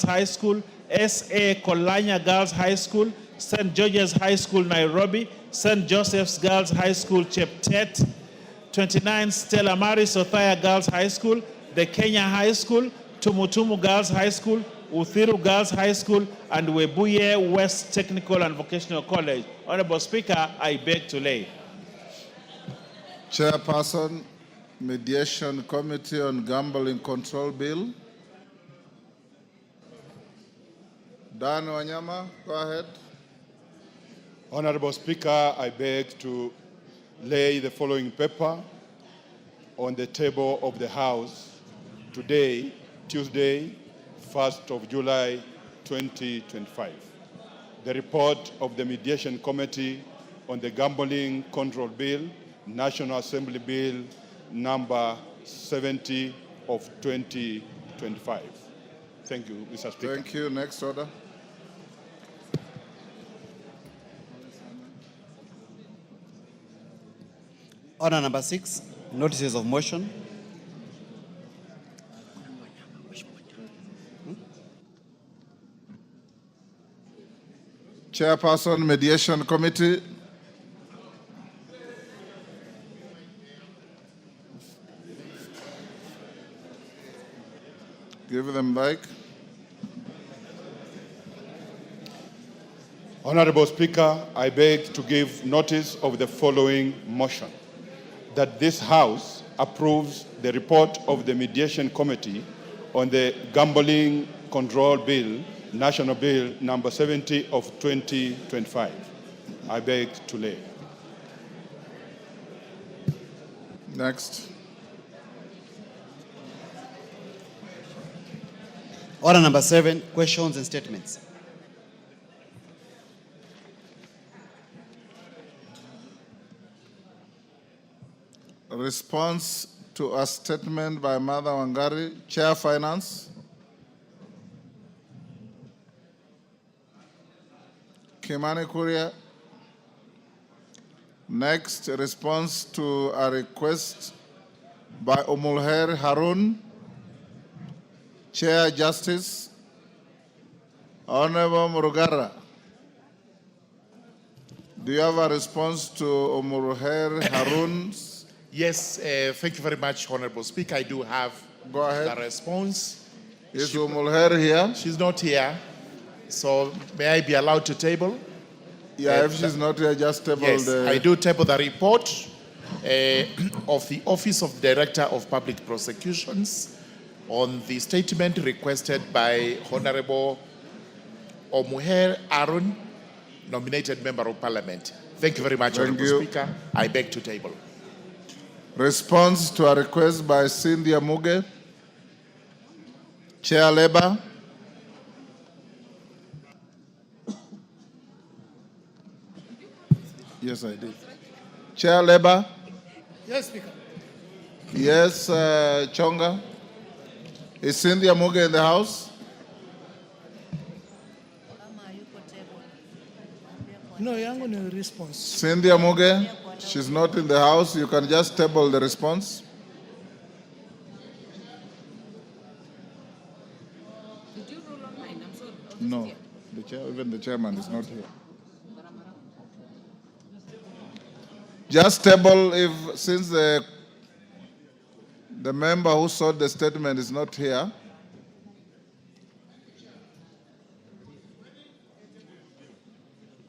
High School, S.A. Kolanya Girls High School, St. George's High School, Nairobi, St. Joseph's Girls High School, Cheptet, 29 Stella Maris Othaya Girls High School, the Kenya High School, Tumutumu Girls High School, Uthiru Girls High School, and Webuye West Technical and Vocational College. Honorable Speaker, I beg to lay. Chairperson, Mediation Committee on Gambling Control Bill. Dan Wanyama, go ahead. Honorable Speaker, I beg to lay the following paper on the table of the House today, Tuesday, 1st of July, 2025. The report of the Mediation Committee on the Gambling Control Bill, National Assembly Bill number 70 of 2025. Thank you, Mr. Speaker. Thank you. Next order. Order number 6, notices of motion. Chairperson, Mediation Committee. Give them mic. Honorable Speaker, I beg to give notice of the following motion: that this House approves the report of the Mediation Committee on the Gambling Control Bill, National Bill number 70 of 2025. I beg to lay. Next. Order number 7, questions and statements. Response to a statement by Mother Wangari, Chair Finance. Kimani Kuria. Next, response to a request by Umulher Harun, Chair Justice. Honorable Murugara, do you have a response to Umulher Harun's? Yes, thank you very much, Honorable Speaker. I do have Go ahead. the response. Is Umulher here? She's not here, so may I be allowed to table? Yeah, if she's not here, just table Yes, the... I do table the report of the Office of Director of Public Prosecutions on the statement requested by Honorable Omuher Aaron, nominated Member of Parliament. Thank you very much, Thank Honorable you. Speaker. I beg to table. Response to a request by Cynthia Muge, Chair Labour. Yes, I did. Chair Labour. Yes, Speaker. Yes, Chonga. Is Cynthia Muge in the house? No, yangu ni response. Cynthia Muge, she's not in the house. You can just table the response. Did you rule online? I'm sorry. No, the chair, even the chairman is not here. Just table if, since the member who sought the statement is not here.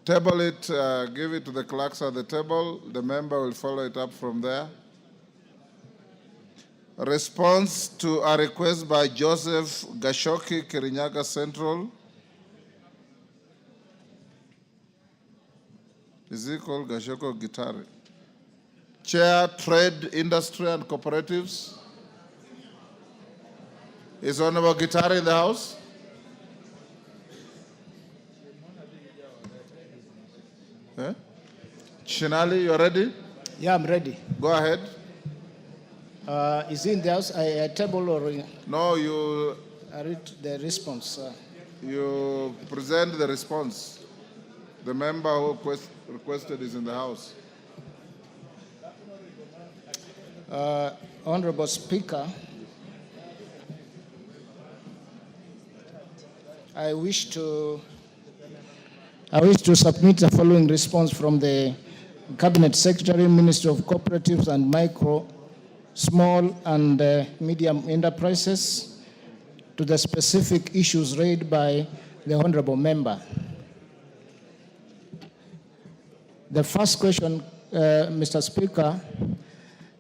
Table it, give it to the clerks at the table. The member will follow it up from there. Response to a request by Joseph Gashoki, Kirinyaga Central. Is he called Gashoko Gitari? Chair, Trade, Industry and Cooperatives. Is Honorable Gitari in the house? Eh? Shinali, you ready? Yeah, I'm ready. Go ahead. Is he in the house? I table or No, you I read the response. you present the response. The member who requested is in the house. Honorable Speaker, I wish to submit the following response from the Cabinet Secretary, Ministry of Cooperatives and Micro, Small and Medium Enterprises to the specific issues raised by the Honorable Member. The first question, Mr. Speaker,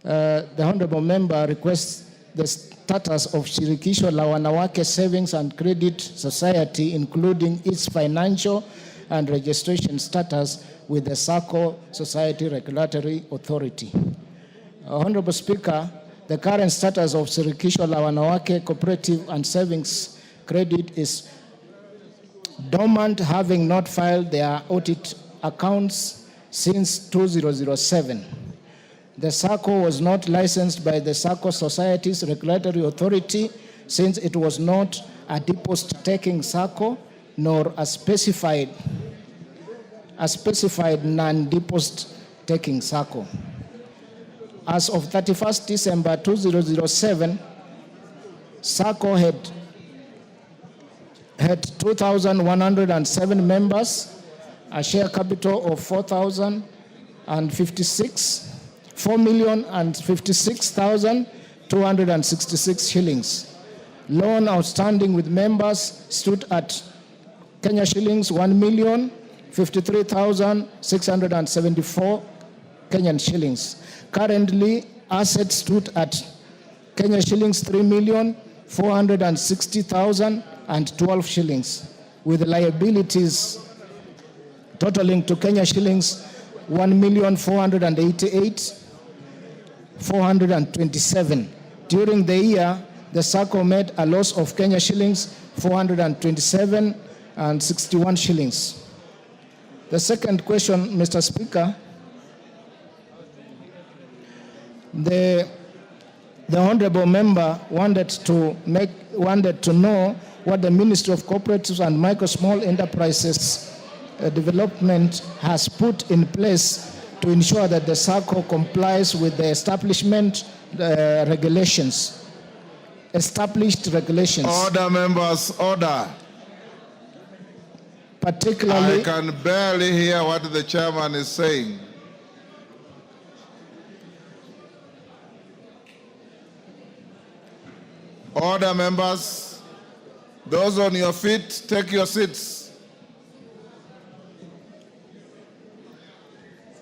the Honorable Member requests the status of Shirikisho la Wanawake Savings and Credit Society, including its financial and registration status with the SACCO Society Regulatory Authority. Honorable Speaker, the current status of Shirikisho la Wanawake Cooperative and Savings Credit is dormant, having not filed their audit accounts since 2007. The SACCO was not licensed by the SACCO Society's Regulatory Authority since it was not a deposit-taking SACCO nor a specified non-deposit-taking SACCO. As of 31st December 2007, SACCO had 2,107 members, a share capital of 4,056,266 shillings. Loan outstanding with members stood at Kenya shillings 1,053,674 Kenyan shillings. Currently, assets stood at Kenya shillings 3,460,012 shillings, with liabilities totaling to Kenya shillings 1,488,427. During the year, the SACCO made a loss of Kenya shillings 427.61 shillings. The second question, Mr. Speaker, the Honorable Member wanted to know what the Ministry of Cooperatives and Micro Small Enterprises Development has put in place to ensure that the SACCO complies with the established regulations. Order, members, order. Particularly, I can barely hear what the chairman is saying. Order, members. Those on your feet, take your seats.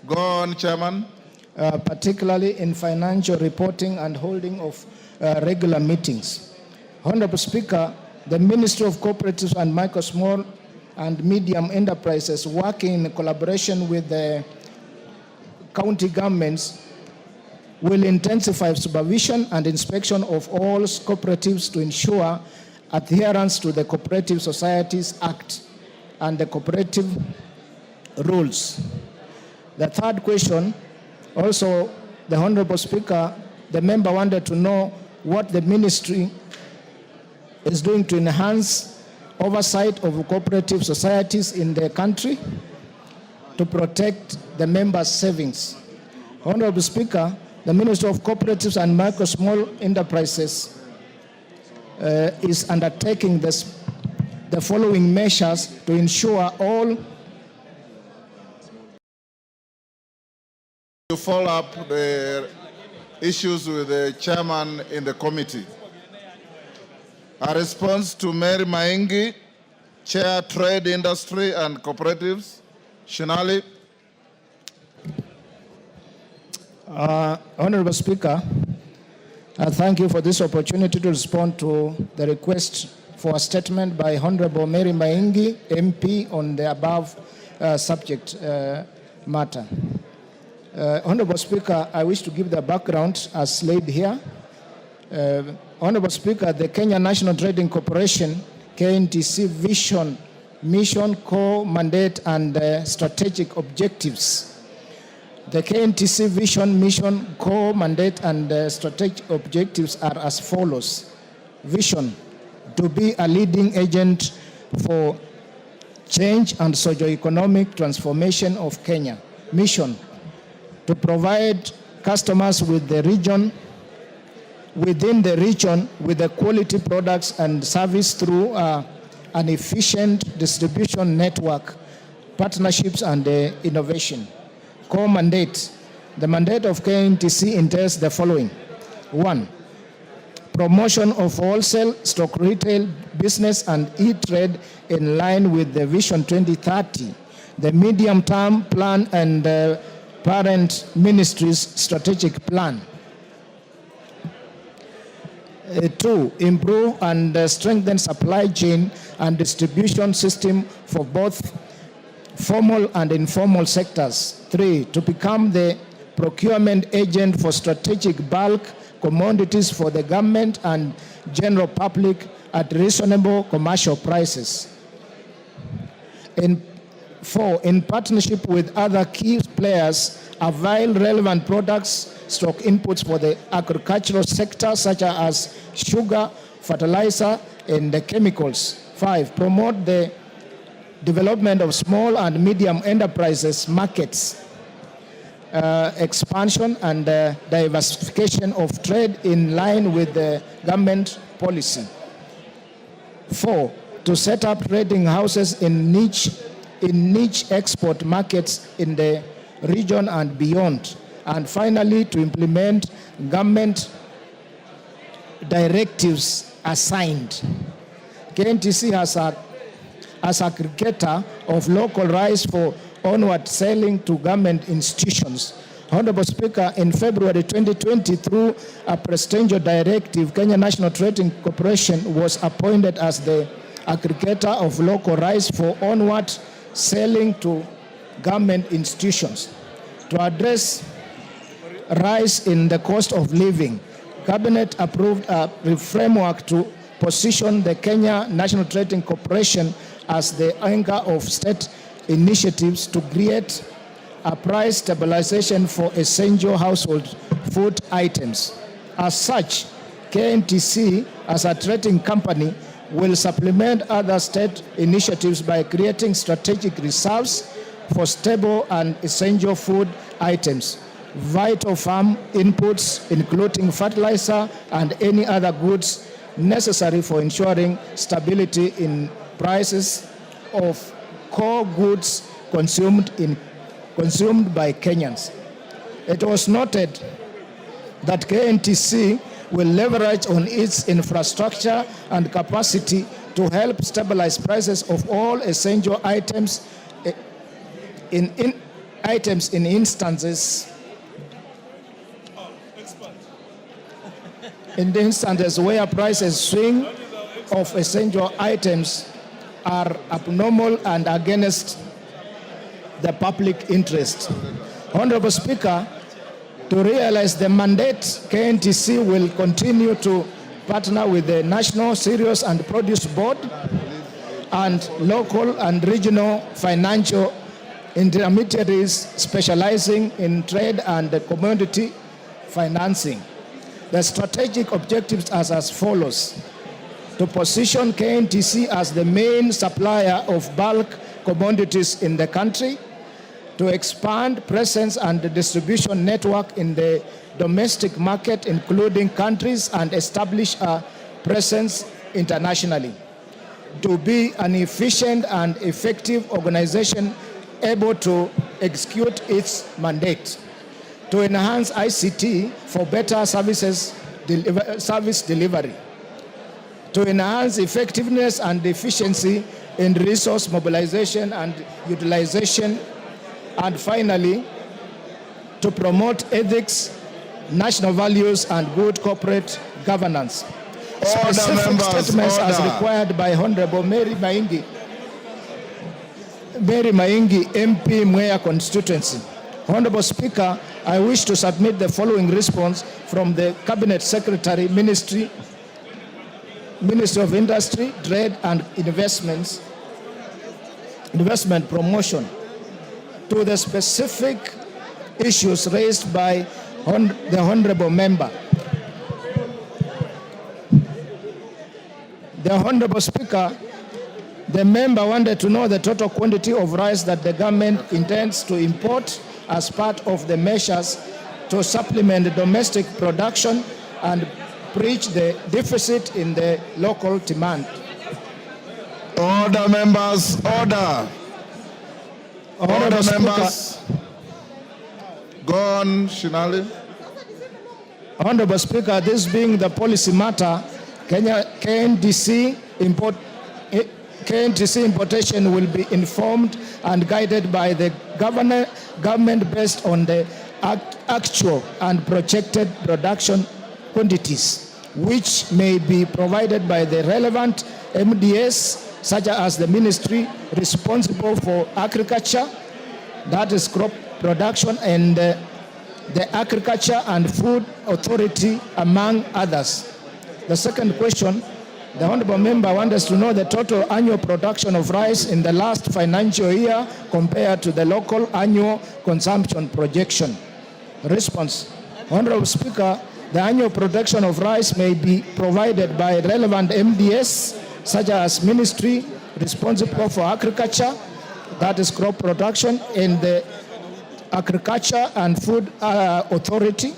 Go on, Chairman. Particularly in financial reporting and holding of regular meetings. Honorable Speaker, the Ministry of Cooperatives and Micro, Small and Medium Enterprises, working in collaboration with the county governments, will intensify supervision and inspection of all cooperatives to ensure adherence to the Cooperative Societies Act and the cooperative rules. The third question, also the Honorable Speaker, the member wanted to know what the ministry is doing to enhance oversight of cooperative societies in the country to protect the members' savings. Honorable Speaker, the Ministry of Cooperatives and Micro Small Enterprises is undertaking the following measures to ensure all. To follow up the issues with the chairman in the committee. A response to Mary Maingi, Chair Trade Industry and Cooperatives. Shinali. Honorable Speaker, thank you for this opportunity to respond to the request for a statement by Honorable Mary Maingi, MP, on the above subject matter. Honorable Speaker, I wish to give the background as laid here. Honorable Speaker, the Kenya National Trading Corporation, KNTC vision, mission, core mandate, and strategic objectives. The KNTC vision, mission, core mandate, and strategic objectives are as follows. Vision, to be a leading agent for change and socio-economic transformation of Kenya. Mission, to provide customers within the region with the quality products and service through an efficient distribution network, partnerships, and innovation. Core mandate. The mandate of KNTC entails the following. 1. Promotion of wholesale, stock retail, business, and e-trade in line with the Vision 2030, the medium-term plan, and the parent ministry's strategic plan. 2. Improve and strengthen supply chain and distribution system for both formal and informal sectors. 3. To become the procurement agent for strategic bulk commodities for the government and general public at reasonable commercial prices. 4. In partnership with other key players, avail relevant products, stock inputs for the agricultural sector, such as sugar, fertilizer, and the chemicals. 5. Promote the development of small and medium enterprises markets, expansion and diversification of trade in line with the government policy. 4. To set up trading houses in niche export markets in the region and beyond. And finally, to implement government directives assigned. KNTC as aggregator of local rice for onward selling to government institutions. Honorable Speaker, in February 2020, through a presidential directive, Kenya National Trading Corporation was appointed as the aggregator of local rice for onward selling to government institutions. To address rise in the cost of living, Cabinet approved a framework to position the Kenya National Trading Corporation as the anchor of state initiatives to create a price stabilization for essential household food items. As such, KNTC, as a trading company, will supplement other state initiatives by creating strategic reserves for stable and essential food items, vital farm inputs, including fertilizer and any other goods necessary for ensuring stability in prices of core goods consumed by Kenyans. It was noted that KNTC will leverage on its infrastructure and capacity to help stabilize prices of all essential items in instances where prices swing of essential items are abnormal and against the public interest. Honorable Speaker, to realize the mandate, KNTC will continue to partner with the National Cereals and Produce Board and local and regional financial intermediaries specializing in trade and commodity financing. The strategic objectives are as follows: to position KNTC as the main supplier of bulk commodities in the country, to expand presence and the distribution network in the domestic market, including countries, and establish a presence internationally, to be an efficient and effective organization able to execute its mandate, to enhance ICT for better service delivery, to enhance effectiveness and efficiency in resource mobilization and utilization, and finally, to promote ethics, national values, and good corporate governance. Specific members, statements as order. required by Honorable Mary Maingi, MP Mwea constituency. Honorable Speaker, I wish to submit the following response from the Cabinet Secretary, Ministry of Industry, Trade and Investment Promotion, to the specific issues raised by the Honorable Member. The Honorable Speaker, the member wanted to know the total quantity of rice that the government intends to import as part of the measures to supplement domestic production and bridge the deficit in the local demand. Order, members. Order. Order, members. Go on, Shinali. Honorable Speaker, this being the policy matter, KNDC importation will be informed and guided by the government based on the actual and projected production quantities, which may be provided by the relevant MDS, such as the ministry responsible for agriculture, that is crop production, and the Agriculture and Food Authority, among others. The second question, the honorable member wants us to know the total annual production of rice in the last financial year compared to the local annual consumption projection. Response, Honorable Speaker, the annual production of rice may be provided by relevant MDS, such as ministry responsible for agriculture, that is crop production, and the Agriculture and Food Authority.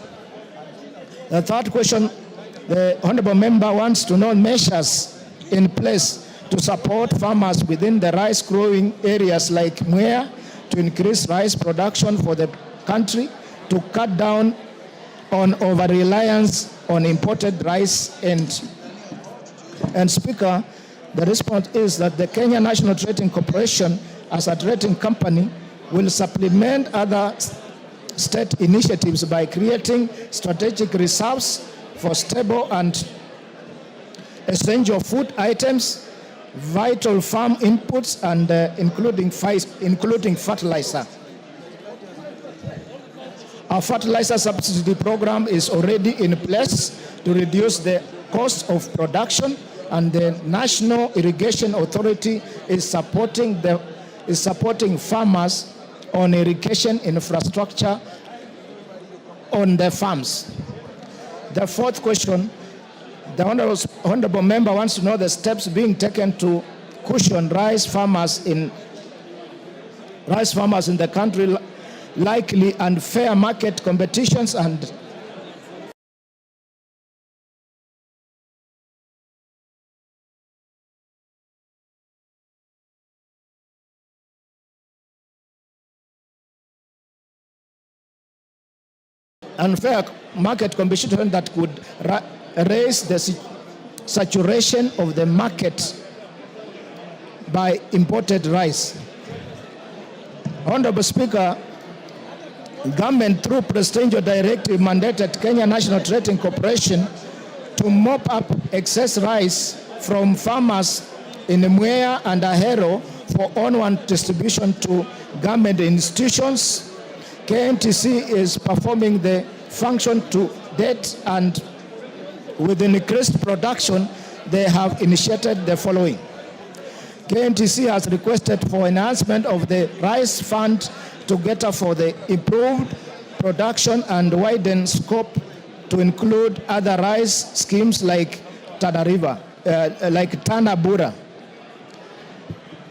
The third question, the honorable member wants to know measures in place to support farmers within the rice growing areas like Mwea to increase rice production for the country, to cut down on over-reliance on imported rice. And Speaker, the response is that the Kenya National Trading Corporation, as a trading company, will supplement other state initiatives by creating strategic reserves for stable and essential food items, vital farm inputs, and including fertilizer. Our fertilizer subsidy program is already in place to reduce the cost of production, and the National Irrigation Authority is supporting farmers on irrigation infrastructure on their farms. The fourth question, the honorable member wants to know the steps being taken to cushion rice farmers in the country, likely and fair market competitions and unfair market competition that could raise the saturation of the market by imported rice. Honorable Speaker, government through Presidential Directive mandated Kenya National Trading Corporation to mop up excess rice from farmers in Mwea and Ahero for onward distribution to government institutions. KNTC is performing the function to date, and with increased production, they have initiated the following. KNTC has requested for enhancement of the rice fund together for the improved production and widen scope to include other rice schemes like Tana Bura.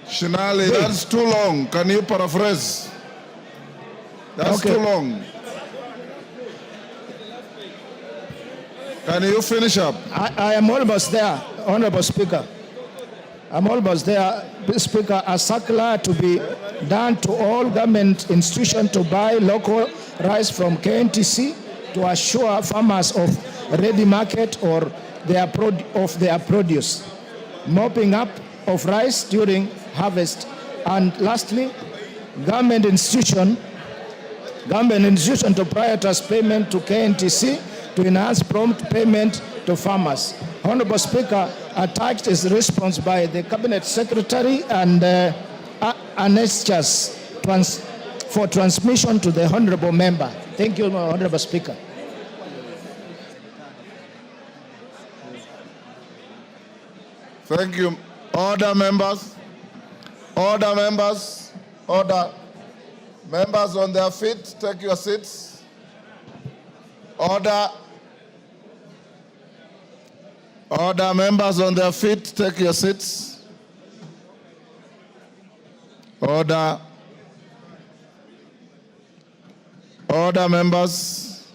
Shinali, that's too long. Can you paraphrase? That's Okay. too long. Can you finish up? I am almost there, Honorable Speaker. I'm almost there, Speaker. A circular to be done to all government institutions to buy local rice from KNTC to assure farmers of ready market or their produce, mopping up of rice during harvest. And lastly, government institution to prioritize payment to KNTC to enhance prompt payment to farmers. Honorable Speaker, attached is the response by the Cabinet Secretary and annexures for transmission to the Honorable Member. Thank you, Honorable Speaker. Thank you. Order, members. Order, members. Order. Members on their feet, take your seats. Order. Order, members on their feet, take your seats. Order. Order, members.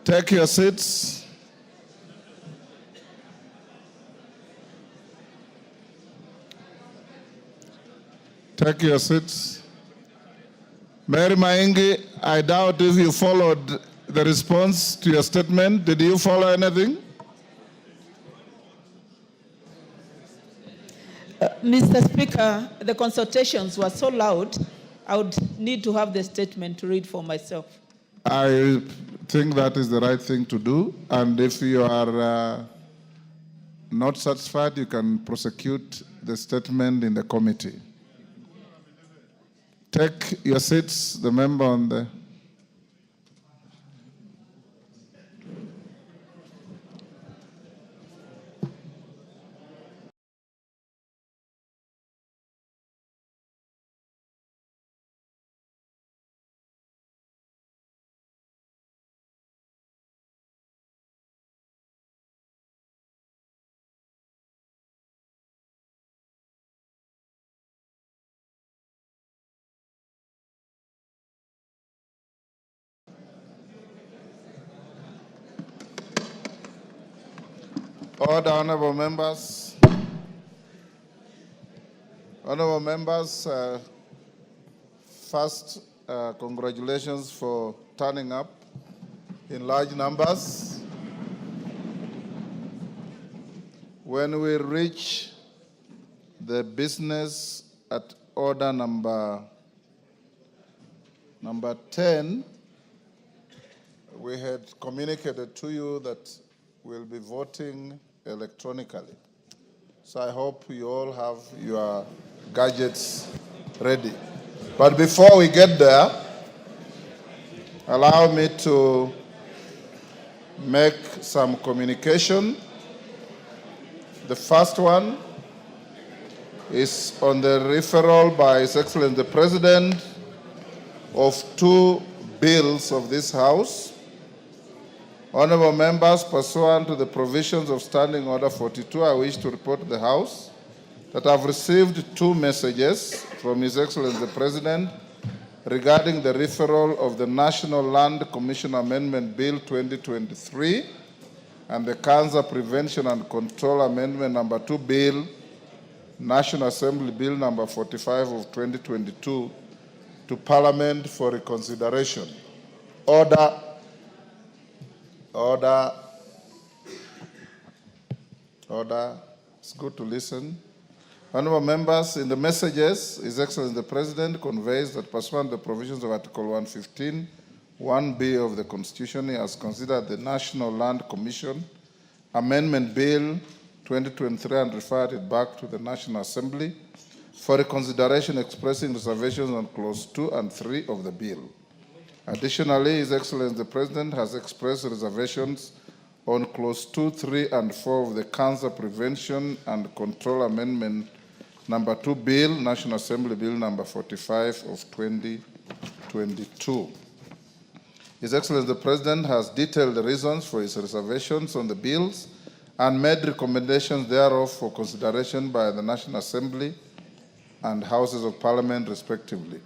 Take your seats. Take your seats. Mary Maingi, I doubt if you followed the response to your statement. Did you follow anything? Mr. Speaker, the consultations were so loud, I would need to have the statement to read for myself. I think that is the right thing to do. And if you are not satisfied, you can prosecute the statement in the committee. Take your seats, the member on the... Order, honorable members. Honorable members, first, congratulations for turning up in large numbers. When we reach the business at order number 10, we had communicated to you that we'll be voting electronically. So I hope you all have your gadgets ready. But before we get there, allow me to make some communication. The first one is on the referral by His Excellency the President of 2 bills of this House. Honorable members, pursuant to the provisions of Standing Order 42, I wish to report to the House that I've received 2 messages from His Excellency the President regarding the referral of the National Land Commission Amendment Bill 2023 and the Cancer Prevention and Control Amendment Number 2 Bill, National Assembly Bill Number 45 of 2022, to Parliament for reconsideration. Order. Order. Order. It's good to listen. Honorable members, in the messages, His Excellency the President conveys that pursuant to the provisions of Article 115, 1B of the Constitution, he has considered the National Land Commission Amendment Bill 2023 and referred it back to the National Assembly for reconsideration, expressing reservations on Clause 2 and 3 of the bill. Additionally, His Excellency the President has expressed reservations on Clause 2, 3, and 4 of the Cancer Prevention and Control Amendment Number 2 Bill, National Assembly Bill Number 45 of 2022. His Excellency the President has detailed the reasons for his reservations on the bills and made recommendations thereof for consideration by the National Assembly and Houses of Parliament, respectively.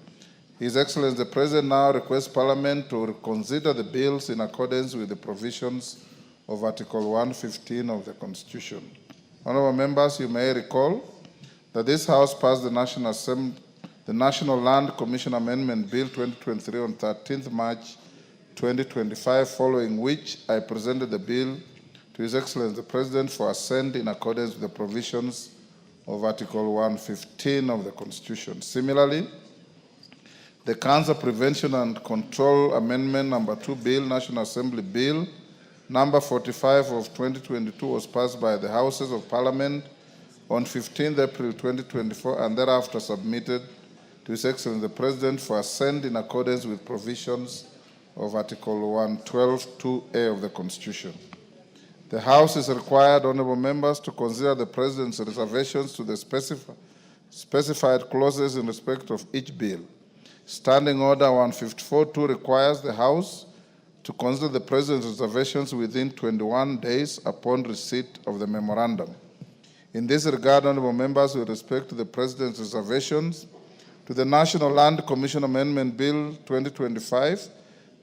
His Excellency the President now requests Parliament to reconsider the bills in accordance with the provisions of Article 115 of the Constitution. Honorable members, you may recall that this House passed the National Land Commission Amendment Bill 2023 on 13th March 2025, following which I presented the bill to His Excellency the President for assent in accordance with the provisions of Article 115 of the Constitution. Similarly, the Cancer Prevention and Control Amendment Number 2 Bill, National Assembly Bill Number 45 of 2022 was passed by the Houses of Parliament on 15th April 2024 and thereafter submitted to His Excellency the President for assent in accordance with provisions of Article 112(2)(a) of the Constitution. The House is required, honorable members, to consider the President's reservations to the specified clauses in respect of each bill. Standing Order 154(2) requires the House to consider the President's reservations within 21 days upon receipt of the memorandum. In this regard, honorable members, with respect to the President's reservations to the National Land Commission Amendment Bill 2025,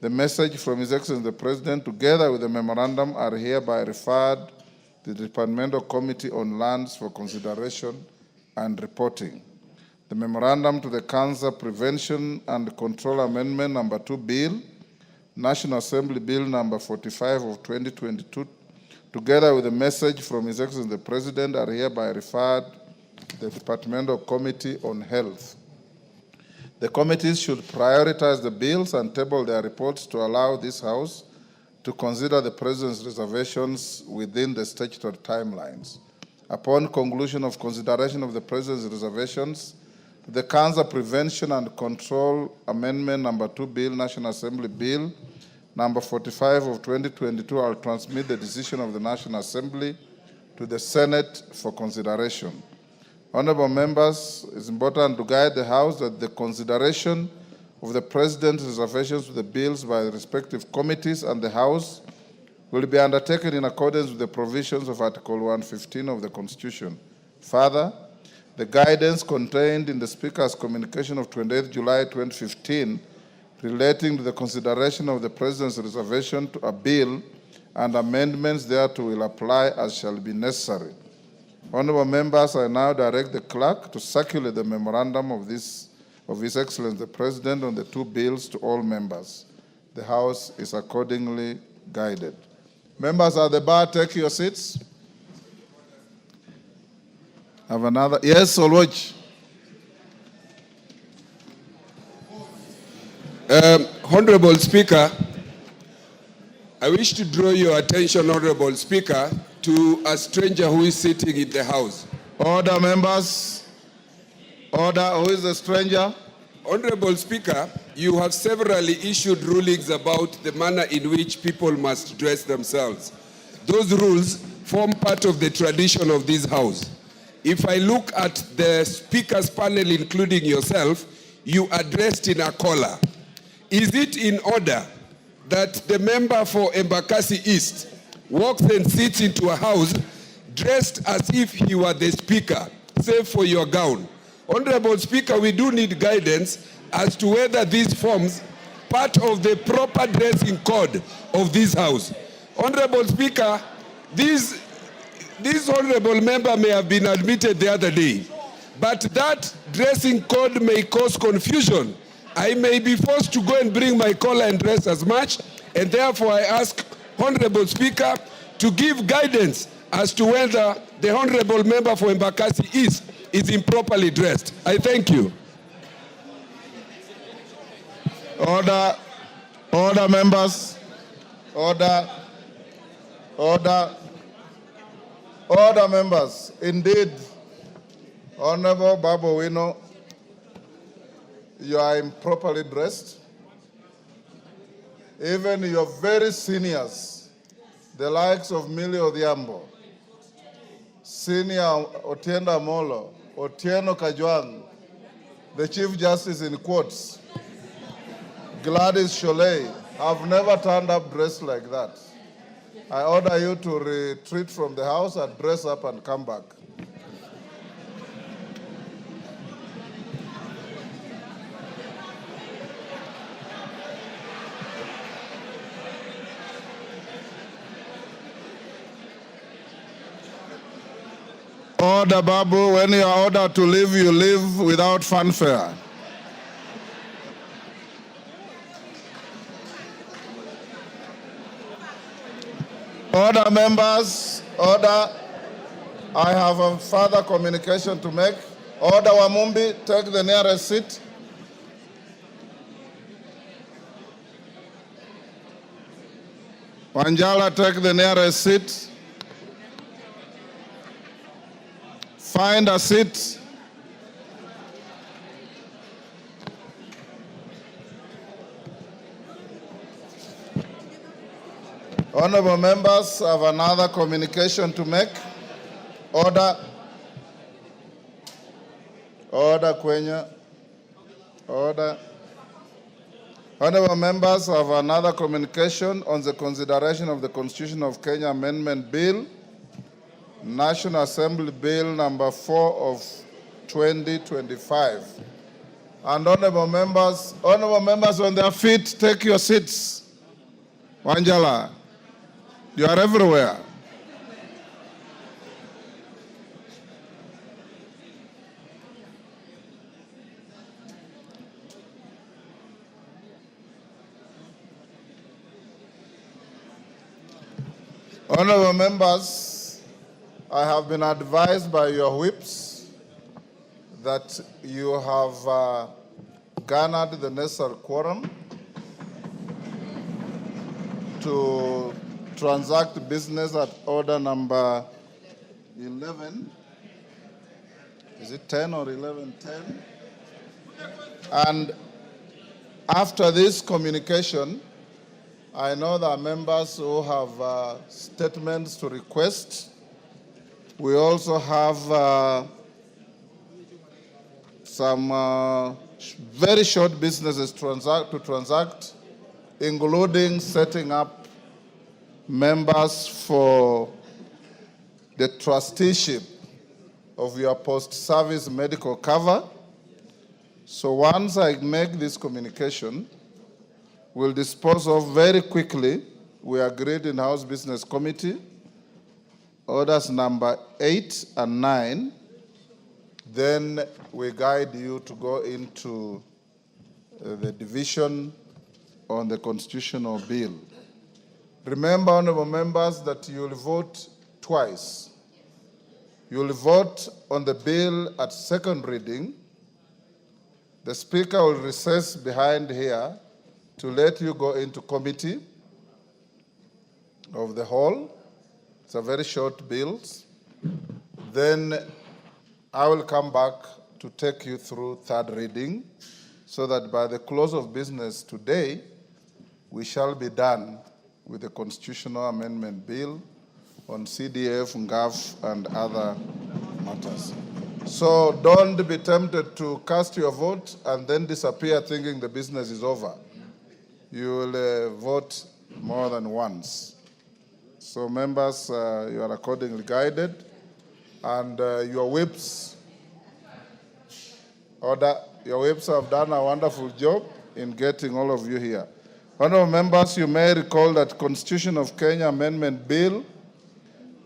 the message from His Excellency the President, together with the memorandum, are hereby referred to the Departmental Committee on Lands for consideration and reporting. the Memorandum to the Cancer Prevention and Control Amendment Number 2 Bill, National Assembly Bill Number 45 of 2022, together with a message from His Excellency the President, are hereby referred to the Departmental Committee on Health. The committees should prioritize the bills and table their reports to allow this House to consider the President's reservations within the statutory timelines. Upon conclusion of consideration of the President's reservations, the Cancer Prevention and Control Amendment Number 2 Bill, National Assembly Bill Number 45 of 2022, I'll transmit the decision of the National Assembly to the Senate for consideration. Honorable members, it's important to guide the House that the consideration of the President's reservations to the bills by the respective committees and the House will be undertaken in accordance with the provisions of Article 115 of the Constitution. Further, the guidance contained in the Speaker's communication of 28 July 2015 relating to the consideration of the President's reservation to a bill and amendments thereto will apply as shall be necessary. Honorable members, I now direct the clerk to circulate the memorandum of His Excellency the President on the two bills to all members. The House is accordingly guided. Members at the bar, take your seats. Have another. Yes, Olwach. Honorable Speaker, I wish to draw your attention, Honorable Speaker, to a stranger who is sitting in the House. Order, members. Order. Who is the stranger? Honorable Speaker, you have severally issued rulings about the manner in which people must dress themselves. Those rules form part of the tradition of this House. If I look at the Speaker's panel, including yourself, you are dressed in a collar. Is it in order that the member for Embakasi East walks and sits into a house dressed as if he were the Speaker, save for your gown? Honorable Speaker, we do need guidance as to whether this forms part of the proper dressing code of this House. Honorable Speaker, this honorable member may have been admitted the other day, but that dressing code may cause confusion. I may be forced to go and bring my collar and dress as much, and therefore I ask Honorable Speaker to give guidance as to whether the honorable member for Embakasi East is improperly dressed. I thank you. Order. Order, members. Order. Order. Order, members. Indeed, Honorable Babu Wino, you are improperly dressed. Even your very seniors, the likes of Millie Odhiambo, Senior Otienda Molo, Otieno Kajwang, the Chief Justice in quotes, Gladys Sholei, have never turned up dressed like that. I order you to retreat from the House and dress up and come back. Order, Babu. When you are ordered to leave, you leave without fanfare. Order, members. Order. I have a further communication to make. Order, Wamumbi, take the nearest seat. Wanjala, take the nearest seat. Find a seat. Honorable members, I have another communication to make. Order. Order, Kwenya. Order. Honorable members, I have another communication on the consideration of the Constitution of Kenya Amendment Bill, National Assembly Bill number 4 of 2025. And honorable members on their feet, take your seats. Wanjala, you are everywhere. Honorable members, I have been advised by your whips that you have garnered the necessary quorum to transact business at order number 11. Is it 10 or 11? 10. And after this communication, I know there are members who have statements to request. We also have some very short businesses to transact, including setting up members for the trusteeship of your post-service medical cover. So once I make this communication, we'll dispose of very quickly. We agreed in House Business Committee, orders number 8 and 9. Then we guide you to go into the division on the constitutional bill. Remember, honorable members, that you will vote twice. You will vote on the bill at second reading. The Speaker will recess behind here to let you go into committee of the whole. It's a very short bill. Then I will come back to take you through third reading so that by the close of business today, we shall be done with the constitutional amendment bill on CDF, NGAF, and other matters. So don't be tempted to cast your vote and then disappear thinking the business is over. You will vote more than once. So members, you are accordingly guided, and your whips have done a wonderful job in getting all of you here. Honorable members, you may recall that Constitution of Kenya Amendment Bill,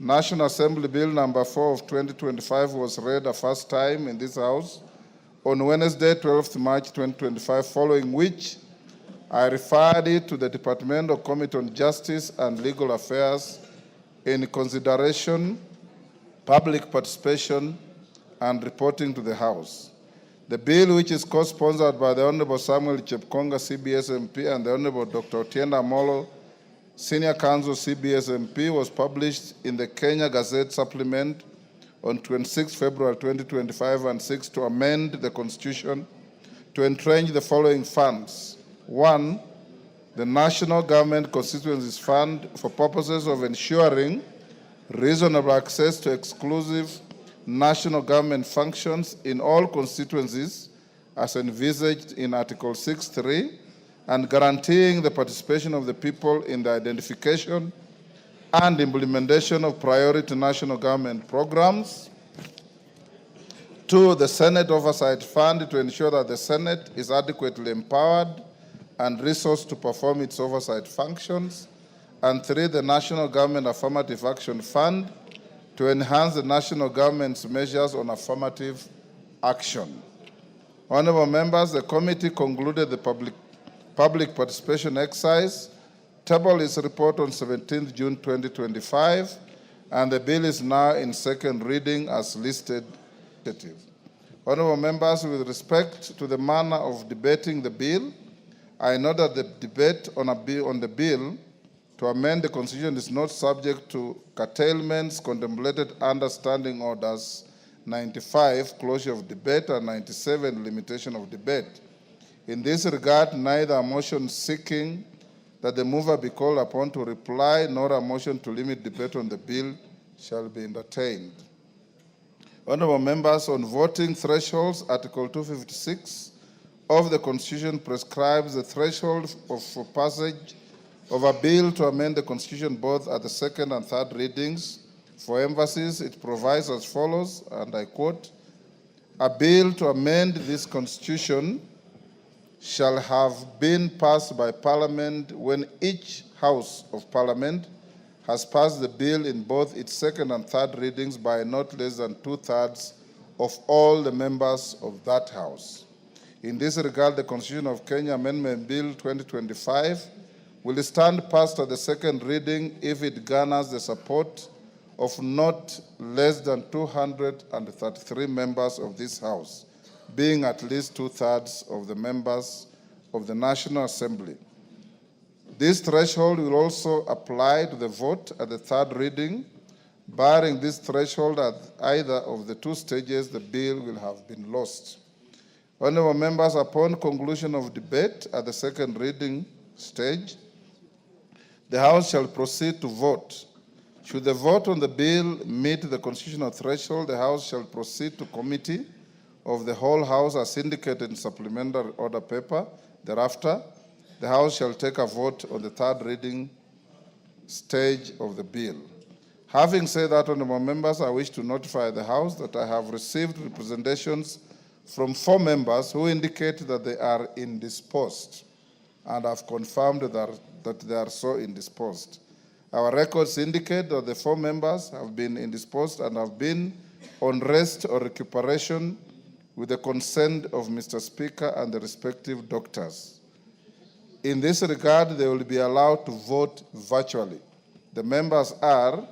National Assembly Bill number 4 of 2025 was read a first time in this House on Wednesday, 12th March 2025, following which I referred it to the Departmental Committee on Justice and Legal Affairs in consideration, public participation, and reporting to the House. The bill, which is co-sponsored by the Honorable Samuel Chepkonga, CBS MP, and the Honorable Dr. Otienda Molo, Senior Counsel, CBS MP, was published in the Kenya Gazette Supplement on 26 February 2025 and seeks to amend the Constitution to entrench the following funds. 1, the National Government Constituencies Fund for purposes of ensuring reasonable access to exclusive national government functions in all constituencies as envisaged in Article 6.3 and guaranteeing the participation of the people in the identification and implementation of priority national government programs. 2, the Senate Oversight Fund to ensure that the Senate is adequately empowered and resourced to perform its oversight functions. And 3, the National Government Affirmative Action Fund to enhance the national government's measures on affirmative action. Honorable members, the committee concluded the public participation exercise, tabled its report on 17th June 2025, and the bill is now in second reading as listed. Honorable members, with respect to the manner of debating the bill, I know that the debate on the bill to amend the Constitution is not subject to curtailments contemplated under Standing Orders 95, closure of debate, and 97, limitation of debate. In this regard, neither a motion seeking that the mover be called upon to reply nor a motion to limit debate on the bill shall be entertained. Honorable members, on voting thresholds, Article 256 of the Constitution prescribes the threshold for passage of a bill to amend the Constitution both at the second and third readings. For emphasis, it provides as follows, and I quote, "A bill to amend this Constitution shall have been passed by Parliament when each House of Parliament has passed the bill in both its second and third readings by not less than 2/3 of all the members of that House. In this regard, the Constitution of Kenya Amendment Bill 2025 will stand passed at the second reading if it garners the support of not less than 233 members of this House, being at least 2/3 of the members of the National Assembly. This threshold will also apply to the vote at the third reading. Barring this threshold at either of the two stages, the bill will have been lost. Honorable members, upon conclusion of debate at the second reading stage, the House shall proceed to vote. Should the vote on the bill meet the constitutional threshold, the House shall proceed to committee of the whole House as indicated in supplementary order paper. Thereafter, the House shall take a vote on the third reading stage of the bill. Having said that, honorable members, I wish to notify the House that I have received representations from 4 members who indicate that they are indisposed, and have confirmed that they are so indisposed. Our records indicate that the 4 members have been indisposed and have been on rest or recuperation with the consent of Mr. Speaker and the respective doctors. In this regard, they will be allowed to vote virtually. The members are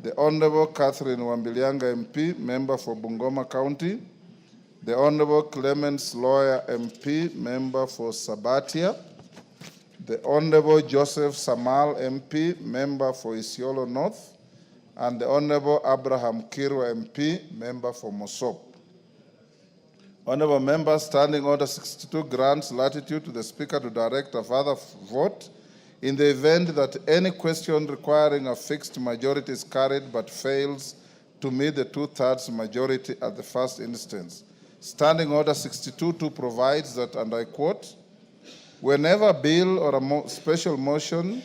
the Honorable Catherine Wambilianga MP, member for Bungoma County, the Honorable Clemens Lawyer MP, member for Sabatia, the Honorable Joseph Samal MP, member for Isiolo North, and the Honorable Abraham Kirwa MP, member for Mosop. Honorable members, Standing Order 62 grants latitude to the Speaker to direct a further vote in the event that any question requiring a fixed majority is carried but fails to meet the 2/3 majority at the first instance. Standing Order 62.2 provides that, and I quote, whenever a bill or a special motion,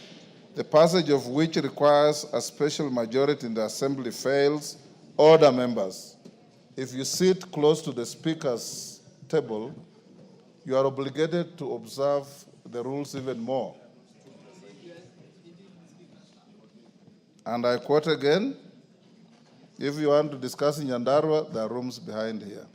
the passage of which requires a special majority in the Assembly fails, order members. If you sit close to the Speaker's table, you are obligated to observe the rules even more. And I quote again, if you want to discuss in Nyandarua, there are rooms behind here.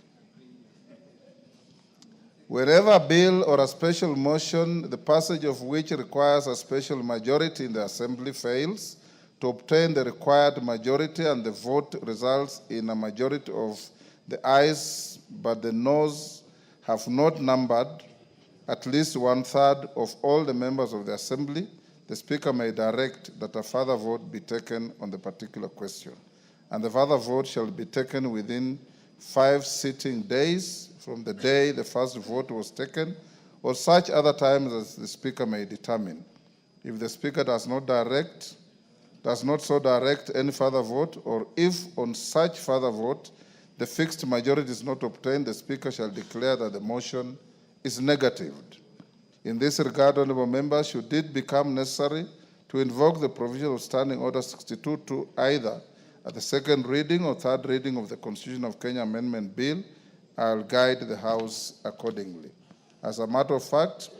Wherever a bill or a special motion, the passage of which requires a special majority in the Assembly fails to obtain the required majority and the vote results in a majority of the ayes, but the noes have not numbered at least 1/3 of all the members of the Assembly, the Speaker may direct that a further vote be taken on the particular question. And the further vote shall be taken within 5 sitting days from the day the first vote was taken, or such other times as the Speaker may determine. If the Speaker does not so direct any further vote, or if on such further vote the fixed majority is not obtained, the Speaker shall declare that the motion is negatived. In this regard, honorable members, should it become necessary to invoke the provision of Standing Order 62 to either at the second reading or third reading of the Constitution of Kenya Amendment Bill, I'll guide the House accordingly. As a matter of fact,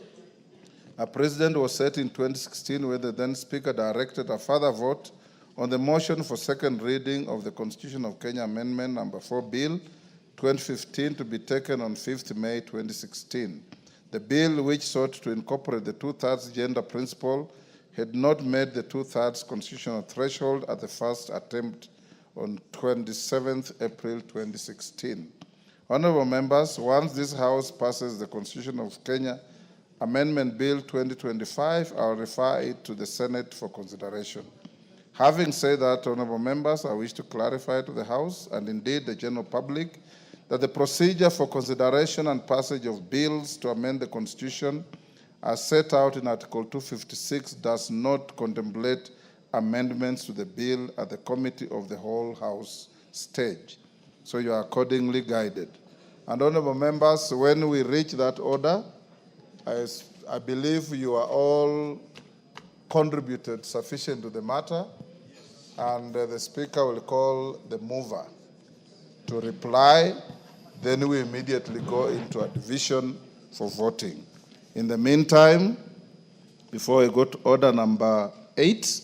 a precedent was set in 2016 where the then Speaker directed a further vote on the motion for second reading of the Constitution of Kenya Amendment Number 4 Bill 2015 to be taken on 5th May 2016. The bill, which sought to incorporate the 2/3 gender principle, had not met the 2/3 constitutional threshold at the first attempt on 27th April 2016. Honorable members, once this House passes the Constitution of Kenya Amendment Bill 2025, I'll refer it to the Senate for consideration. Having said that, honorable members, I wish to clarify to the House and indeed the general public that the procedure for consideration and passage of bills to amend the Constitution as set out in Article 256 does not contemplate amendments to the bill at the Committee of the Whole House stage. So you are accordingly guided. And honorable members, when we reach that order, I believe you are all contributed sufficient to the matter, and the Speaker will call the mover to reply. Then we immediately go into a division for voting. In the meantime, before I go to order number 8,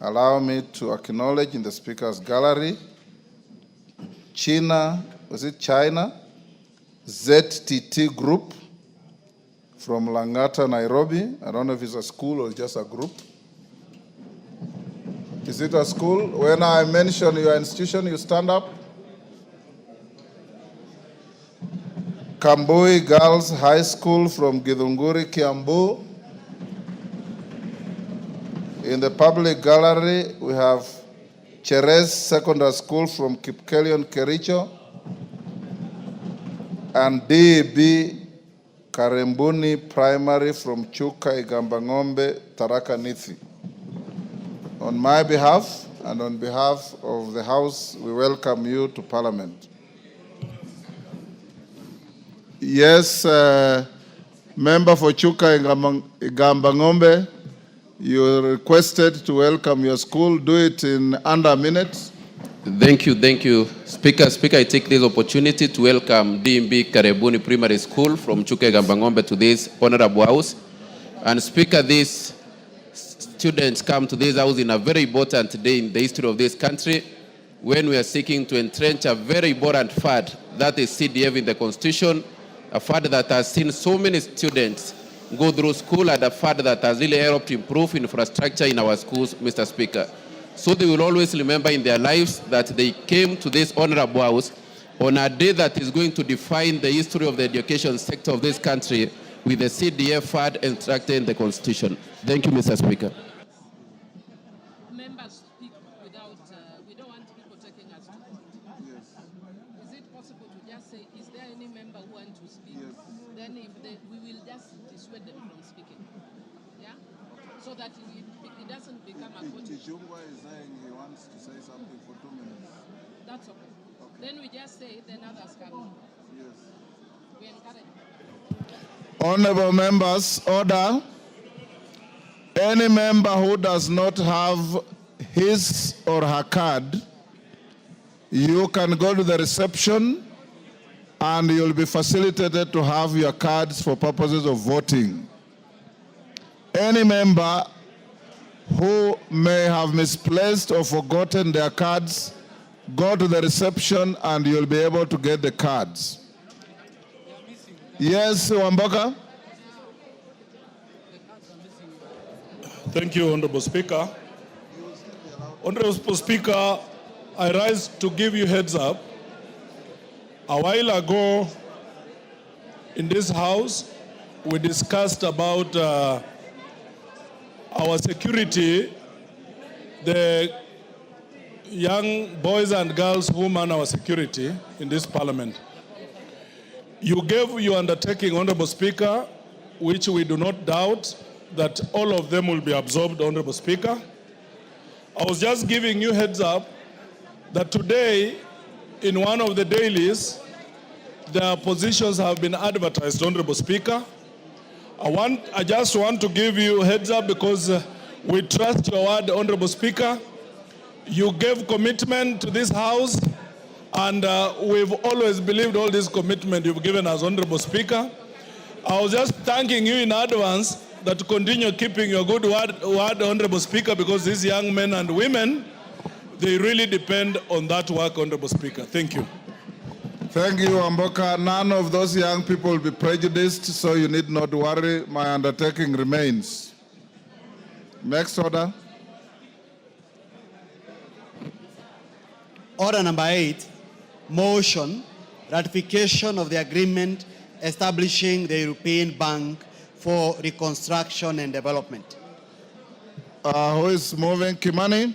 allow me to acknowledge in the Speaker's gallery, China ZTT Group from Langata, Nairobi. I don't know if it's a school or just a group. Is it a school? When I mention your institution, you stand up. Kambui Girls High School from Githunguri, Kiambu. In the public gallery, we have Cheres Secondary School from Kipkelion, Kericho, and DB Karembuni Primary from Chuka, Igambangombe, Tharaka Nithi. On my behalf and on behalf of the House, we welcome you to Parliament. Yes, member for Chuka, Igambangombe, you requested to welcome your school. Do it in under a minute. Thank you. Speaker, I take this opportunity to welcome DMB Karebuni Primary School from Chuka Gambangombe to this honorable house. And Speaker, these students come to this house in a very important day in the history of this country, when we are seeking to entrench a very important fad, that is CDF in the Constitution, a fad that has seen so many students go through school, and a fad that has really helped improve infrastructure in our schools, Mr. Speaker. So they will always remember in their lives that they came to this honorable house on a day that is going to define the history of the education sector of this country, with the CDF fad enacted in the Constitution. Thank you, Mr. Speaker. Members speak without, we don't want people taking us to court. Yes. Is it possible to just say, is there any member who wants to speak? Yes. Then if we will just dissuade them from speaking. Yeah? So that it doesn't become a court. Tijungwa is saying he wants to say something for 2 minutes. That's okay. Then we just say, then others can. Yes. We encourage. Honorable members, order. Any member who does not have his or her card, you can go to the reception and you'll be facilitated to have your cards for purposes of voting. Any member who may have misplaced or forgotten their cards, go to the reception and you'll be able to get the cards. Yes, Wamboka? Thank you, Honorable Speaker. Honorable Speaker, I rise to give you heads up. A while ago, in this House, we discussed about our security, the young boys and girls who man our security in this Parliament. You gave your undertaking, Honorable Speaker, which we do not doubt, that all of them will be absorbed, Honorable Speaker. I was just giving you heads up that today, in one of the dailies, their positions have been advertised, Honorable Speaker. I just want to give you heads up because we trust your word, Honorable Speaker. You gave commitment to this House, and we've always believed all this commitment you've given us, Honorable Speaker. I was just thanking you in advance that to continue keeping your good word, Honorable Speaker, because these young men and women, they really depend on that work, Honorable Speaker. Thank you. Thank you, Amboka. None of those young people will be prejudiced, so you need not worry. My undertaking remains. Next order. Order number 8, motion, ratification of the agreement establishing the European Bank for Reconstruction and Development. Who is moving? Kimani?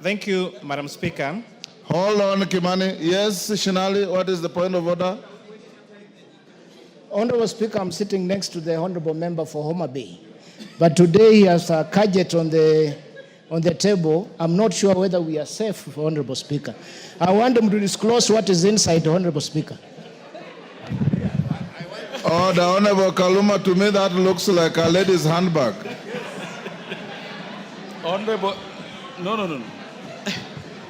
Thank you, Madam Speaker. Hold on, Kimani. Yes, Shinali, what is the point of order? Honorable Speaker, I'm sitting next to the Honorable Member for Homa Bay. But today he has a gadget on the table. I'm not sure whether we are safe, Honorable Speaker. I want him to disclose what is inside, Honorable Speaker. Oh, the Honorable Kaluma, to me that looks like a lady's handbag. Honorable, no.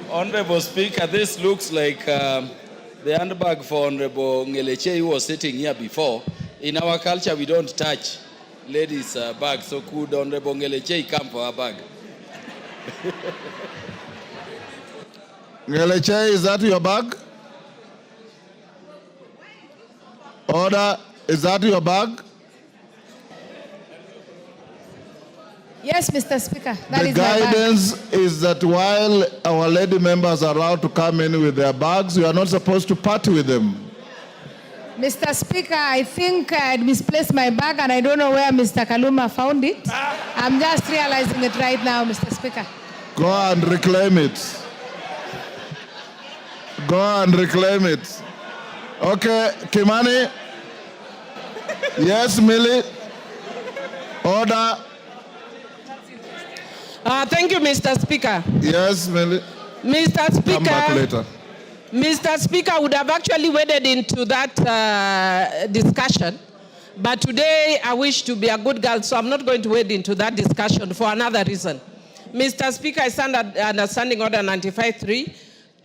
Honorable Speaker, this looks like the handbag for Honorable Ngeleche, who was sitting here before. In our culture, we don't touch ladies' bags, so could Honorable Ngeleche come for her bag? Ngeleche, is that your bag? Order. Is that your bag? Yes, Mr. Speaker. That The is my bag. guidance is that while our lady members are allowed to come in with their bags, you are not supposed to party with them. Mr. Speaker, I think I misplaced my bag and I don't know where Mr. Kaluma found it. I'm just realizing it right now, Mr. Speaker. Go and reclaim it. Go and reclaim it. Okay, Kimani? Yes, Millie? Order. Thank you, Mr. Speaker. Yes, Millie? Mr. Speaker. Come back later. Mr. Speaker, I would have actually waded into that discussion, but today I wish to be a good girl, so I'm not going to wade into that discussion for another reason. Mr. Speaker, I stand under Standing Order 95.3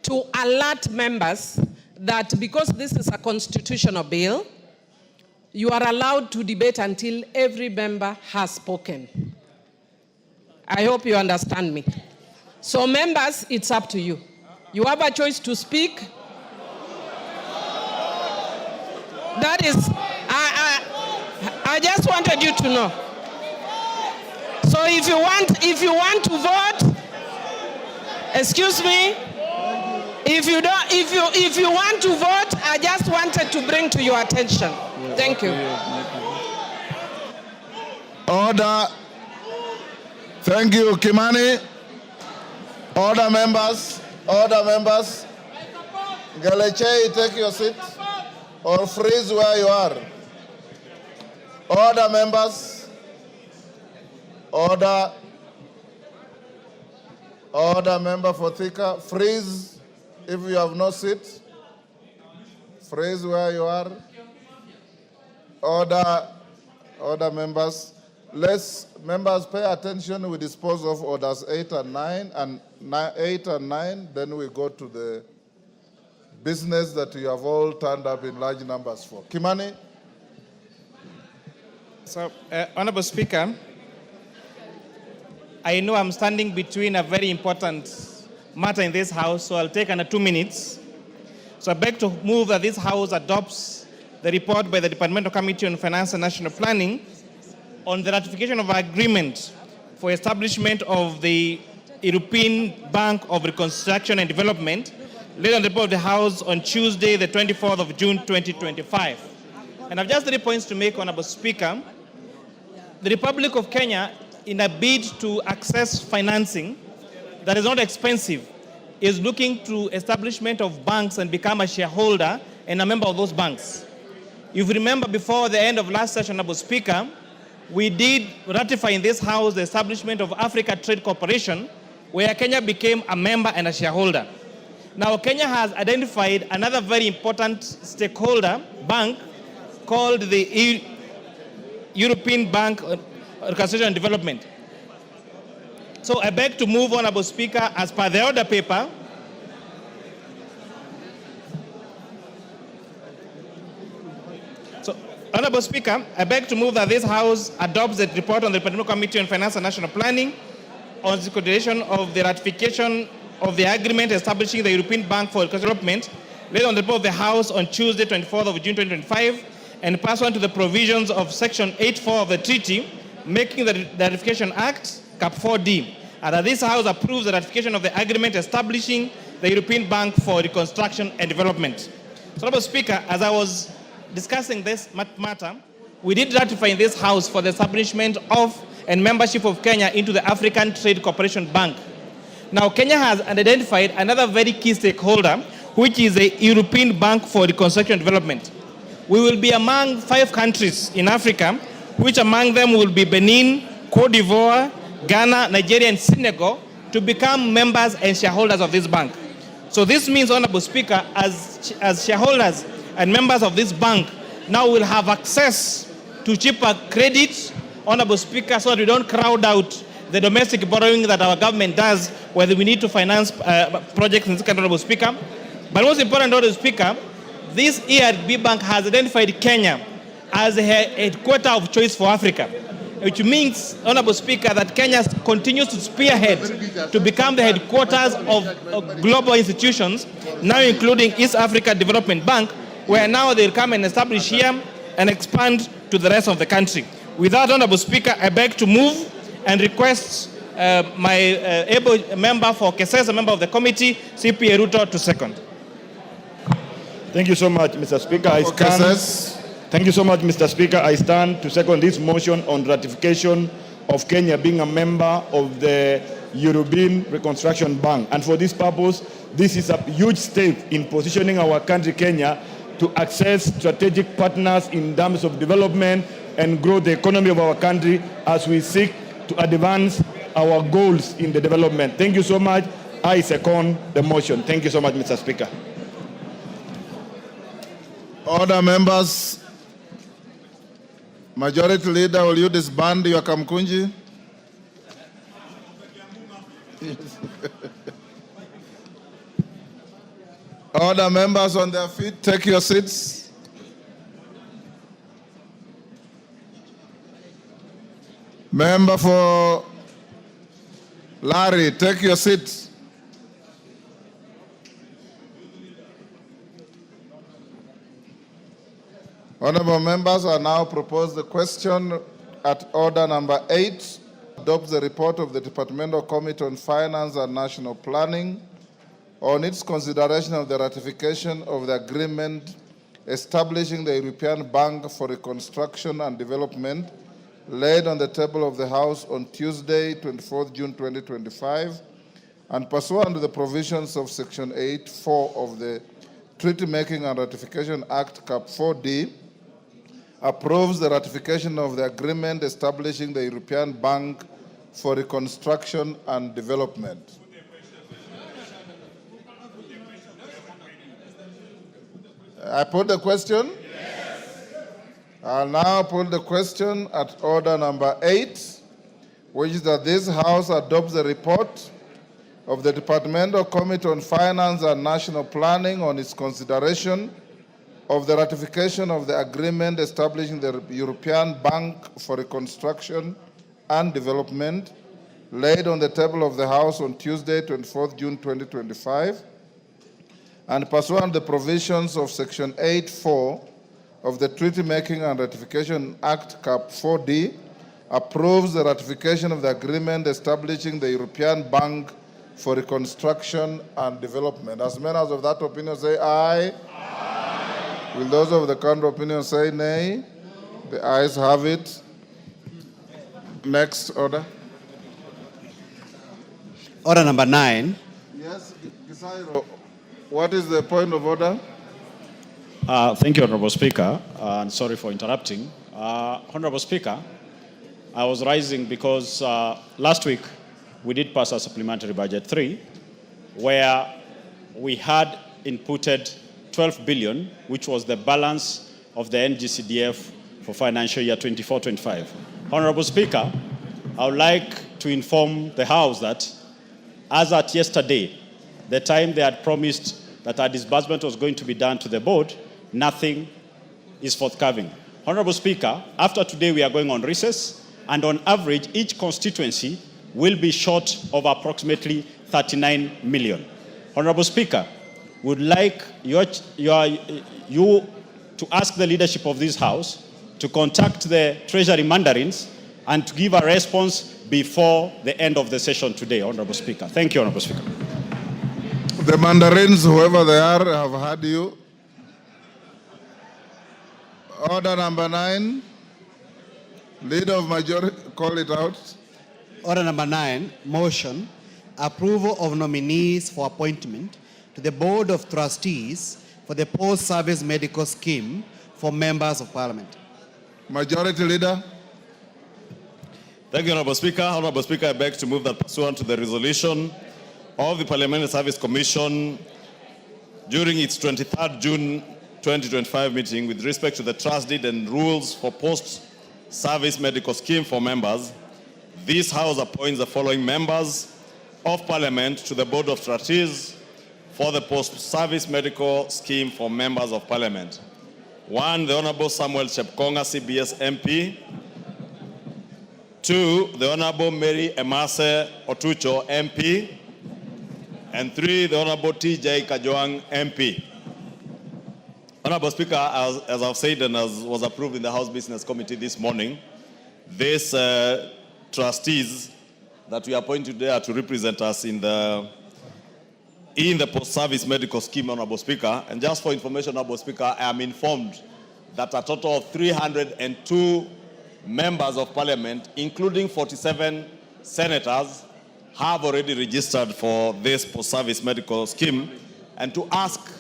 to alert members that because this is a constitutional bill, you are allowed to debate until every member has spoken. I hope you understand me. So members, it's up to you. You have a choice to speak. That is, I just wanted you to know. So if you want to vote, excuse me. If you want to vote, I just wanted to bring to your attention. Thank you. Order. Thank you, Kimani. Order, members. Order, members. Galeche, take your seat or freeze where you are. Order, members. Order. Order, member for Thika. Freeze if you have no seat. Freeze where you are. Order. Order, members. Let's, members, pay attention. We dispose of orders 8 and 9, and 8 and 9. Then we go to the business that you have all turned up in large numbers for. Kimani? So, Honorable Speaker, I know I'm standing between a very important matter in this House, so I'll take under 2 minutes. So I beg to move that this House adopts the report by the Departmental Committee on Finance and National Planning on the ratification of agreement for establishment of the European Bank of Reconstruction and Development, laid on the report of the House on Tuesday, the 24th of June, 2025. And I've just 3 points to make, Honorable Speaker. The Republic of Kenya, in a bid to access financing that is not expensive, is looking to establishment of banks and become a shareholder and a member of those banks. If you remember, before the end of last session, Honorable Speaker, we did ratify in this House the establishment of Africa Trade Corporation, where Kenya became a member and a shareholder. Now, Kenya has identified another very important stakeholder bank called the European Bank of Reconstruction and Development. So I beg to move, Honorable Speaker, as per the order paper, Honorable Speaker, I beg to move that this House adopts the report on the Departmental Committee on Finance and National Planning on the consideration of the ratification of the agreement establishing the European Bank for Development, laid on the report of the House on Tuesday, 24th of June, 2025, and pursuant to the provisions of Section 8.4 of the treaty, making the Ratification Act, Cap 4D, and that this House approves the ratification of the agreement establishing the European Bank for Reconstruction and Development. So, Honorable Speaker, as I was discussing this matter, we did ratify in this House for the establishment of and membership of Kenya into the African Trade Corporation Bank. Now, Kenya has identified another very key stakeholder, which is the European Bank for Reconstruction and Development. We will be among 5 countries in Africa, which among them will be Benin, Cote d'Ivoire, Ghana, Nigeria, and Senegal, to become members and shareholders of this bank. So this means, Honorable Speaker, as shareholders and members of this bank now will have access to cheaper credit, Honorable Speaker, so that we don't crowd out the domestic borrowing that our government does, whether we need to finance projects in this country, Honorable Speaker. But most important, Honorable Speaker, this ERB bank has identified Kenya as a headquarter of choice for Africa, which means, Honorable Speaker, that Kenya continues to spearhead to become the headquarters of global institutions, now including East Africa Development Bank, where now they'll come and establish here and expand to the rest of the country. With that, Honorable Speaker, I beg to move and request my able member for Kesesa, member of the committee, CP Eruto, to second. Thank you so much, Mr. Speaker. Thank you so much, Mr. Speaker. I stand to second this motion on ratification of Kenya being a member of the European Reconstruction Bank. And for this purpose, this is a huge step in positioning our country, Kenya, to access strategic partners in terms of development and grow the economy of our country as we seek to advance our goals in the development. Thank you so much. I second the motion. Thank you so much, Mr. Speaker. Order, members. Majority Leader, will you disband your Kamkunji? Order, members on their feet, take your seats. Member for Larry, take your seat. Honorable members, I now propose the question at order number 8. Adopts the report of the Departmental Committee on Finance and National Planning on its consideration of the ratification of the agreement establishing the European Bank for Reconstruction and Development, laid on the table of the House on Tuesday, 24th June 2025, and pursuant to the provisions of Section 8(4) of the Treaty Making and Ratification Act, Cap 4D, approves the ratification of the agreement establishing the European Bank for Reconstruction and Development. I put the question? Yes. I'll now put the question at order number 8, which is that this House adopts the report of the Departmental Committee on Finance and National Planning on its consideration of the ratification of the agreement establishing the European Bank for Reconstruction and Development, laid on the table of the House on Tuesday, 24th June 2025, and pursuant to the provisions of Section 8(4) of the Treaty Making and Ratification Act, Cap 4D, approves the ratification of the agreement establishing the European Bank for Reconstruction and Development. As members of that opinion say aye. Will those of the counter opinion say nay? No. The ayes have it. Next order. Order number 9. Yes, Gisairo. What is the point of order? Thank you, Honorable Speaker, and sorry for interrupting. Honorable Speaker, I was rising because last week we did pass a supplementary budget 3, where we had inputted 12 billion, which was the balance of the NGCDF for financial year 24-25. Honorable Speaker, I would like to inform the House that as at yesterday, the time they had promised that our disbursement was going to be done to the board, nothing is forthcoming. Honorable Speaker, after today we are going on recess, and on average, each constituency will be short of approximately 39 million. Honorable Speaker, would like you to ask the leadership of this House to contact the Treasury Mandarins and to give a response before the end of the session today, Honorable Speaker. Thank you, Honorable Speaker. The Mandarins, whoever they are, have heard you. Order number 9. Leader of majority, call it out. Order number 9, motion, approval of nominees for appointment to the Board of Trustees for the Post-Service Medical Scheme for members of Parliament. Majority Leader. Thank you, Honorable Speaker. Honorable Speaker, I beg to move that pursuant to the resolution of the Parliamentary Service Commission during its 23rd June 2025 meeting with respect to the trust deed and rules for post-service medical scheme for members, this House appoints the following members of Parliament to the Board of Trustees for the post-service medical scheme for members of Parliament. 1, the Honorable Samuel Chepkonga, CBS MP. 2, the Honorable Mary Emase Otucho, MP. And 3, the Honorable T.J. Kajwang, MP. Honorable Speaker, as I've said and as was approved in the House Business Committee this morning, these trustees that we appointed there to represent us in the post-service medical scheme, Honorable Speaker, and just for information, Honorable Speaker, I am informed that a total of 302 members of Parliament, including 47 senators, have already registered for this post-service medical scheme, and to ask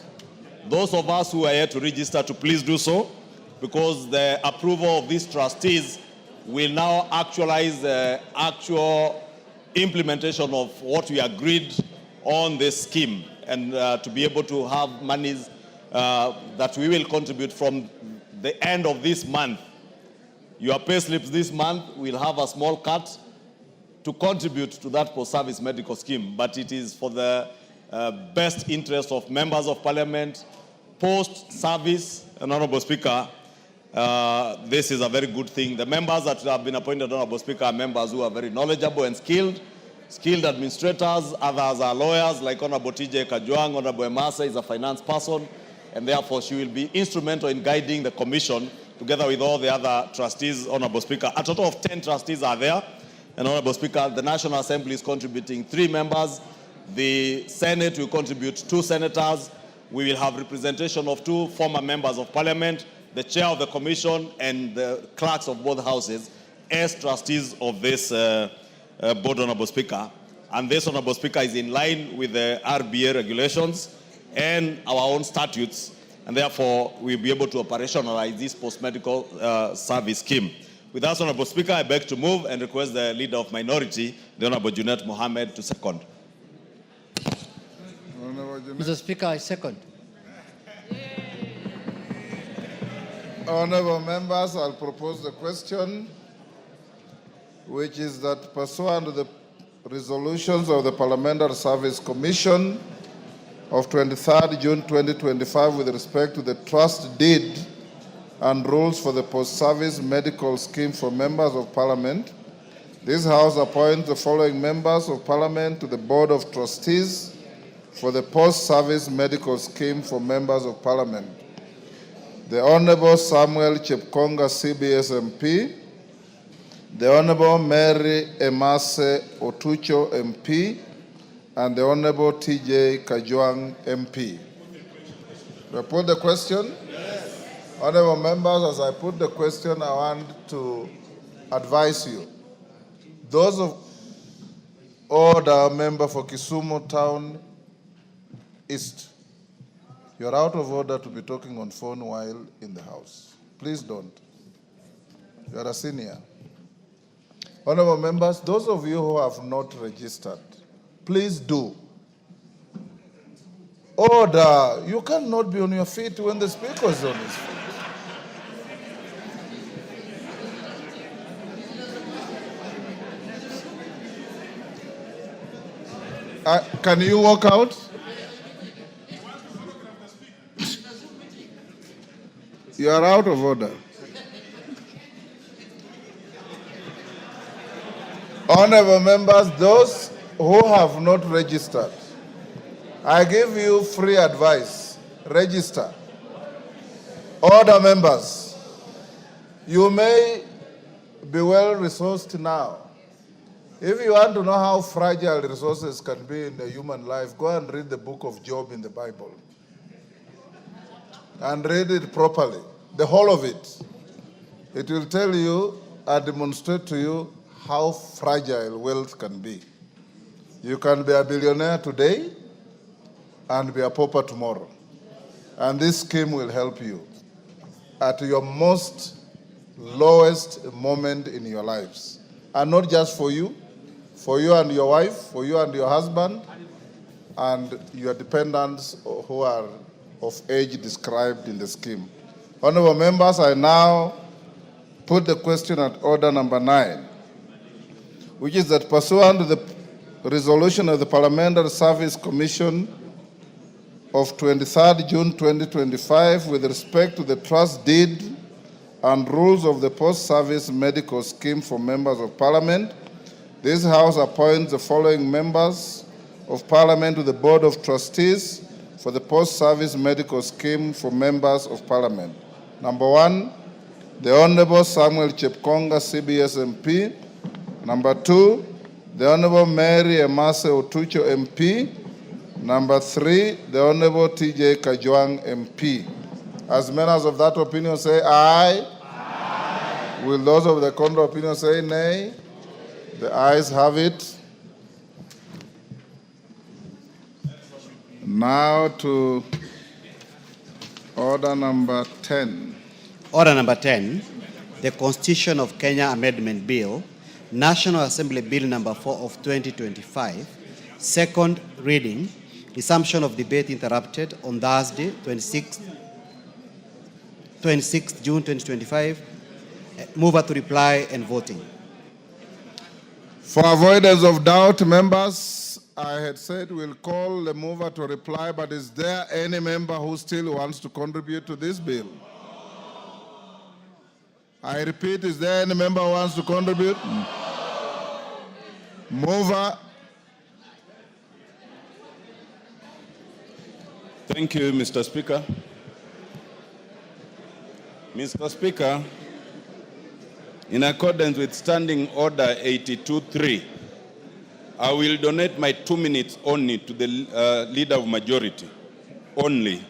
those of us who are here to register to please do so, because the approval of these trustees will now actualize the actual implementation of what we agreed on this scheme, and to be able to have monies that we will contribute from the end of this month. Your pay slips this month will have a small cut to contribute to that post-service medical scheme, but it is for the best interest of members of Parliament, post-service. And Honorable Speaker, this is a very good thing. The members that have been appointed, Honorable Speaker, are members who are very knowledgeable and skilled administrators. Others are lawyers, like Honorable TJ Kajwang. Honorable Emasa is a finance person, and therefore she will be instrumental in guiding the commission together with all the other trustees, Honorable Speaker. A total of 10 trustees are there. And Honorable Speaker, the National Assembly is contributing 3 members. The Senate will contribute 2 senators. We will have representation of 2 former members of Parliament, the chair of the commission, and the clerks of both houses as trustees of this board, Honorable Speaker. And this, Honorable Speaker, is in line with the RBA regulations and our own statutes, and therefore we'll be able to operationalize this post-medical service scheme. With that, Honorable Speaker, I beg to move and request the Leader of Minority, the Honorable Junet Mohammed, to second. Mr. Speaker, I second. Honorable members, I'll propose the question, which is that pursuant to the resolutions of the Parliamentary Service Commission of 23rd June 2025 with respect to the trust deed and rules for the post-service medical scheme for members of Parliament, this House appoints the following members of Parliament to the Board of Trustees for the post-service medical scheme for members of Parliament. The Honorable Samuel Chepkonga, CBS MP, the Honorable Mary Emase Otucho MP, and the Honorable TJ Kajwang MP. Do I put the question? Yes. Honorable members, as I put the question, I want to advise you. Those of order member for Kisumu Town East, you're out of order to be talking on phone while in the House. Please don't. You're a senior. Honorable members, those of you who have not registered, please do. Order. You cannot be on your feet when the speaker is on his feet. Can you walk out? You are out of order. Honorable members, those who have not registered, I give you free advice. Register. Order members, you may be well resourced now. If you want to know how fragile resources can be in the human life, go and read the book of Job in the Bible. And read it properly, the whole of it. It will tell you and demonstrate to you how fragile wealth can be. You can be a billionaire today and be a pauper tomorrow. And this scheme will help you at your most lowest moment in your lives. And not just for you and your wife, for you and your husband, and your dependents who are of age described in the scheme. Honorable members, I now put the question at order number 9, which is that pursuant to the resolution of the Parliamentary Service Commission of 23rd June 2025 with respect to the trust deed and rules of the post-service medical scheme for members of Parliament, this House appoints the following members of Parliament to the Board of Trustees for the post-service medical scheme for members of parliament. Number 1, the Honorable Samuel Chepkonga, CBS MP. Number 2, the Honorable Mary Emase Otucho MP. Number 3, the Honorable TJ Kajwang MP. As members of that opinion say aye. Aye. Will those of the contrary opinion say nay? The ayes have it. Now to order number 10. Order number 10, the Constitution of Kenya Amendment Bill, National Assembly Bill number 4 of 2025, second reading, resumption of debate interrupted on Thursday, 26 June 2025. Mover to reply and voting. For avoidance of doubt, members, I had said we'll call the mover to reply, but is there any member who still wants to contribute to this bill? I repeat, is there any member who wants to contribute? Mover. Thank you, Mr. Speaker. Mr. Speaker, in accordance with Standing Order 82.3, I will donate my 2 minutes only to the Leader of Majority. Only.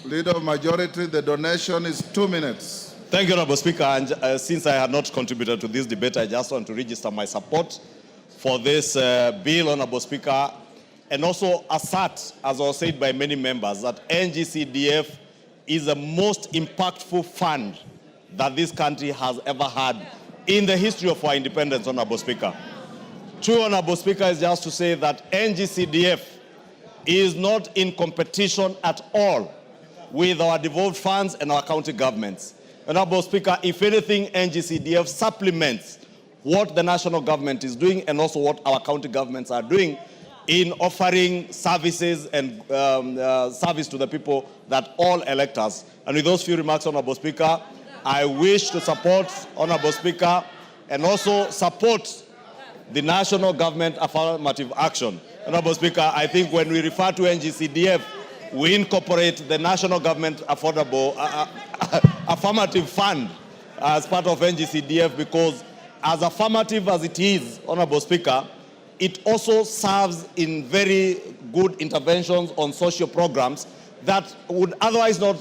Leader of Majority, the donation is 2 minutes. Thank you, Honorable Speaker. And since I had not contributed to this debate, I just want to register my support for this bill, Honorable Speaker, and also assert, as was said by many members, that NGCDF is the most impactful fund that this country has ever had in the history of our independence, Honorable Speaker. True, Honorable Speaker, is just to say that NGCDF is not in competition at all with our devolved funds and our county governments. Honorable Speaker, if anything, NGCDF supplements what the national government is doing and also what our county governments are doing in offering services and service to the people that all elect us. And with those few remarks, Honorable Speaker, I wish to support, Honorable Speaker, and also support the national government affirmative action. Honorable Speaker, I think when we refer to NGCDF, we incorporate the national government affirmative fund as part of NGCDF, because as affirmative as it is, Honorable Speaker, it also serves in very good interventions on social programs that would otherwise not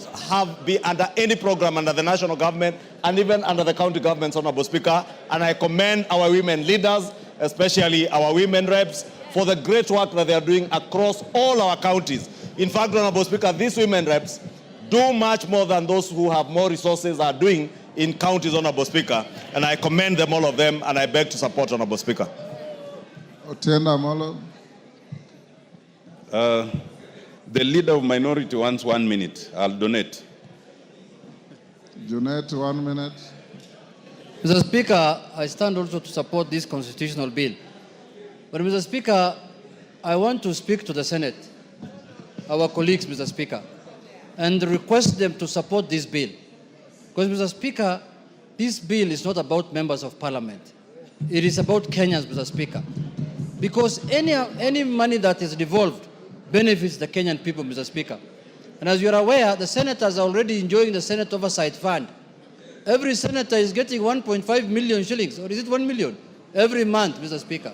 be under any program under the national government and even under the county governments, Honorable Speaker. And I commend our women leaders, especially our women reps, for the great work that they are doing across all our counties. In fact, Honorable Speaker, these women reps do much more than those who have more resources are doing in counties, Honorable Speaker. And I commend them, all of them, and I beg to support, Honorable Speaker. Otienda Molo. The Leader of Minority wants 1 minute. I'll donate. Donate 1 minute. Mr. Speaker, I stand also to support this constitutional bill. But Mr. Speaker, I want to speak to the Senate, our colleagues, Mr. Speaker, and request them to support this bill. Because, Mr. Speaker, this bill is not about members of parliament. It is about Kenyans, Mr. Speaker. Because any money that is devolved benefits the Kenyan people, Mr. Speaker. And as you are aware, the senators are already enjoying the Senate Oversight Fund. Every senator is getting 1.5 million shillings, or is it 1 million, every month, Mr. Speaker,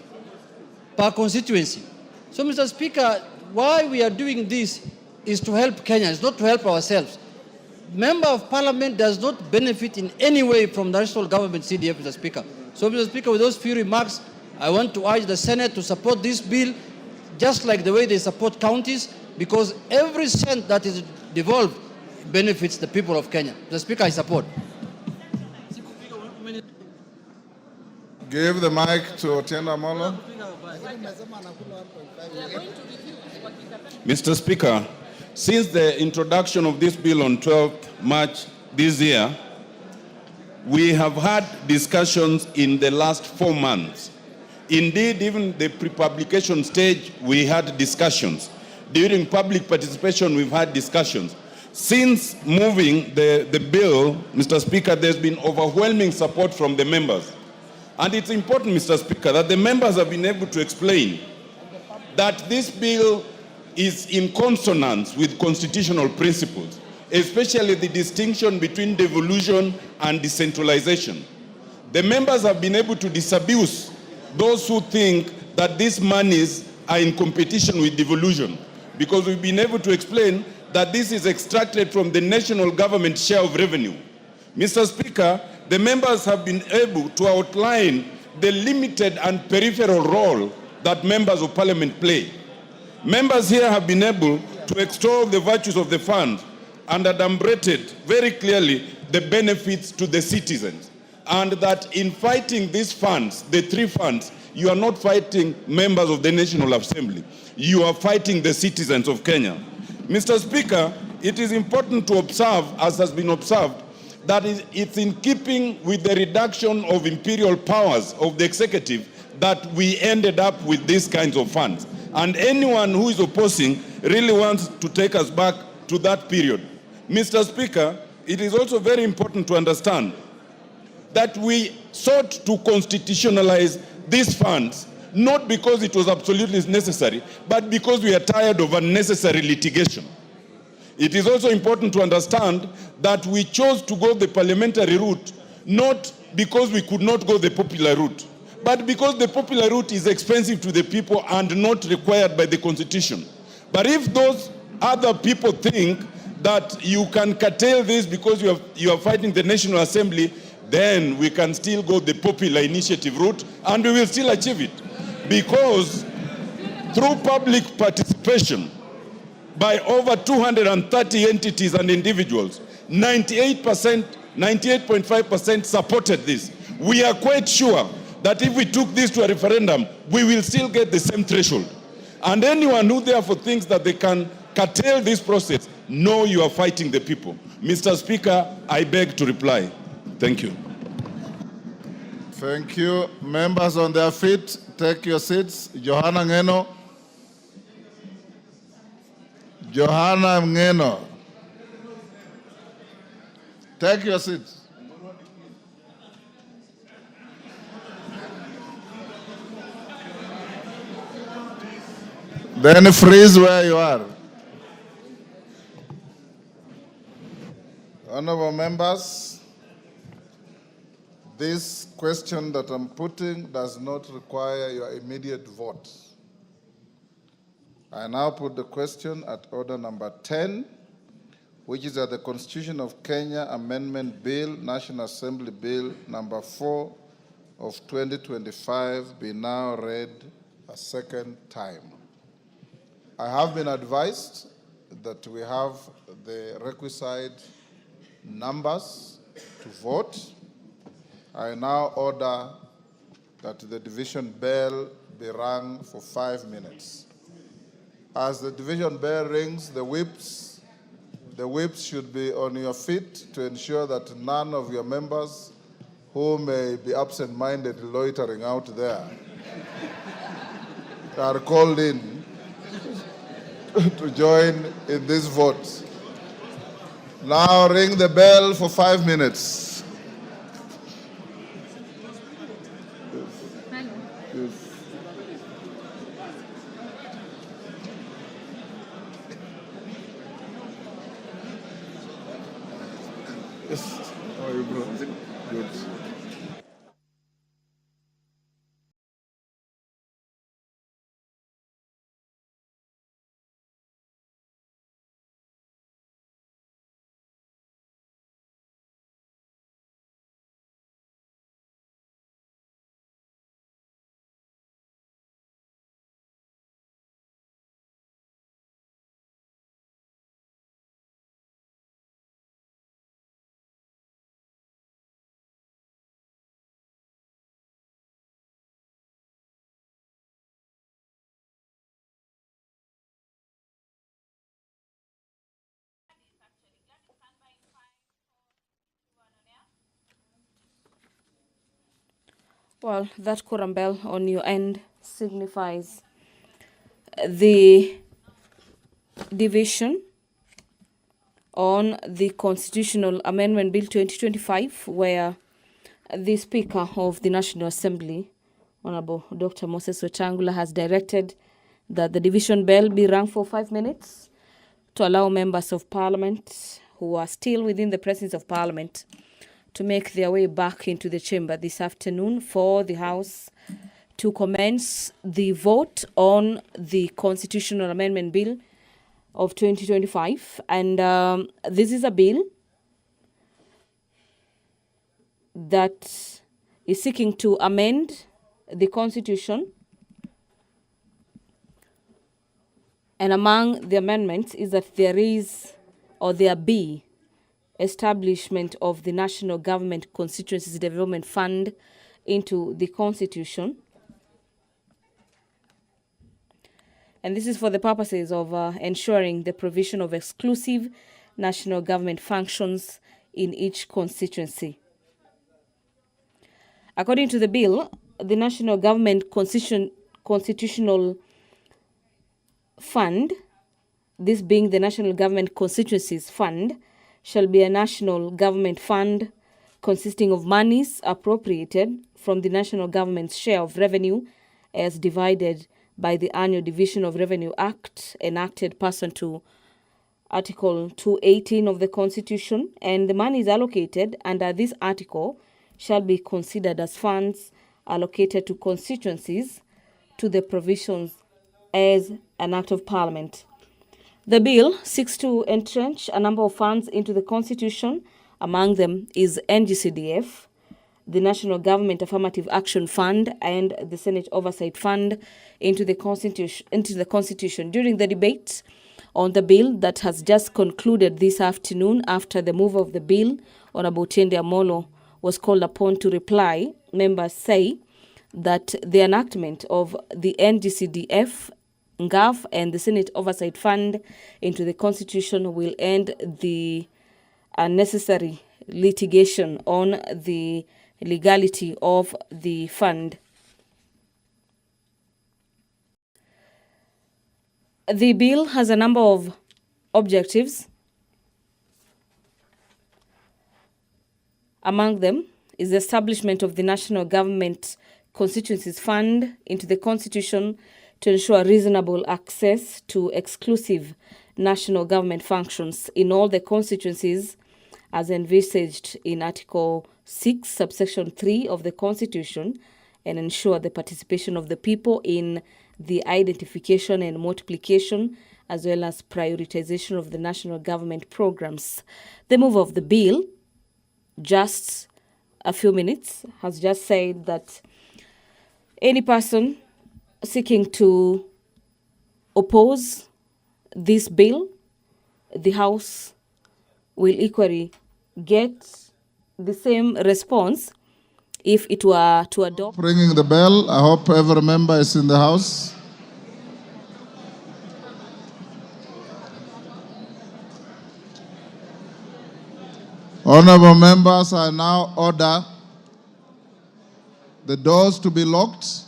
per constituency. So, Mr. Speaker, why we are doing this is to help Kenyans, not to help ourselves. Member of Parliament does not benefit in any way from the national government CDF, Mr. Speaker. So, Mr. Speaker, with those few remarks, I want to urge the Senate to support this bill, just like the way they support counties, because every cent that is devolved benefits the people of Kenya. Mr. Speaker, I support. Give the mic to Otienda Molo. Mr. Speaker, since the introduction of this bill on 12th March this year, we have had discussions in the last 4 months. Indeed, even the pre-publication stage, we had discussions. During public participation, we've had discussions. Since moving the bill, Mr. Speaker, there's been overwhelming support from the members. And it's important, Mr. Speaker, that the members have been able to explain that this bill is in consonance with constitutional principles, especially the distinction between devolution and decentralization. The members have been able to disabuse those who think that these monies are in competition with devolution, because we've been able to explain that this is extracted from the national government share of revenue. Mr. Speaker, the members have been able to outline the limited and peripheral role that members of parliament play. Members here have been able to extol the virtues of the fund and adumbrated very clearly the benefits to the citizens. And that in fighting these funds, the three funds, you are not fighting members of the National Assembly. You are fighting the citizens of Kenya. Mr. Speaker, it is important to observe, as has been observed, that it's in keeping with the reduction of imperial powers of the executive that we ended up with these kinds of funds. And anyone who is opposing really wants to take us back to that period. Mr. Speaker, it is also very important to understand that we sought to constitutionalize these funds, not because it was absolutely necessary, but because we are tired of unnecessary litigation. It is also important to understand that we chose to go the parliamentary route, not because we could not go the popular route, but because the popular route is expensive to the people and not required by the Constitution. But if those other people think that you can curtail this because you are fighting the National Assembly, then we can still go the popular initiative route and we will still achieve it. Because through public participation by over 230 entities and individuals, 98.5% supported this. We are quite sure that if we took this to a referendum, we will still get the same threshold. And anyone who therefore thinks that they can curtail this process, know you are fighting the people. Mr. Speaker, I beg to reply. Thank you. Thank you. Members on their feet, take your seats. Johanna Ngeno. Johanna Ngeno. Take your seats. Then freeze where you are. Honorable members, this question that I'm putting does not require your immediate vote. I now put the question at order number 10, which is that the Constitution of Kenya Amendment Bill, National Assembly Bill number 4 of 2025 be now read a second time. I have been advised that we have the requisite numbers to vote. I now order that the division bell be rung for 5 minutes. As the division bell rings, the whips should be on your feet to ensure that none of your members who may be absent-minded loitering out there are called in to join in this vote. Now ring the bell for 5 minutes. Yes. Yes. How are you, bro? Good. Well, that quorum bell on your end signifies the division on the Constitutional Amendment Bill 2025, where the Speaker of the National Assembly, Honorable Dr. Moses Wetangula, has directed that the division bell be rung for 5 minutes to allow members of parliament who are still within the presence of parliament to make their way back into the chamber this afternoon for the House to commence the vote on the Constitutional Amendment Bill of 2025. And this is a bill that is seeking to amend the Constitution. And among the amendments is that there be establishment of the National Government Constituencies Development Fund into the Constitution. And this is for the purposes of ensuring the provision of exclusive national government functions in each constituency. According to the bill, the National Government Constitutional Fund, this being the National Government Constituencies Fund, shall be a national government fund consisting of monies appropriated from the national government's share of revenue as divided by the Annual Division of Revenue Act enacted pursuant to Article 218 of the Constitution, and the monies allocated under this article shall be considered as funds allocated to constituencies to the provisions as an Act of Parliament. The bill seeks to entrench a number of funds into the Constitution. Among them is NGCDF, the National Government Affirmative Action Fund, and the Senate Oversight Fund into the Constitution. During the debate on the bill that has just concluded this afternoon, after the mover of the bill, Honorable Tiende Amolo, was called upon to reply, members say that the enactment of the NGCDF, NGAF, and the Senate Oversight Fund into the Constitution will end the unnecessary litigation on the legality of the fund. The bill has a number of objectives. Among them is the establishment of the National Government Constituencies Fund into the Constitution to ensure reasonable access to exclusive national government functions in all the constituencies as envisaged in Article 6, subsection 3 of the Constitution, and ensure the participation of the people in the identification and multiplication as well as prioritization of the national government programs. The mover of the bill, just a few minutes, has just said that any person seeking to oppose this bill, the House will equally get the same response if it were to adopt. Ringing the bell. I hope every member is in the House. Honorable members, I now order the doors to be locked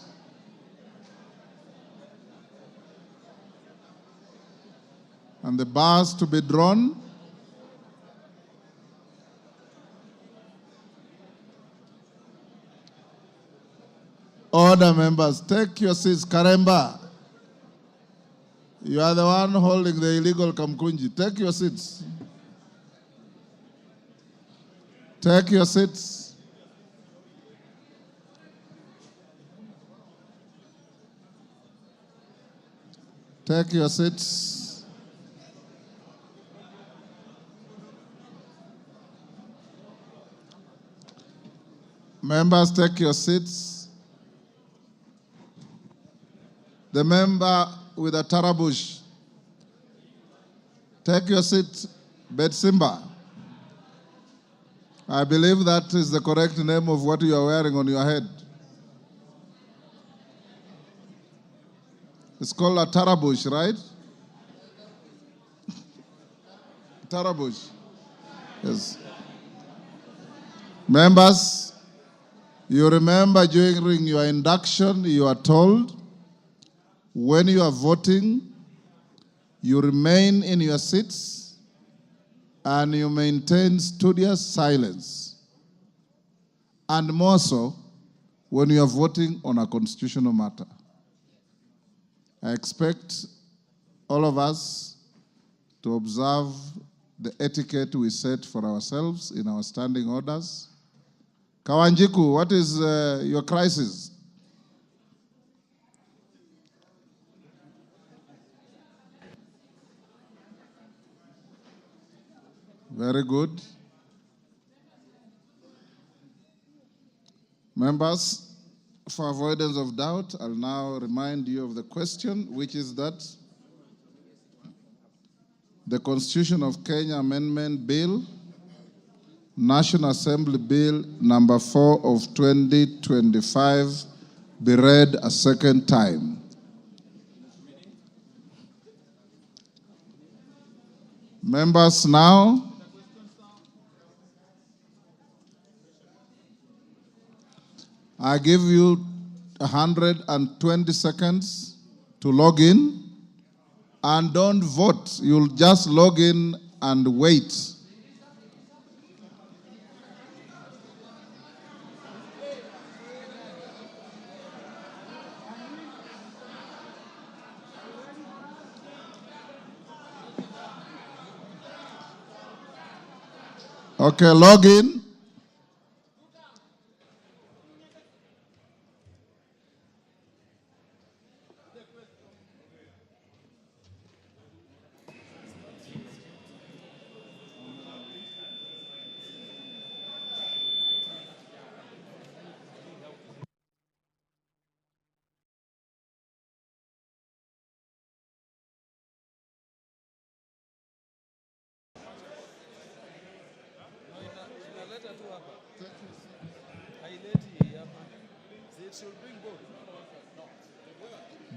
and the bars to be drawn. Order, members, take your seats. Karemba, you are the one holding the illegal Kamkunji. Take your seats. Take your seats. Take your seats. Members, take your seats. The member with a tarabush, take your seat, Betsimba. I believe that is the correct name of what you are wearing on your head. It's called a tarabush, right? Tarabush. Yes. Members, you remember during your induction, you are told when you are voting, you remain in your seats and you maintain studious silence. And more so when you are voting on a constitutional matter. I expect all of us to observe the etiquette we set for ourselves in our standing orders. Kawanjiku, what is your crisis? Very good. Members, for avoidance of doubt, I'll now remind you of the question, which is that the Constitution of Kenya Amendment Bill, National Assembly Bill number 4 of 2025, be read a second time. Members, now I give you 120 seconds to log in, and don't vote. You'll just log in and wait. Okay, log in.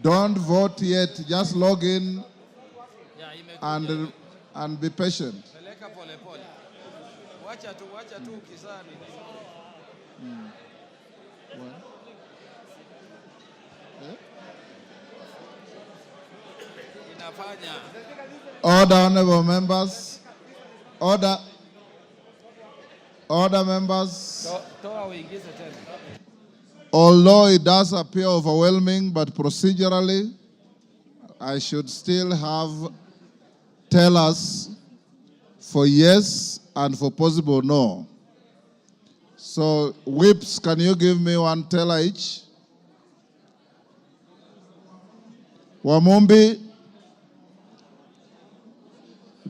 Don't vote yet. Just log in and be patient. Order, honorable members. Order. Order, members. Although it does appear overwhelming, but procedurally, I should still have tellers for yes and for possible no. So, whips, can you give me one teller each? Wamumbi,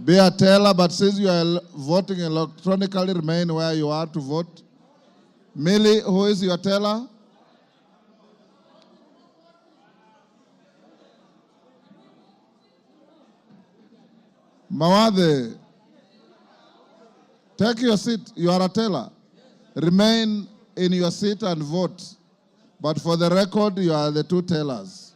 be a teller, but since you are voting electronically, remain where you are to vote. Millie, who is your teller? Mawade, take your seat. You are a teller. Remain in your seat and vote. But for the record, you are the two tellers.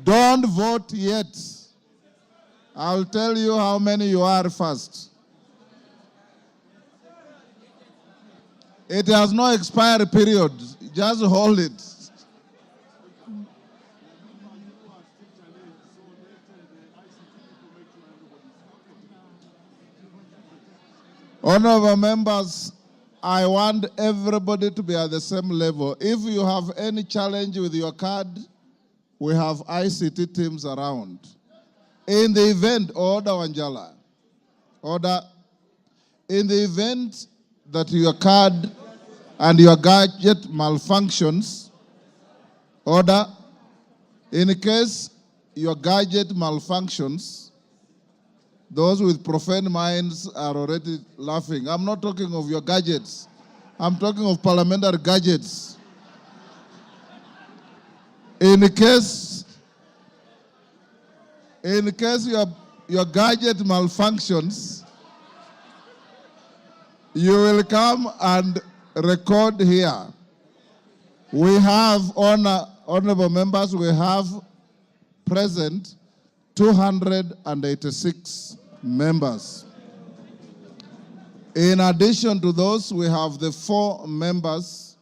Don't vote yet. I'll tell you how many you are first. It has no expiry period. Just hold it. Honorable members, I want everybody to be at the same level. If you have any challenge with your card, we have ICT teams around. In the event, order Wanjala, order, in the event that your card and your gadget malfunctions, order, in case your gadget malfunctions, those with profane minds are already laughing. I'm not talking of your gadgets. I'm talking of parliamentary gadgets. In case your gadget malfunctions, you will come and record here. We have, honorable members, we have present 286 members. In addition to those, we have the 4 members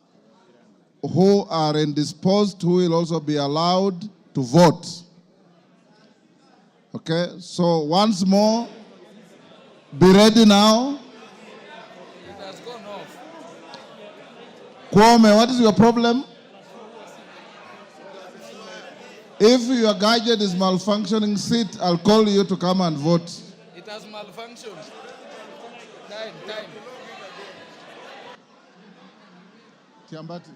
who are indisposed, who will also be allowed to vote. Okay, so once more, be ready now. Kwame, what is your problem? If your gadget is malfunctioning, sit. I'll call you to come and vote. It has malfunctioned. Time. Tiambati.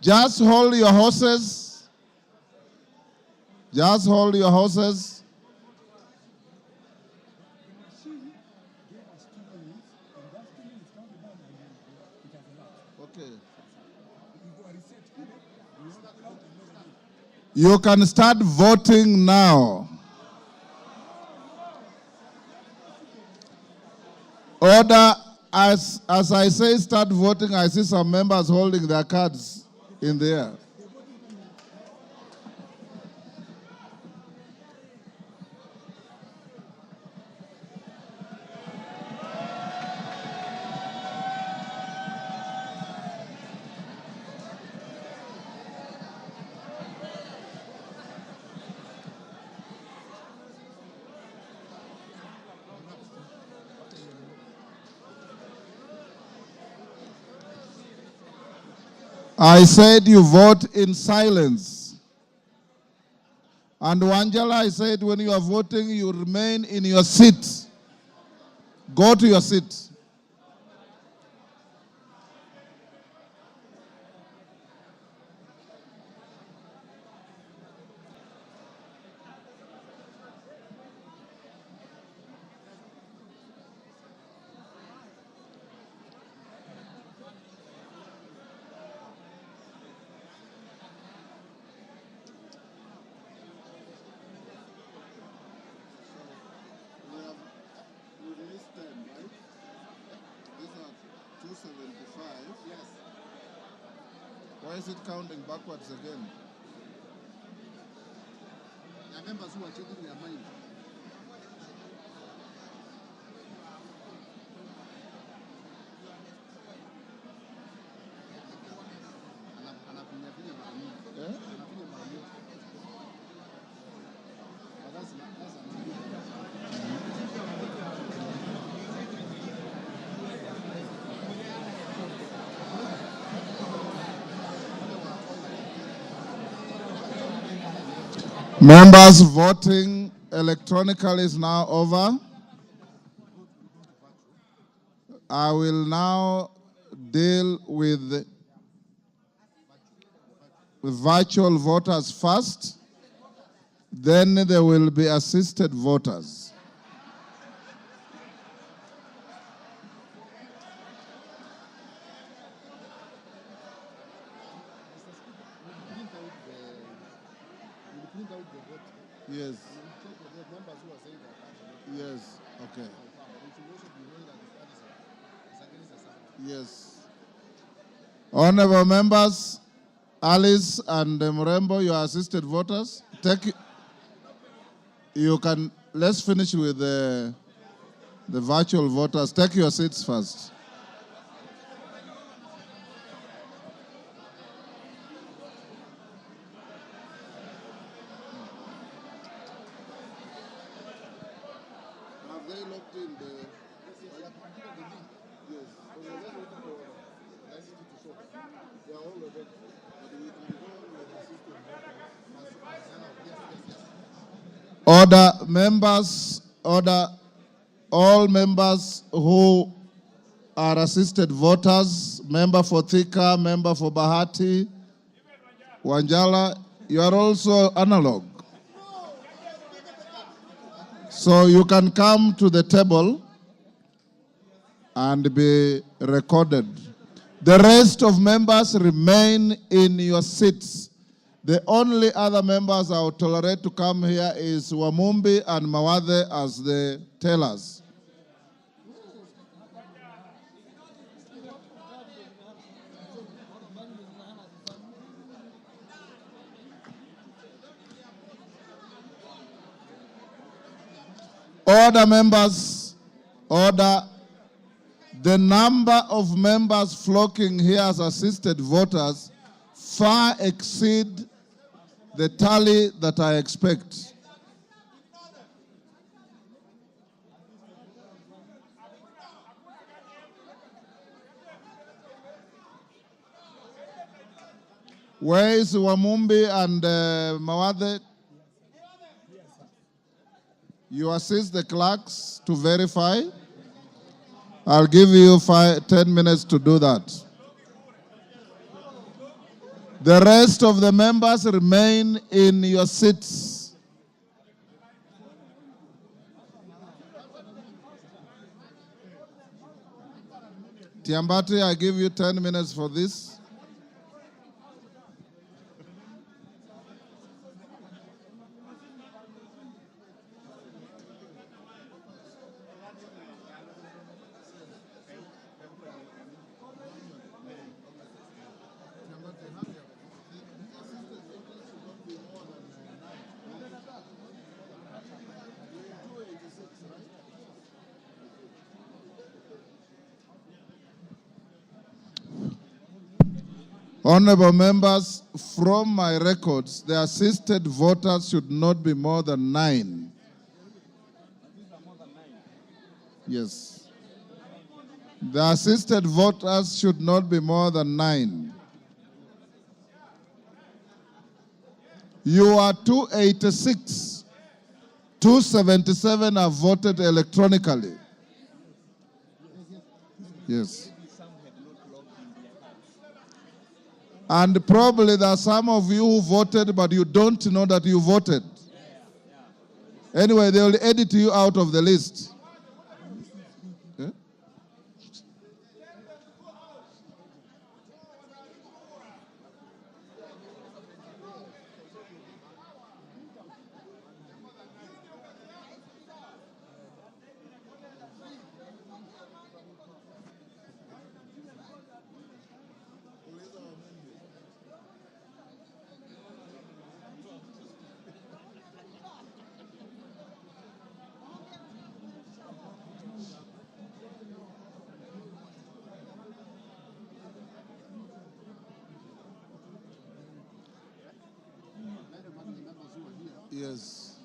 Just hold your horses. Just hold your horses. Okay. You can start voting now. Order, as I say start voting, I see some members holding their cards in the air. I said you vote in silence. And Wanjala, I said when you are voting, you remain in your seat. Go to your seat. Why is it counting backwards again? There are members who are changing their mind. Members, voting electronically is now over. I will now deal with virtual voters first. Then there will be assisted voters. Yes. Yes, okay. Yes. Honorable members, Alice and Murembo, you are assisted voters. Let's finish with the virtual voters. Take your seats first. Have they locked in the... Yes. They are all ready. Order, members, order. All members who are assisted voters, member for Thika, member for Bahati, Wanjala, you are also analog. So you can come to the table and be recorded. The rest of members remain in your seats. The only other members I will tolerate to come here is Wamumbi and Mawadhe as the tellers. Order, members, order. The number of members flocking here as assisted voters far exceed the tally that I expect. Where is Wamumbi and Mawade? You assist the clerks to verify. I'll give you 10 minutes to do that. The rest of the members remain in your seats. Tiambati, I give you 10 minutes for this. Honorable members, from my records, the assisted voters should not be more than 9. Yes. The assisted voters should not be more than 9. You are 286. 277 have voted electronically. Yes. And probably there are some of you who voted, but you don't know that you voted. Anyway, they will edit you out of the list. Okay? Yes.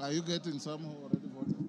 Are you getting some who already voted?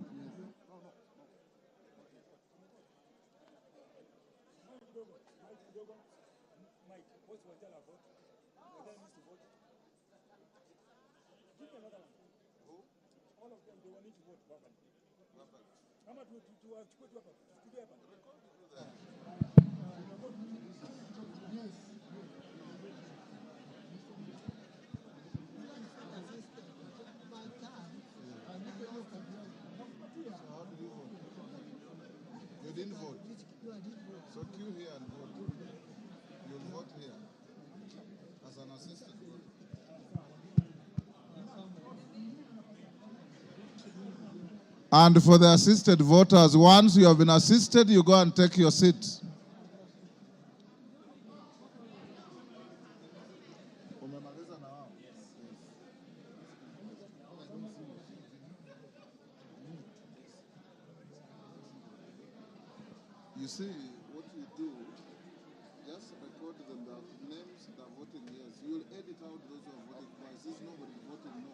You didn't vote. So queue here and vote. You'll vote here as an assistant. And for the assisted voters, once you have been assisted, you go and take your seat. You see, what you do, just record the names that are voting yes. You'll edit out those who are voting twice. Since nobody voted no.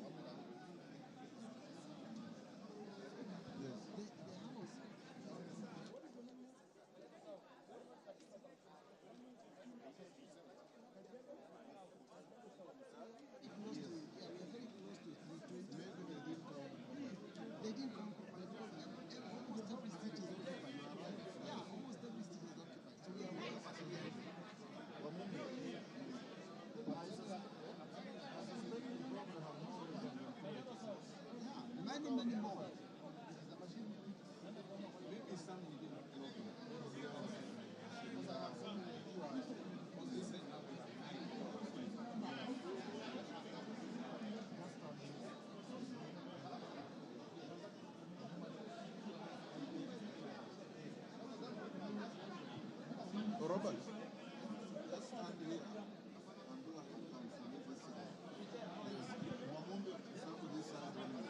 Robert, let's stand here and do a hand count and let this side. Yes. Wamumbi, stand to this side only.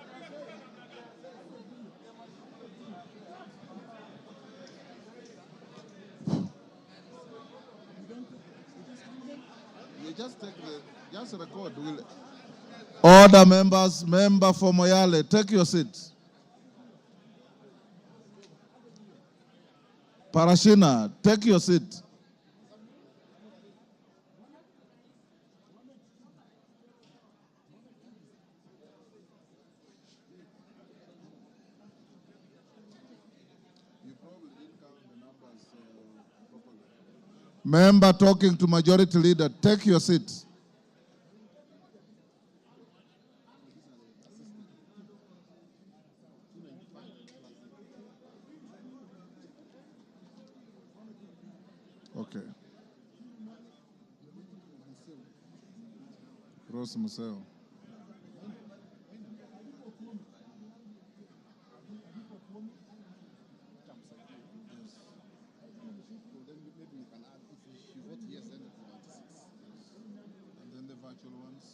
You just take just record. Order members, member for Moyale, take your seats. Parashina, take your seat. Member talking to Majority Leader, take your seat. Okay. Rose Museo. And then the virtual ones.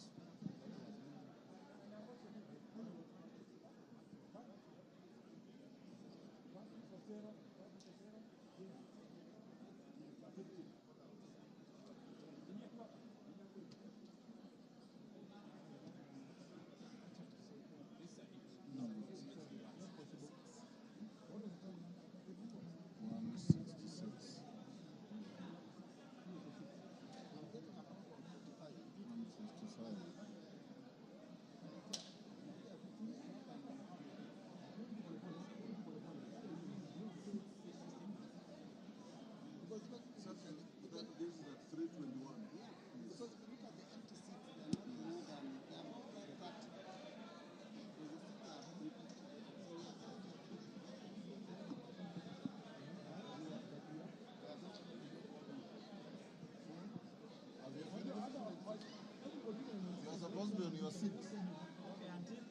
You're supposed to be on your seat.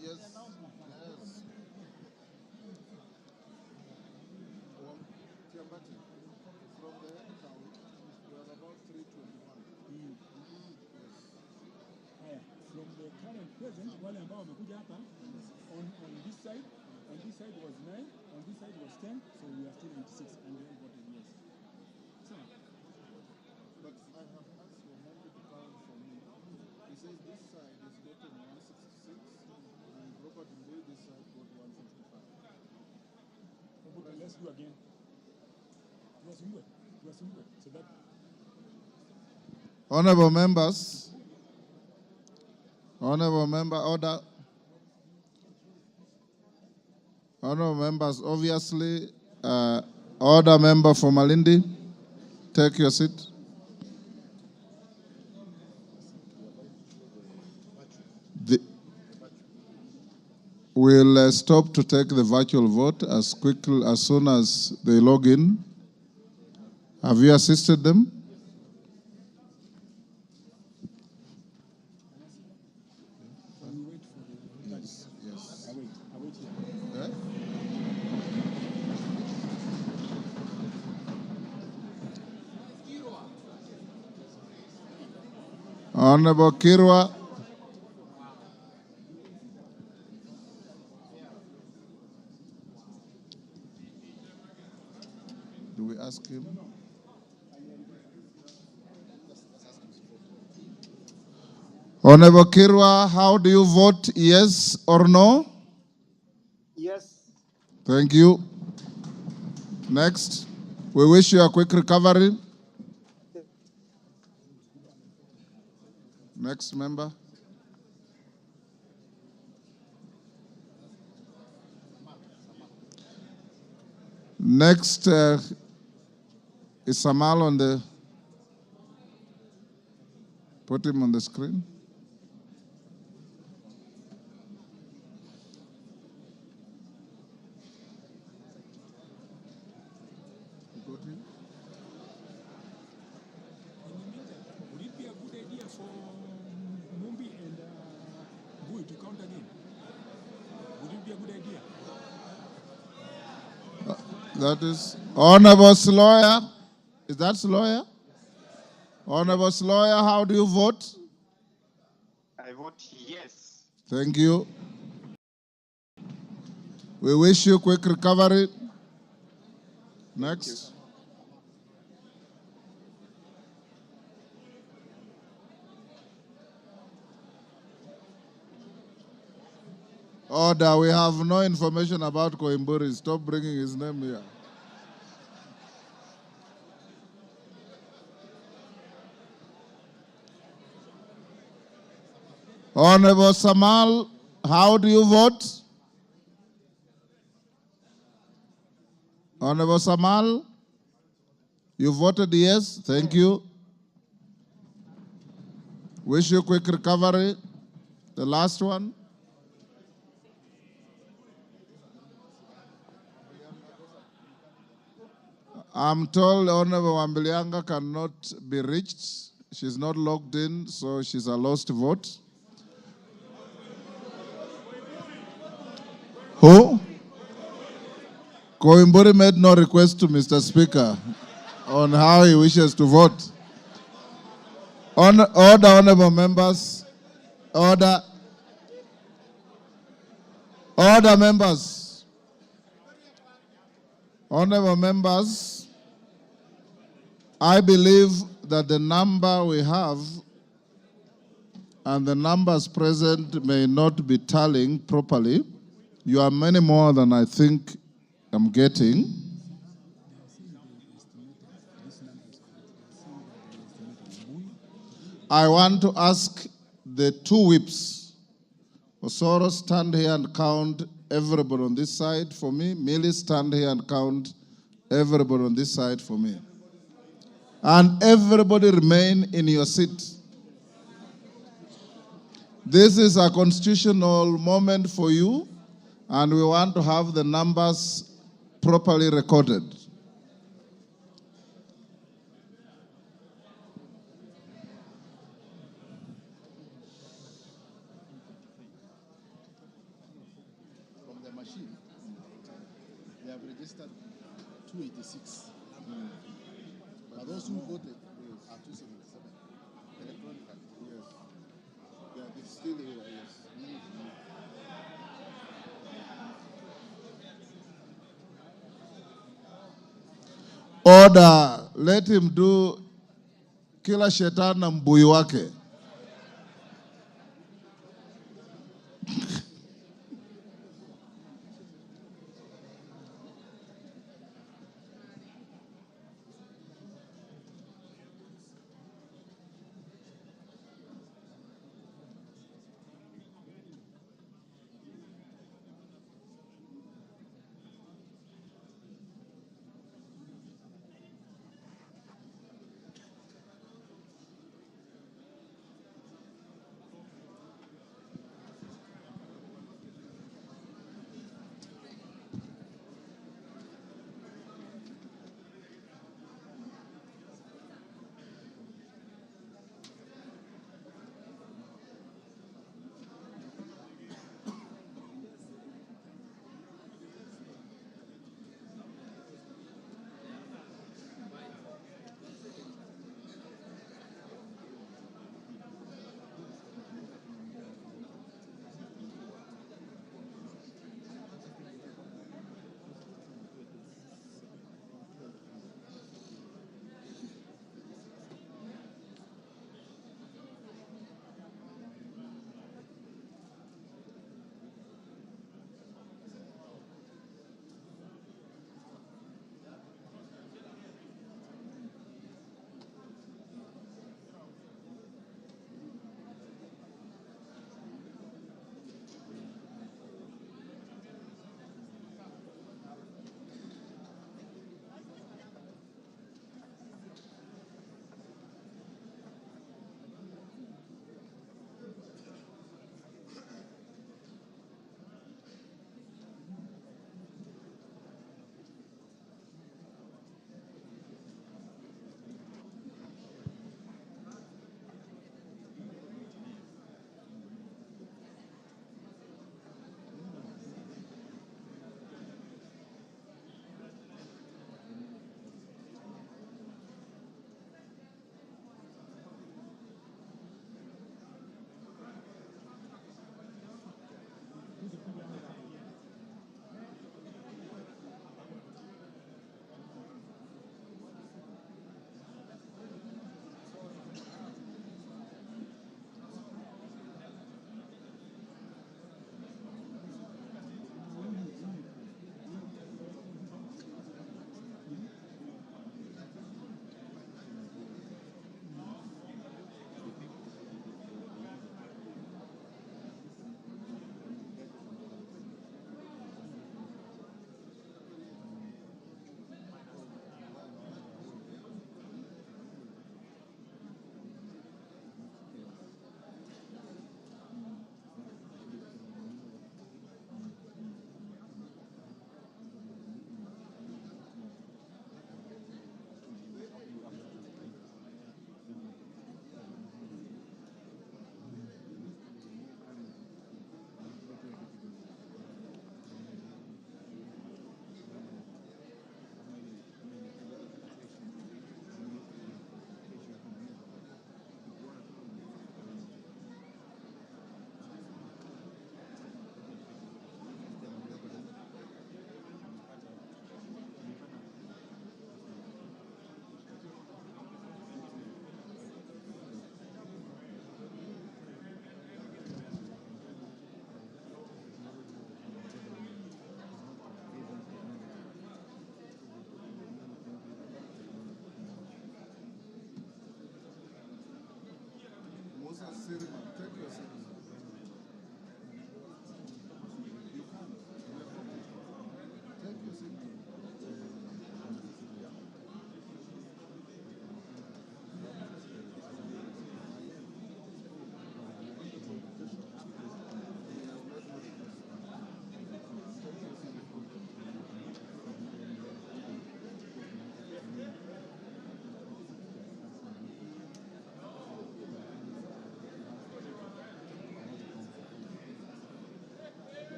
Yes. Yes. Tiambati, from the head count, we are about 321. From the current present, wale ambao wamekuja hapa, on this side was 9, on this side was 10, so we are still 86 and they all voted yes. So, but I have asked for Monday to count for me. He says this side is gotten 166 and Robert Mbey this side got 165. okay, let's do again. So that Honorable members, order. Honorable members, obviously, order member for Malindi, take your seat. We'll stop to take the virtual vote as soon as they log in. Have you assisted them? Yes. I wait here. Eh? Honorable Kirwa. Do we ask him? Honorable Kirwa, how do you vote, yes or no? Yes. Thank you. Next. We wish you a quick recovery. Next member. Next is Samal on the, put him on the screen. Would it be a good idea for Mumbi and Bui to count again? Would it be a good idea? That is Honorable Lawyer. Is that lawyer? Honorable lawyer, how do you vote? I vote yes. Thank you. We wish you quick recovery. Next. Order, we have no information about Koimburi. Stop bringing his name here. Honorable Samal, how do you vote? Honorable Samal, You voted yes. Thank you. Wish you quick recovery. The last one. I'm told Honorable Wambilianga cannot be reached. She's not logged in, so she's a lost vote. Who? Koimburi made no request to Mr. Speaker on how he wishes to vote. Order, honorable members. Order. Order, members. Honorable members, I believe that the number we have and the numbers present may not be tallying properly. You are many more than I think I'm getting. I want to ask the two whips. Osoro, stand here and count everybody on this side for me. Millie, stand here and count everybody on this side for me. And everybody remain in your seat. This is a constitutional moment for you, and we want to have the numbers properly recorded. From the machine, they have registered 286. But those who voted are 277. Electronically. Yes. Yeah, it's still here, yes. Order, let him do kila shetani na mbuyi wake.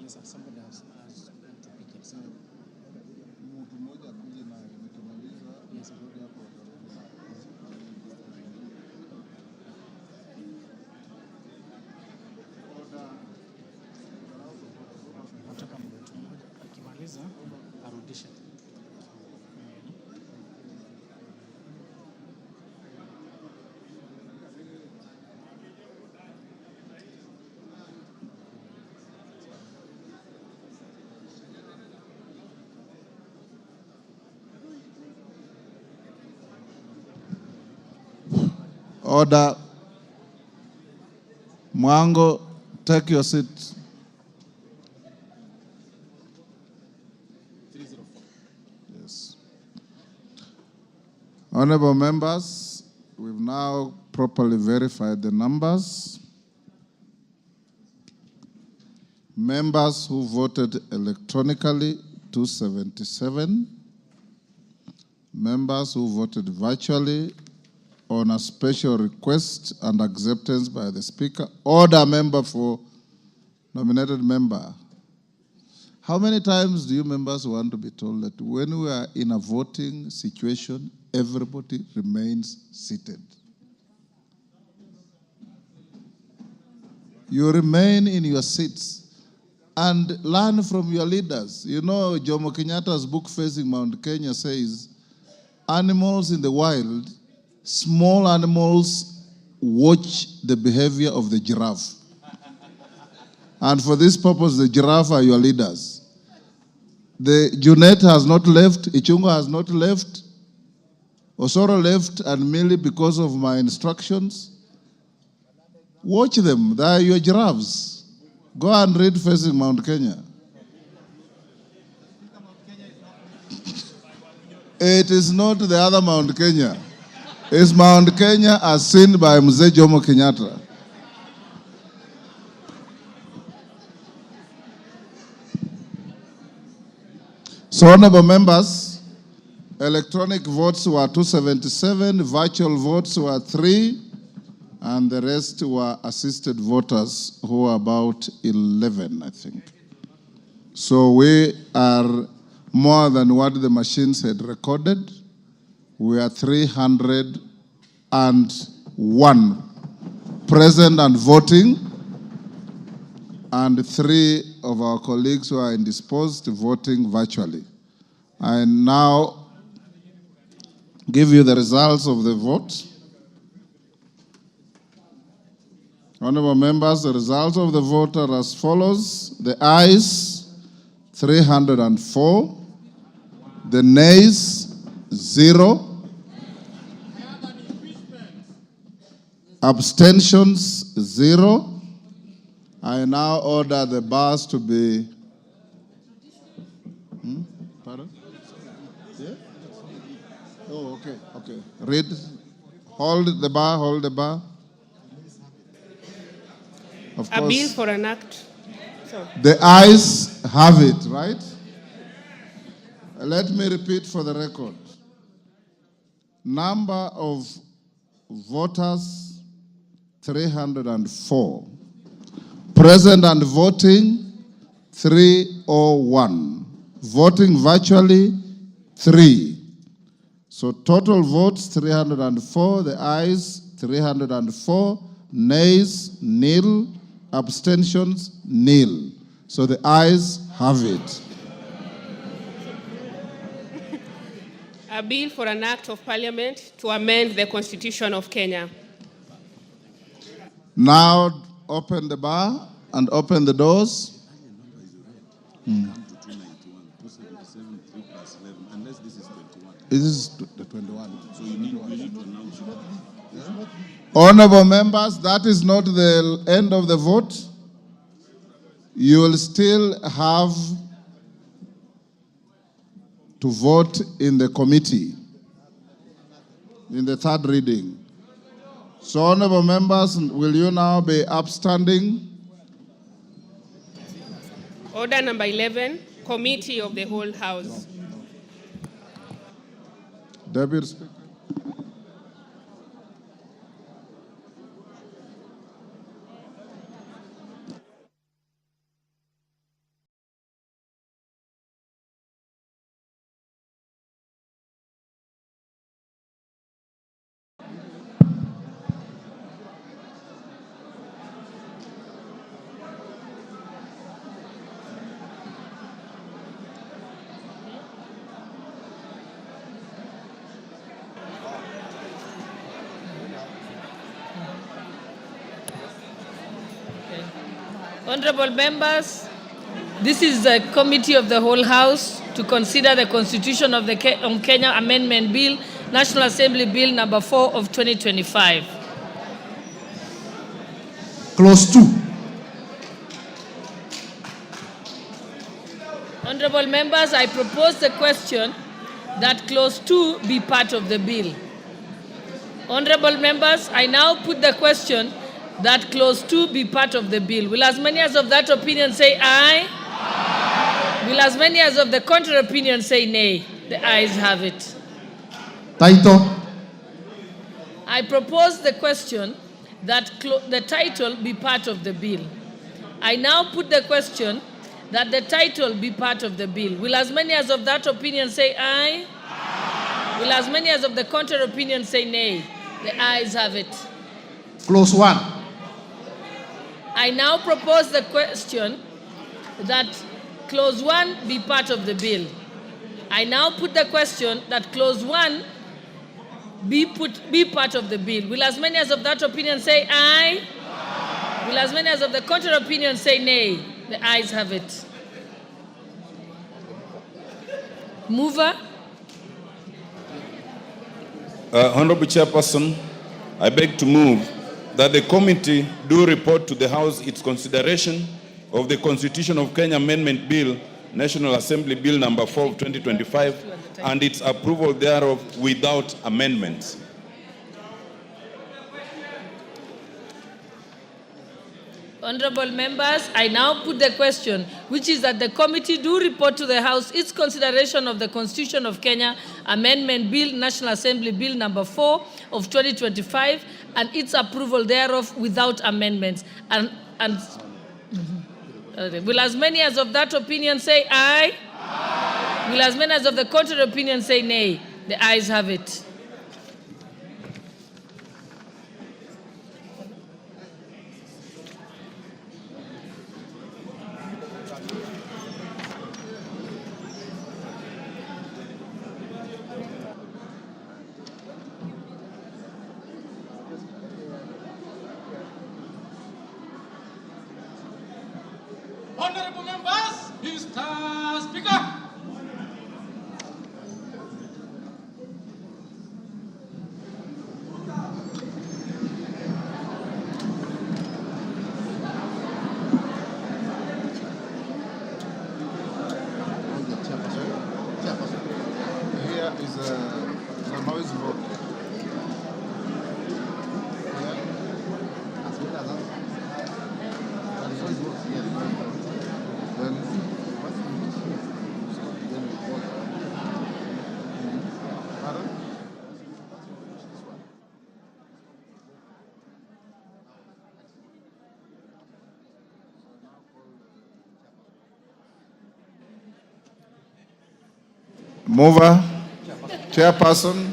Yes, somebody has to pick it. So, Mtu mmoja akuje na nikimaliza yes, rudi hapo. nataka mtu mmoja akimaliza arudishe. Order. Mwango, take your seat. 304. Yes. Honorable members, we've now properly verified the numbers. Members who voted electronically, 277. Members who voted virtually, on a special request and acceptance by the Speaker, order member for nominated member. How many times do you members want to be told that when we are in a voting situation, everybody remains seated? You remain in your seats and learn from your leaders. You know, Jomo Kenyatta's book, Facing Mount Kenya, says, animals in the wild, small animals watch the behavior of the giraffe. And for this purpose, the giraffe are your leaders. The Junet has not left, Ichungo has not left, Osoro left, and merely because of my instructions. Watch them, they are your giraffes. Go and read Facing Mount Kenya. It is not the other Mount Kenya. It's Mount Kenya as seen by Mzee Jomo Kenyatta. So, honorable members, electronic votes were 277, virtual votes were 3, and the rest were assisted voters who were about 11, I think. So we are more than what the machines had recorded. We are 301 present and voting, and 3 of our colleagues who are indisposed voting virtually. I now give you the results of the vote. Honorable members, the results of the vote are as follows. The ayes, 304. The nays, 0. Abstentions, 0. I now order the bars to be... Pardon? Yeah? Oh, okay, okay. Read. Hold the bar, hold the bar. Of A bill course, for an act. Sorry. the ayes have it, right? Let me repeat for the record. Number of voters, 304. Present and voting, 301. Voting virtually, 3. So total votes, 304. The ayes, 304. Nays, nil. Abstentions, nil. So the ayes have it. A bill for an act of parliament to amend the Constitution of Kenya. Now open the bar and open the doors. This is the 21. So you need to announce. Honorable members, that is not the end of the vote. You will still have to vote in the committee in the third reading. So, honorable members, will you now be upstanding? Order number 11, Committee of the Whole House. Deputy Speaker. Honorable members, this is the Committee of the Whole House to consider the Constitution of the Kenya Amendment Bill, National Assembly Bill number 4 of 2025. Clause 2. Honorable members, I propose the question that Clause 2 be part of the bill. Honorable members, I now put the question that Clause 2 be part of the bill. Will as many as of that opinion say aye? Aye. Will as many as of the contrary opinion say nay? The ayes have it. Title. I propose the question that the title be part of the bill. I now put the question that the title be part of the bill. Will as many as of that opinion say aye? Aye. Will as many as of the contrary opinion say nay? The ayes have it. Clause 1. I now propose the question that Clause 1 be part of the bill. I now put the question that Clause 1 be part of the bill. Will as many as of that opinion say aye? Aye. Will as many as of the contrary opinion say nay? The ayes have it. Mover. Honorable Chairperson, I beg to move that the committee do report to the House its consideration of the Constitution of Kenya Amendment Bill, National Assembly Bill number 4 of 2025, and its approval thereof without amendments. Honorable members, I now put the question, which is that the committee do report to the House its consideration of the Constitution of Kenya Amendment Bill, National Assembly Bill number 4 of 2025, and its approval thereof without amendments. Will as many as of that opinion say aye? Aye. Will as many as of the contrary opinion say nay? The ayes have it. Honorable members, Mr. Speaker. Mover, Chairperson.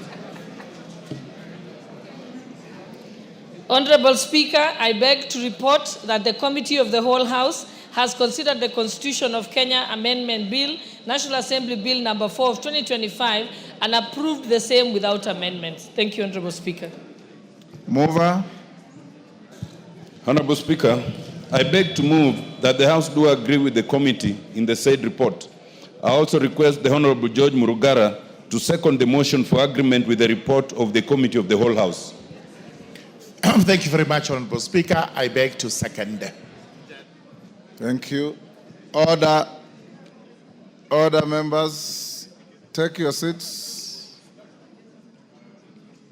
Honorable Speaker, I beg to report that the Committee of the Whole House has considered the Constitution of Kenya Amendment Bill, National Assembly Bill number 4 of 2025, and approved the same without amendments. Thank you, Honorable Speaker. Mover. Honorable Speaker, I beg to move that the House do agree with the committee in the said report. I also request the Honorable George Murugara to second the motion for agreement with the report of the Committee of the Whole House. Thank you very much, Honorable Speaker. I beg to second. Thank you. Order members, take your seats.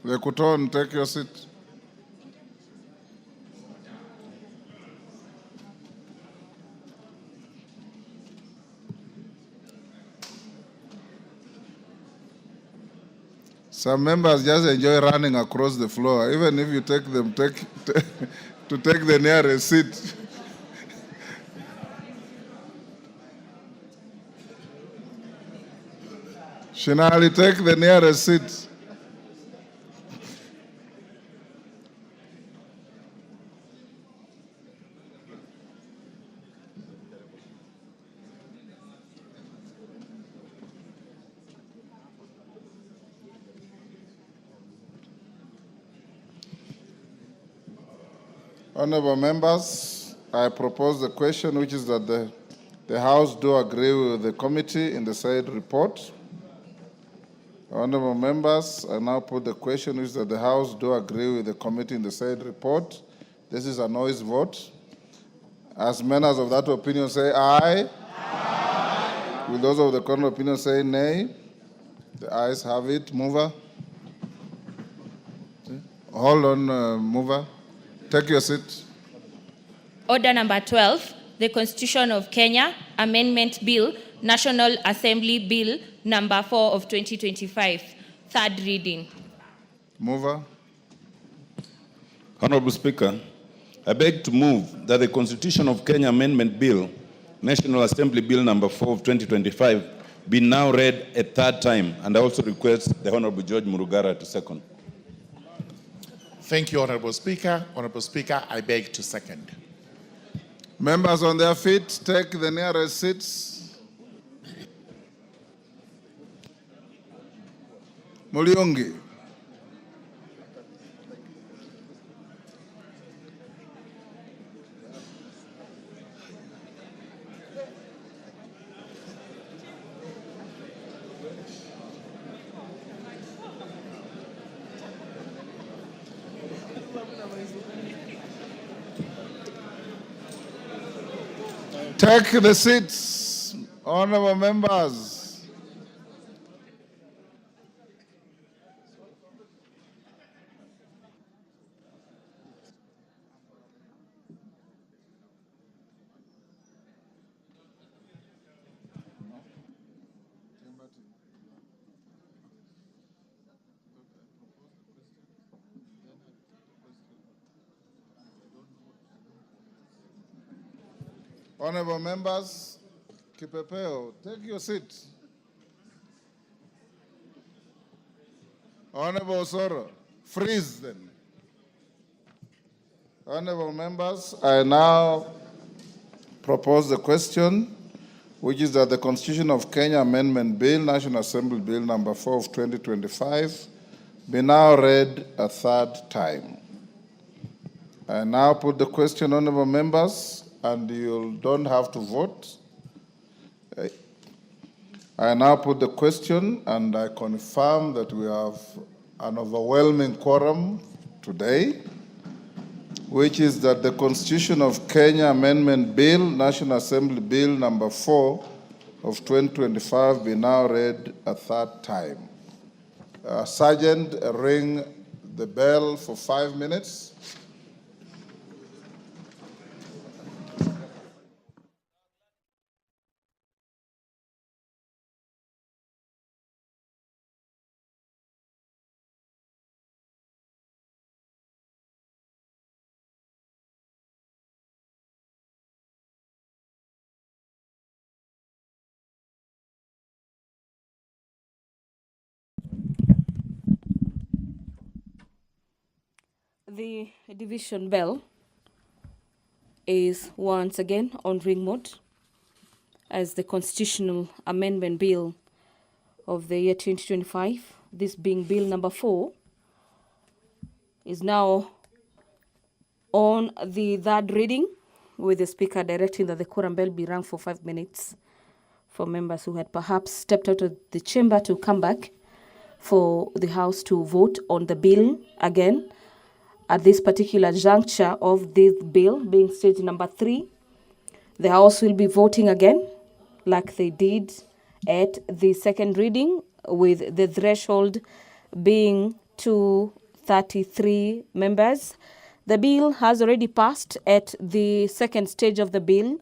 Lekuton, take your seat. Some members just enjoy running across the floor, even if you take them to take the nearest seat. Shinali, take the nearest seat. Honorable members, I propose the question, which is that the House do agree with the committee in the said report. Honorable members, I now put the question, which is that the House do agree with the committee in the said report. This is a noise vote. As members of that opinion say aye. Aye. Will those of the contrary opinion say nay? The ayes have it. Mover. Hold on, mover. Take your seat. Order number 12, the Constitution of Kenya Amendment Bill, National Assembly Bill number 4 of 2025, third reading. Mover. Honorable Speaker, I beg to move that the Constitution of Kenya Amendment Bill, National Assembly Bill number 4 of 2025, be now read a third time, and I also request the Honorable George Murugara to second. Thank you, Honorable Speaker. Honorable Speaker, I beg to second. Members on their feet, take the nearest seats. Muliongi. Take the seats, honorable members. Honorable members, Kipepeo, take your seat. Honorable Osoro, freeze then. Honorable members, I now propose the question, which is that the Constitution of Kenya Amendment Bill, National Assembly Bill number 4 of 2025, be now read a third time. I now put the question, honorable members, and you don't have to vote. I now put the question, and I confirm that we have an overwhelming quorum today, which is that the Constitution of Kenya Amendment Bill, National Assembly Bill number 4 of 2025 be now read a third time. Sergeant, ring the bell for 5 minutes. The division bell is once again on ring mode as the constitutional amendment bill of the year 2025, this being bill number 4, is now on the third reading, with the speaker directing that the quorum bell be rung for 5 minutes for members who had perhaps stepped out of the chamber to come back for the House to vote on the bill again. At this particular juncture of this bill, being stage number 3, the House will be voting again like they did at the second reading, with the threshold being 233 members. The bill has already passed at the second stage of the bill,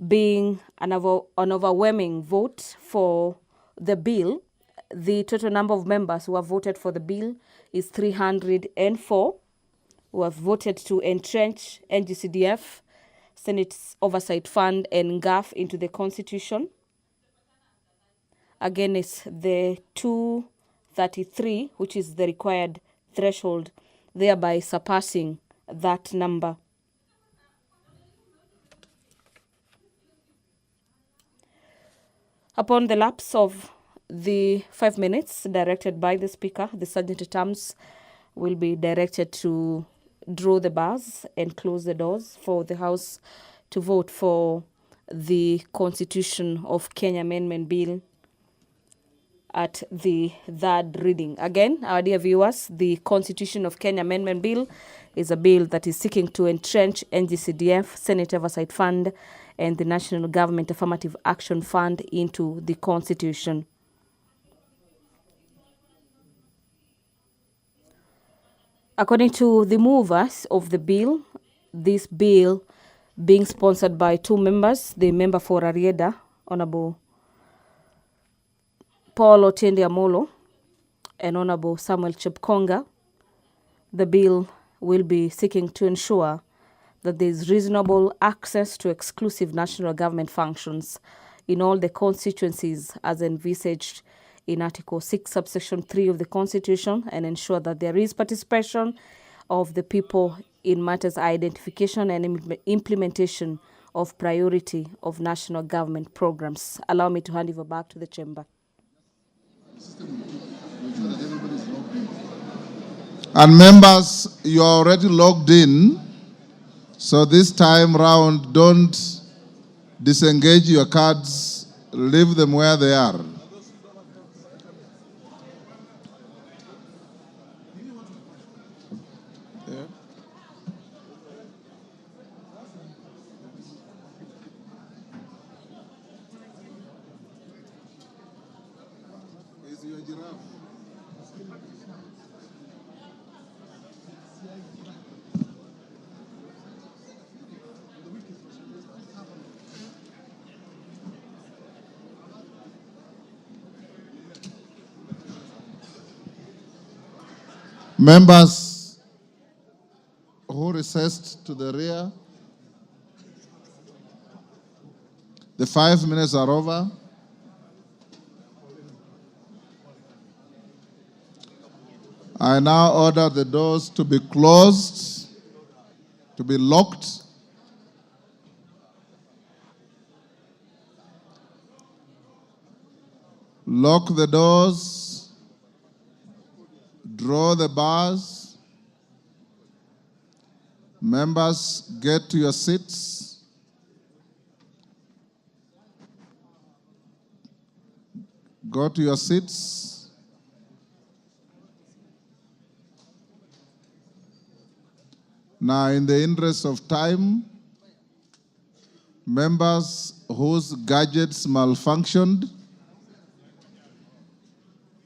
being an overwhelming vote for the bill. The total number of members who have voted for the bill is 304, who have voted to entrench NGCDF, Senate's Oversight Fund, and GAF into the Constitution. Again, it's the 233, which is the required threshold, thereby surpassing that number. Upon the lapse of the 5 minutes directed by the Speaker, the Sergeant at Arms will be directed to draw the bars and close the doors for the House to vote for the Constitution of Kenya Amendment Bill at the third reading. Again, our dear viewers, the Constitution of Kenya Amendment Bill is a bill that is seeking to entrench NGCDF, Senate Oversight Fund, and the National Government Affirmative Action Fund into the Constitution. According to the movers of the bill, this bill being sponsored by 2 members, the member for Arieda, Honorable Paul Otiende Amolo, and Honorable Samuel Chepkonga, the bill will be seeking to ensure that there is reasonable access to exclusive national government functions in all the constituencies as envisaged in Article 6, subsection 3 of the Constitution, and ensure that there is participation of the people in matters identification and implementation of priority of national government programs. Allow me to hand over back to the chamber. And members, you are already logged in. So this time round, don't disengage your cards. Leave them where they are. Members who recessed to the rear, the 5 minutes are over. I now order the doors to be closed, to be locked. Lock the doors. Draw the bars. Members, get to your seats. Go to your seats. Now, in the interest of time, members whose gadgets malfunctioned,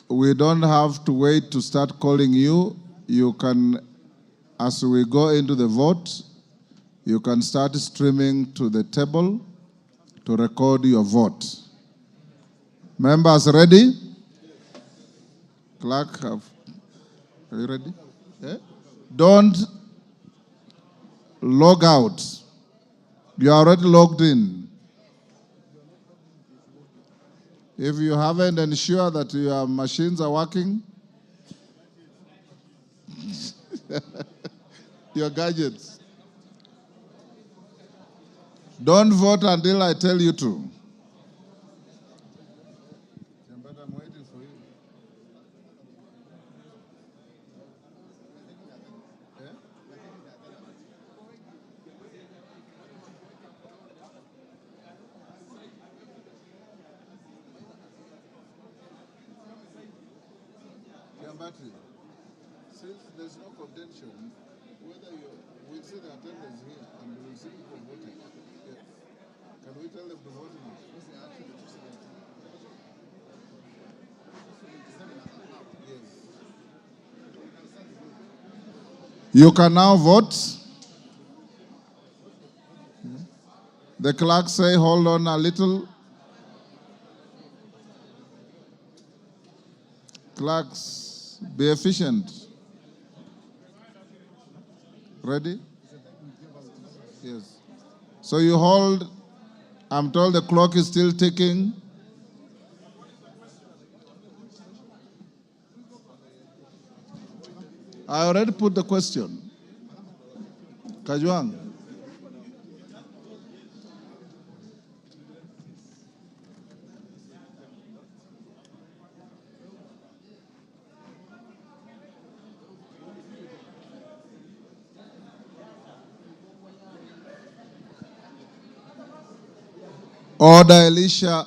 we don't have to wait to start calling you. You can, as we go into the vote, you can start streaming to the table to record your vote. Members ready? Clerk, are you ready? Yeah? Don't log out. You are already logged in. If you haven't ensured that your machines are working, your gadgets. Don't vote until I tell you to. I'm waiting for you. Battery. Since there's no contention, whether we'll see the attendance here and we'll see people voting. Yeah. Can we tell them to vote now? Yes. You can now vote. The clerk say, hold on a little. Clerks, be efficient. Ready? Yes. So you hold. I'm told the clock is still ticking. I already put the question. Kajwang. Order, Elisha.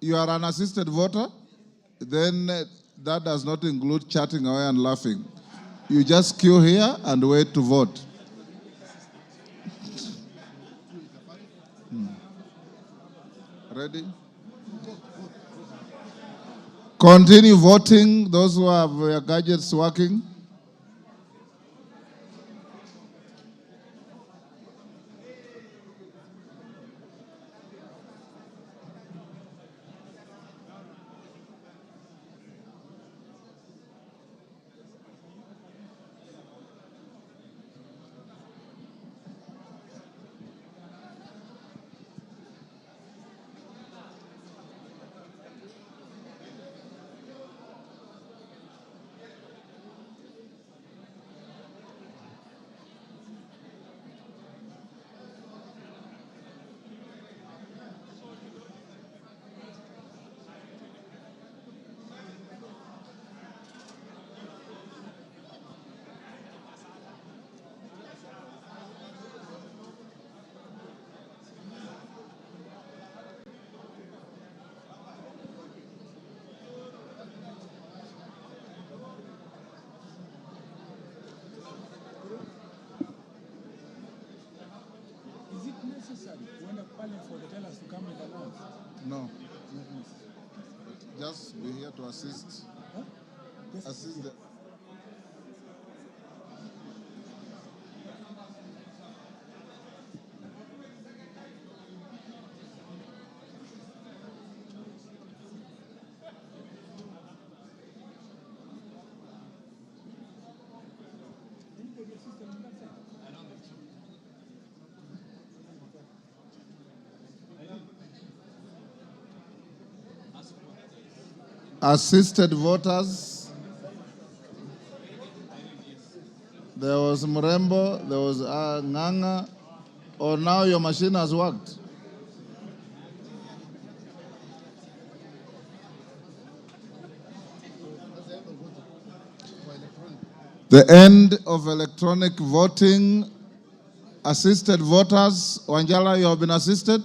You are an assisted voter? Then that does not include chatting away and laughing. You just queue here and wait to vote. Ready? Continue voting, those who have their gadgets working. Is it necessary when a parliament for the tellers to come and announce? No, Not necessary. just be here to assist. Huh? Just Assist the. Assisted voters. There was Mrembo, there was Nganga, or now your machine has worked. The end of electronic voting. Assisted voters. Wanjala, you have been assisted?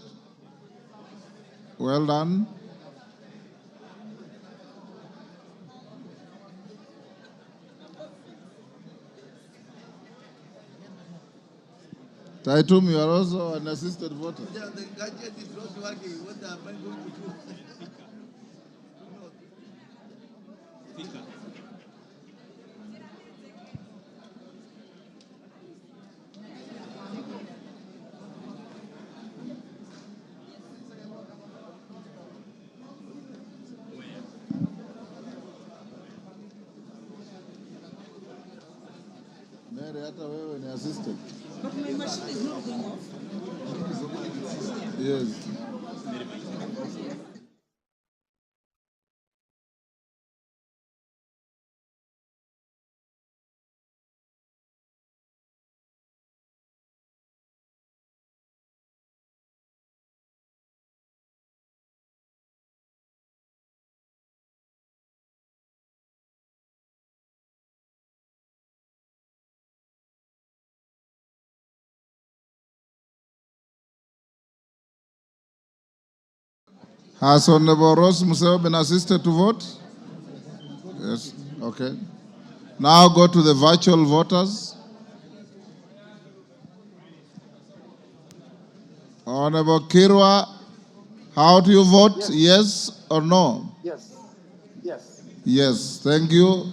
Well done. Taitum, you are also an assisted voter. Yeah, the gadget is not working. What am I going to do? Mary, hata wewe ni assisted. But my machine is not going off. Yes. Has Honorable Rose Museo been assisted to vote? Yes, okay. Now go to the virtual voters. Honorable Kirwa, how do you vote? Yes or no? Yes. Yes. Yes, thank you.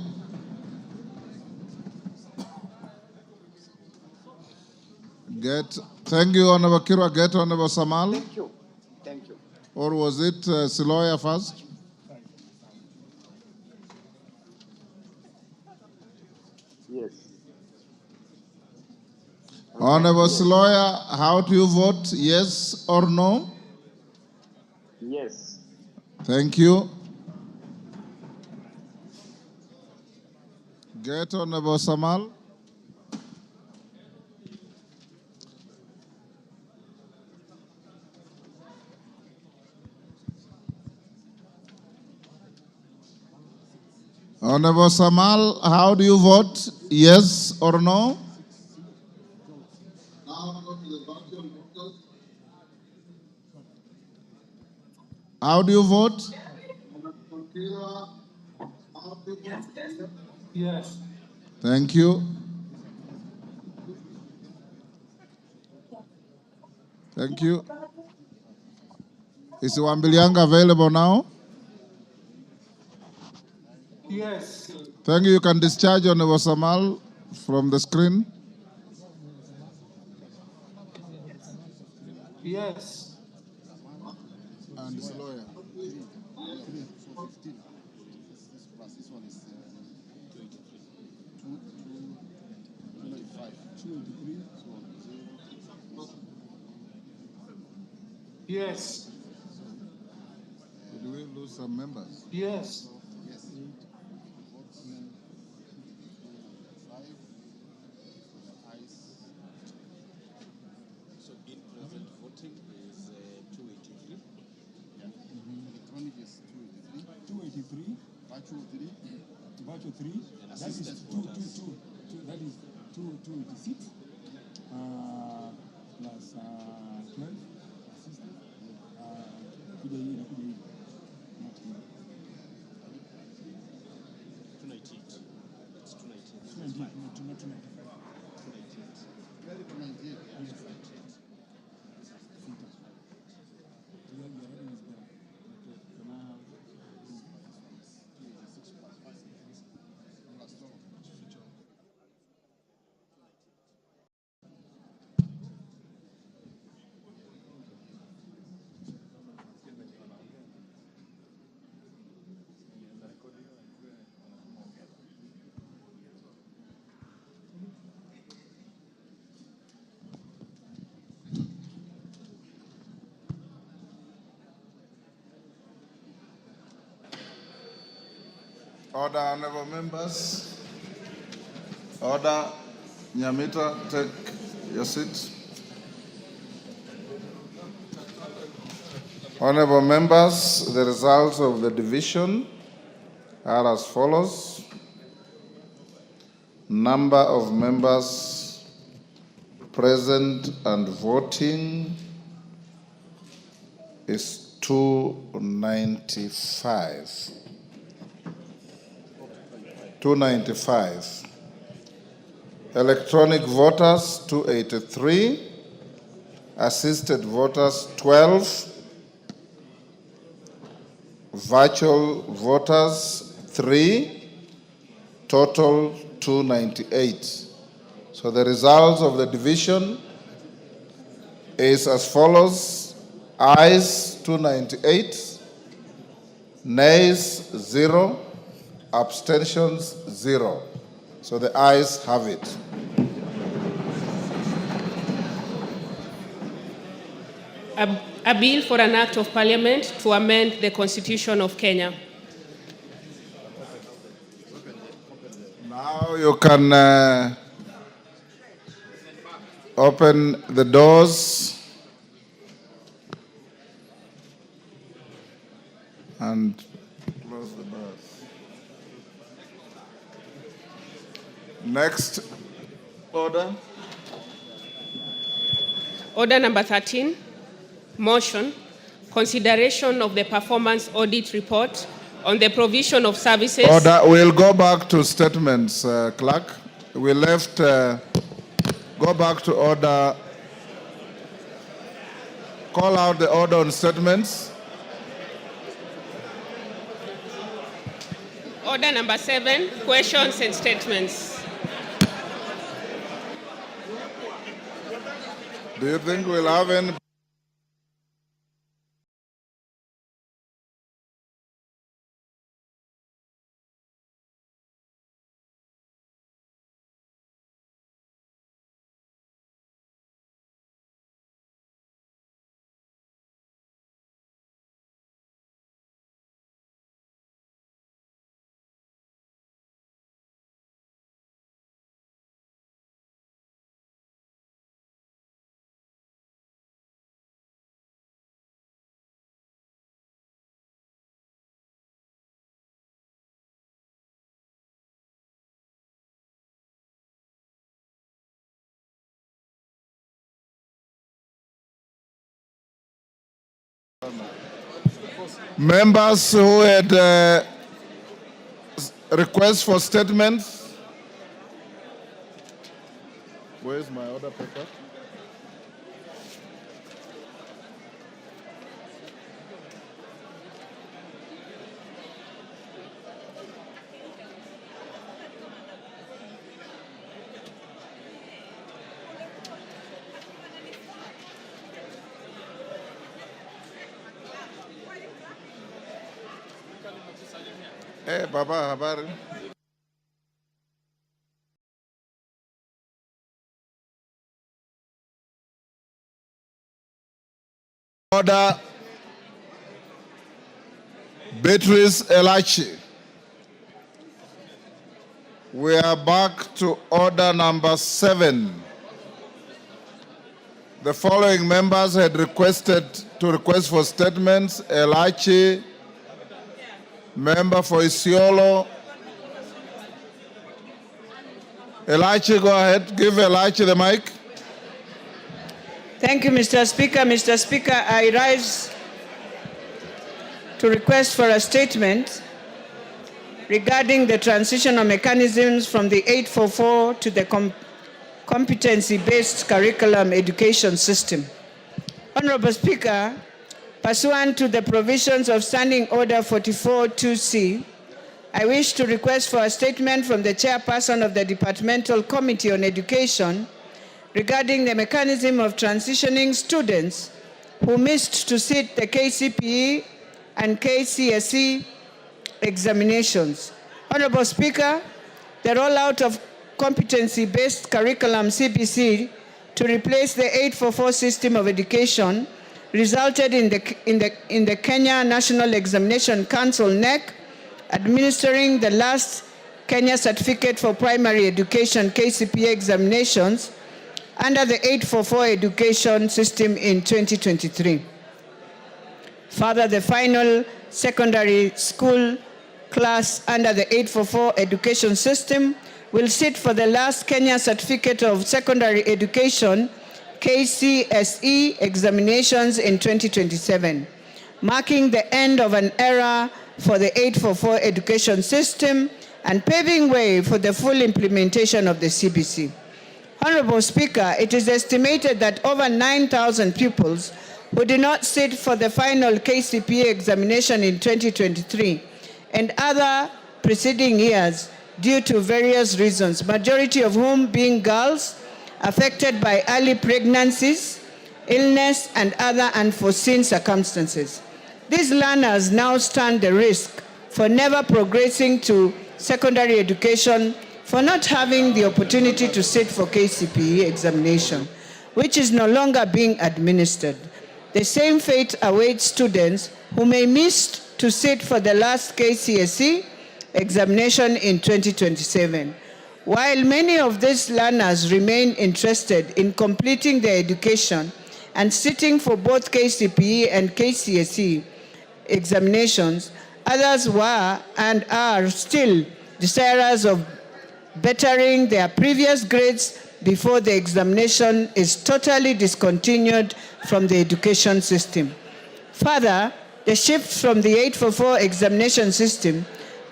Thank you, Honorable Kirwa. Get Honorable Samal. Thank you. Thank you. Or was it Siloya first? Yes. Honorable Siloya, how do you vote? Yes or no? Yes. Thank you. Get Honorable Samal. Honorable Samal, how do you vote? Yes or no? How do you vote? Yes. Thank you. Thank you. Is Wambilianga available now? Yes. Thank you. You can discharge Honorable Samal from the screen. Yes. And this lawyer. 3. So 15. This plus this one is 285. 283. So 0. Yes. Did we lose some members? Yes. Yes. 5. So in present voting is 283. Yeah. Electronic is 283. 283. Virtual 3. Virtual 3. And That is assisted 2, 2, voters. 2, 2. That is 286. Plus 12. Assisted. Kuja hii na kuja hii. Not here. 298. It's 298. 298. Not 295. 298. Order, honorable members. Order. Nyamita, take your seat. Honorable members, the results of the division are as follows. Number of members present and voting is 295. 295. Electronic voters, 283. Assisted voters, 12. Virtual voters, 3. Total, 298. So the results of the division is as follows. Ayes, 298. Nays, 0. Abstentions, 0. So the ayes have it. A bill for an act of parliament to amend the Constitution of Kenya. Now you can open the doors and close the doors. Next order. Order number 13, motion consideration of the performance audit report on the provision of services. Order. We'll go back to statements, clerk. We left, go back to order. Call out the order on statements. Order number 7, questions and statements. Do you think we'll have any? Members who had requests for statements. Where's my order paper? Baba, habari. Order Beatrice Elachi. We are back to order number 7. The following members had requested to request for statements: Elachi, member for Isiolo. Elachi, go ahead. Give Elachi the mic. Thank you, Mr. Speaker. Mr. Speaker, I rise to request for a statement regarding the transitional mechanisms from the 844 to the competency-based curriculum education system. Honorable Speaker, pursuant to the provisions of Standing Order 44-2C, I wish to request for a statement from the chairperson of the Departmental Committee on Education regarding the mechanism of transitioning students who missed to sit the KCPE and KCSE examinations. Honorable Speaker, the rollout of competency-based curriculum CBC to replace the 844 system of education resulted in the Kenya National Examination Council (NEC) administering the last Kenya Certificate for Primary Education KCPE examinations under the 844 education system in 2023. Further, the final secondary school class under the 844 education system will sit for the last Kenya Certificate of Secondary Education KCSE examinations in 2027, marking the end of an era for the 844 education system and paving way for the full implementation of the CBC. Honorable Speaker, it is estimated that over 9,000 pupils who did not sit for the final KCPE examination in 2023 and other preceding years due to various reasons, majority of whom being girls affected by early pregnancies, illness, and other unforeseen circumstances. These learners now stand the risk for never progressing to secondary education for not having the opportunity to sit for KCPE examination, which is no longer being administered. The same fate awaits students who may miss to sit for the last KCSE examination in 2027. While many of these learners remain interested in completing their education and sitting for both KCPE and KCSE examinations, others were and are still desirous of bettering their previous grades before the examination is totally discontinued from the education system. Further, the shift from the 844 examination system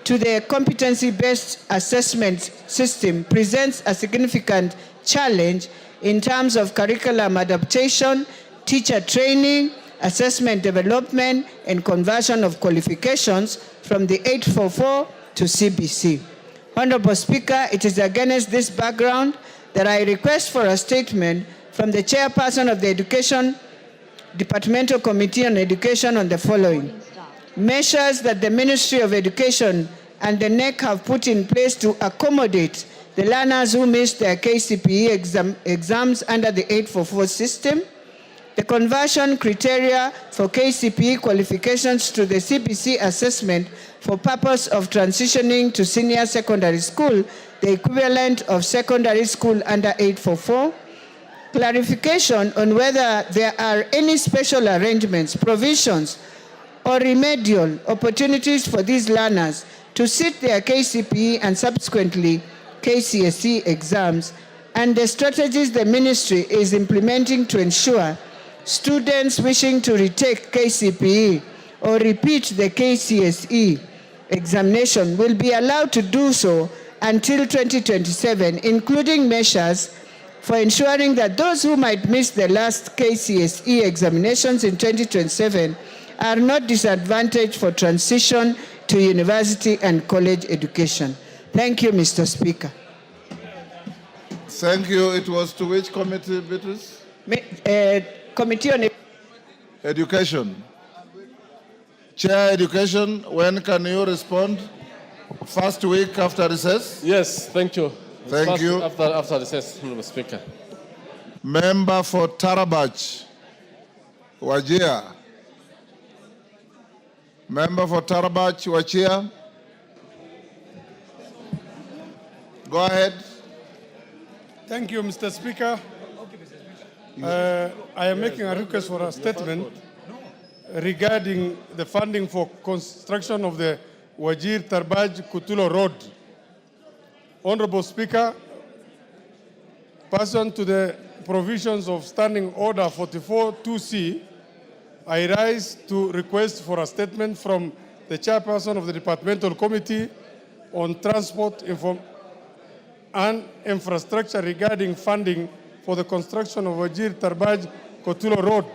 to the competency-based assessment system presents a significant challenge in terms of curriculum adaptation, teacher training, assessment development, and conversion of qualifications from the 844 to CBC. Honorable Speaker, it is against this background that I request for a statement from the chairperson of the Education Departmental Committee on Education on the following. Measures that the Ministry of Education and the NEC have put in place to accommodate the learners who missed their KCPE exams under the 844 system, the conversion criteria for KCPE qualifications to the CBC assessment for purpose of transitioning to senior secondary school, the equivalent of secondary school under 844, clarification on whether there are any special arrangements, provisions, or remedial opportunities for these learners to sit their KCPE and subsequently KCSE exams, and the strategies the ministry is implementing to ensure students wishing to retake KCPE or repeat the KCSE examination will be allowed to do so until 2027, including measures for ensuring that those who might miss the last KCSE examinations in 2027 are not disadvantaged for transition to university and college education. Thank you, Mr. Speaker. Thank you. It was to which committee, Beatrice? Committee on Education. Chair Education, when can you respond? First week after recess? Yes, thank you. Thank you. After recess, Honorable Speaker. Member for Tarabach, Wajir. Member for Tarabach, Wachia. Go ahead. Thank you, Mr. Speaker. I am making a request for a statement regarding the funding for construction of the Wajir Tarbaj Kutulo Road. Honorable Speaker, pursuant to the provisions of Standing Order 44-2C, I rise to request for a statement from the chairperson of the Departmental Committee on Transport and Infrastructure regarding funding for the construction of Wajir Tarbaj Kutulo Road.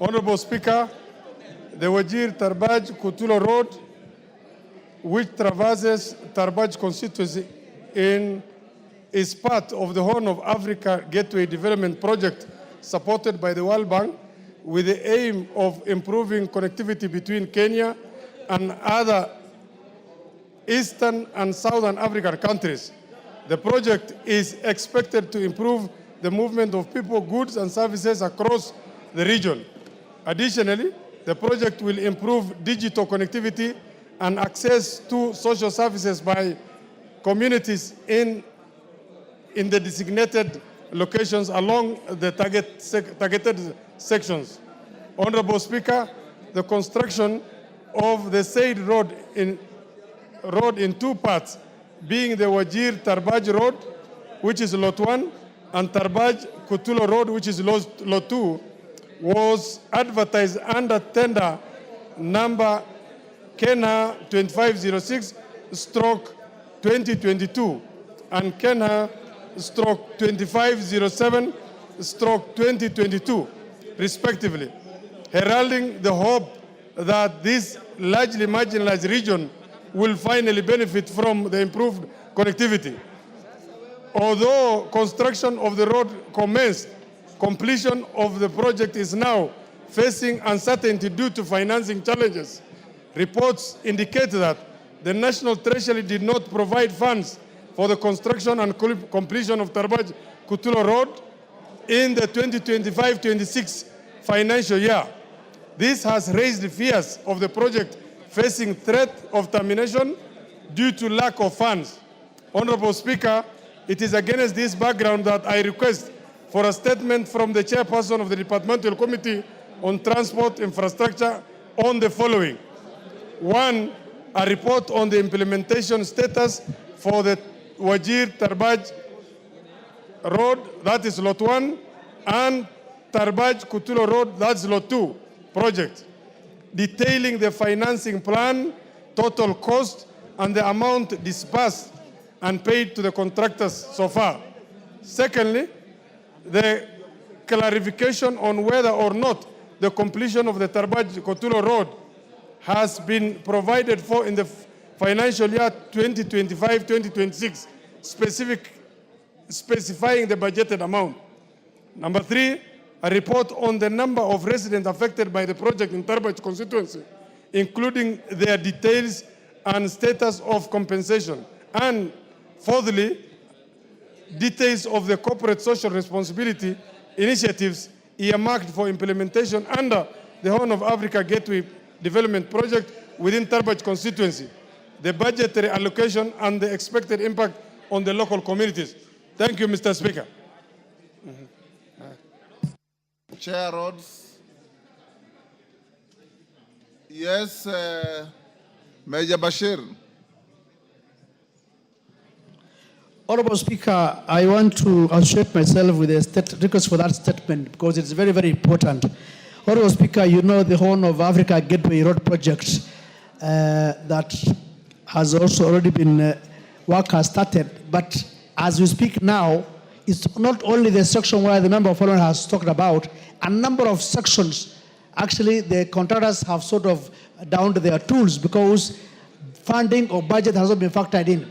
Honorable Speaker, the Wajir Tarbaj Kutulo Road, which traverses Tarbaj constituency is part of the Horn of Africa Gateway Development Project supported by the World Bank with the aim of improving connectivity between Kenya and other Eastern and Southern African countries. The project is expected to improve the movement of people, goods, and services across the region. Additionally, the project will improve digital connectivity and access to social services by communities in the designated locations along the targeted sections. Honorable Speaker, the construction of the said road in two parts, being the Wajir Tarbaj Road, which is Lot 1, and Tarbaj Kutulo Road, which is Lot 2, was advertised under tender number Kenya 2506/2022 and Kenya /2507/2022, respectively, heralding the hope that this largely marginalized region will finally benefit from the improved connectivity. Although construction of the road commenced, completion of the project is now facing uncertainty due to financing challenges. Reports indicate that the National Treasury did not provide funds for the construction and completion of Tarbaj Kutulo Road in the 2025-26 financial year. This has raised the fears of the project facing threat of termination due to lack of funds. Honorable Speaker, it is against this background that I request for a statement from the chairperson of the Departmental Committee on Transport Infrastructure on the following. 1, a report on the implementation status for the Wajir Tarbaj Road, that is Lot 1, and Tarbaj Kutulo Road, that's Lot 2. project, detailing the financing plan, total cost, and the amount disbursed and paid to the contractors so far. Secondly, the clarification on whether or not the completion of the Tarbaj-Kotulo Road has been provided for in the financial year 2025-2026, specifying the budgeted amount. Number three, a report on the number of residents affected by the project in Tarbaj constituency, including their details and status of compensation. And fourthly, details of the corporate social responsibility initiatives earmarked for implementation under the Horn of Africa Gateway Development Project within Tarbaj constituency, the budgetary allocation, and the expected impact on the local communities. Thank you, Mr. Speaker. Chair Rhodes. Yes, Major Bashir. Honorable Speaker, I want to associate myself with the request for that statement because it's very, very important. Honorable Speaker, you know the Horn of Africa Gateway Road project that has also already been, work has started, but as we speak now, it's not only the section where the member of Parliament has talked about, a number of sections, actually the contractors have sort of downed their tools because funding or budget has not been factored in.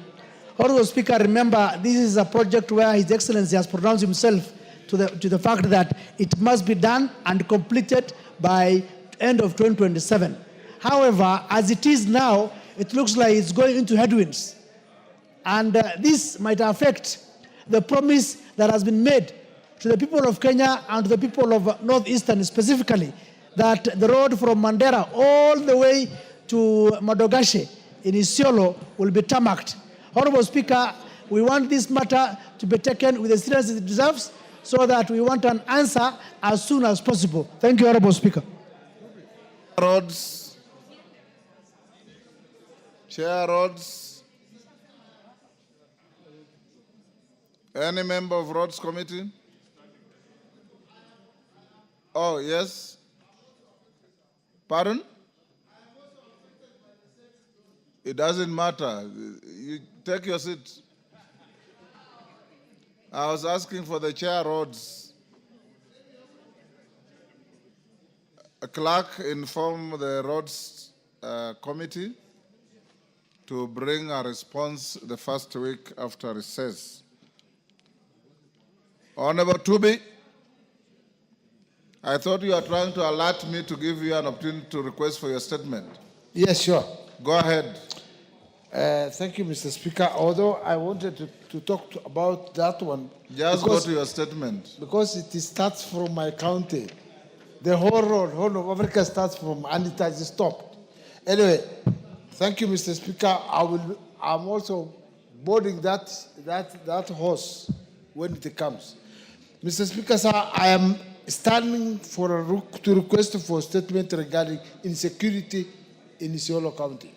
Honorable Speaker, remember this is a project where His Excellency has pronounced himself to the fact that it must be done and completed by end of 2027. However, as it is now, it looks like it's going into headwinds. And this might affect the promise that has been made to the people of Kenya and to the people of Northeastern specifically, that the road from Mandera all the way to Madogashe in Isiolo will be tarmacked. Honorable Speaker, we want this matter to be taken with the seriousness it deserves so that we want an answer as soon as possible. Thank you, Honorable Speaker. Rhodes. Chair Rhodes. Any member of Rhodes Committee? Oh, yes. Pardon? It doesn't matter. You take your seat. I was asking for the Chair Rhodes. A clerk inform the Rhodes Committee to bring a response the first week after recess. Honorable Tubi, I thought you were trying to alert me to give you an opportunity to request for your statement. Yes, sure. Go ahead. Thank you, Mr. Speaker. Although I wanted to talk about that one. Just go to your statement. Because it starts from my county. The whole road, Horn of Africa starts from, and it has stopped. Anyway, thank you, Mr. Speaker. I'm also boarding that horse when it comes. Mr. Speaker, sir, I am standing to request for a statement regarding insecurity in Isiolo County.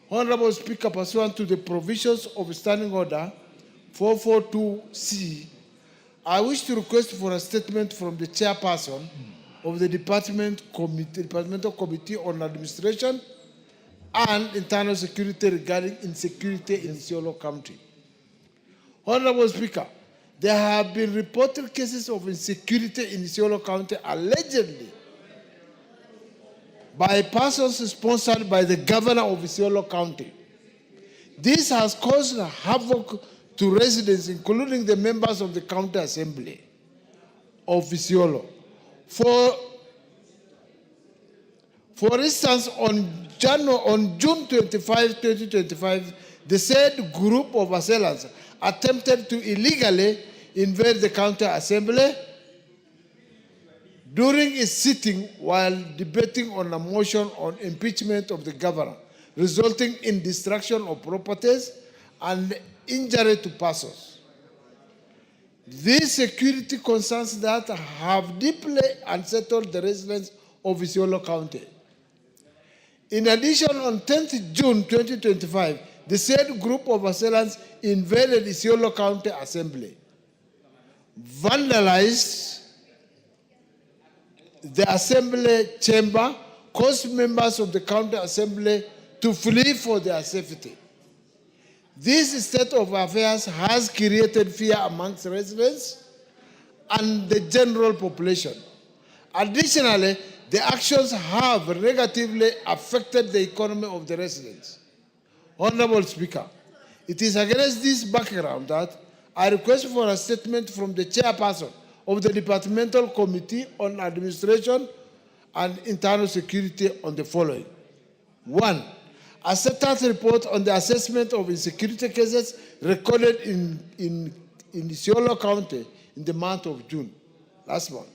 Honorable Speaker, pursuant to the provisions of Standing Order 442C, I wish to request for a statement from the chairperson of the Departmental Committee on Administration and Internal Security regarding insecurity in Isiolo County. Honorable Speaker, there have been reported cases of insecurity in Isiolo County allegedly by persons sponsored by the governor of Isiolo County. This has caused havoc to residents, including the members of the County Assembly of Isiolo. For instance, on June 25, 2025, the said group of assailants attempted to illegally invade the County Assembly during its sitting while debating on a motion on impeachment of the governor, resulting in destruction of properties and injury to persons. These security concerns that have deeply unsettled the residents of Isiolo County. In addition, on 10th June 2025, the said group of assailants invaded Isiolo County Assembly, vandalized the assembly chamber caused members of the county assembly to flee for their safety. This state of affairs has created fear amongst residents and the general population. Additionally, the actions have negatively affected the economy of the residents. Honorable Speaker, it is against this background that I request for a statement from the chairperson of the Departmental Committee on Administration and Internal Security on the following. 1. A status report on the assessment of insecurity cases recorded in Isiolo County in the month of June, last month.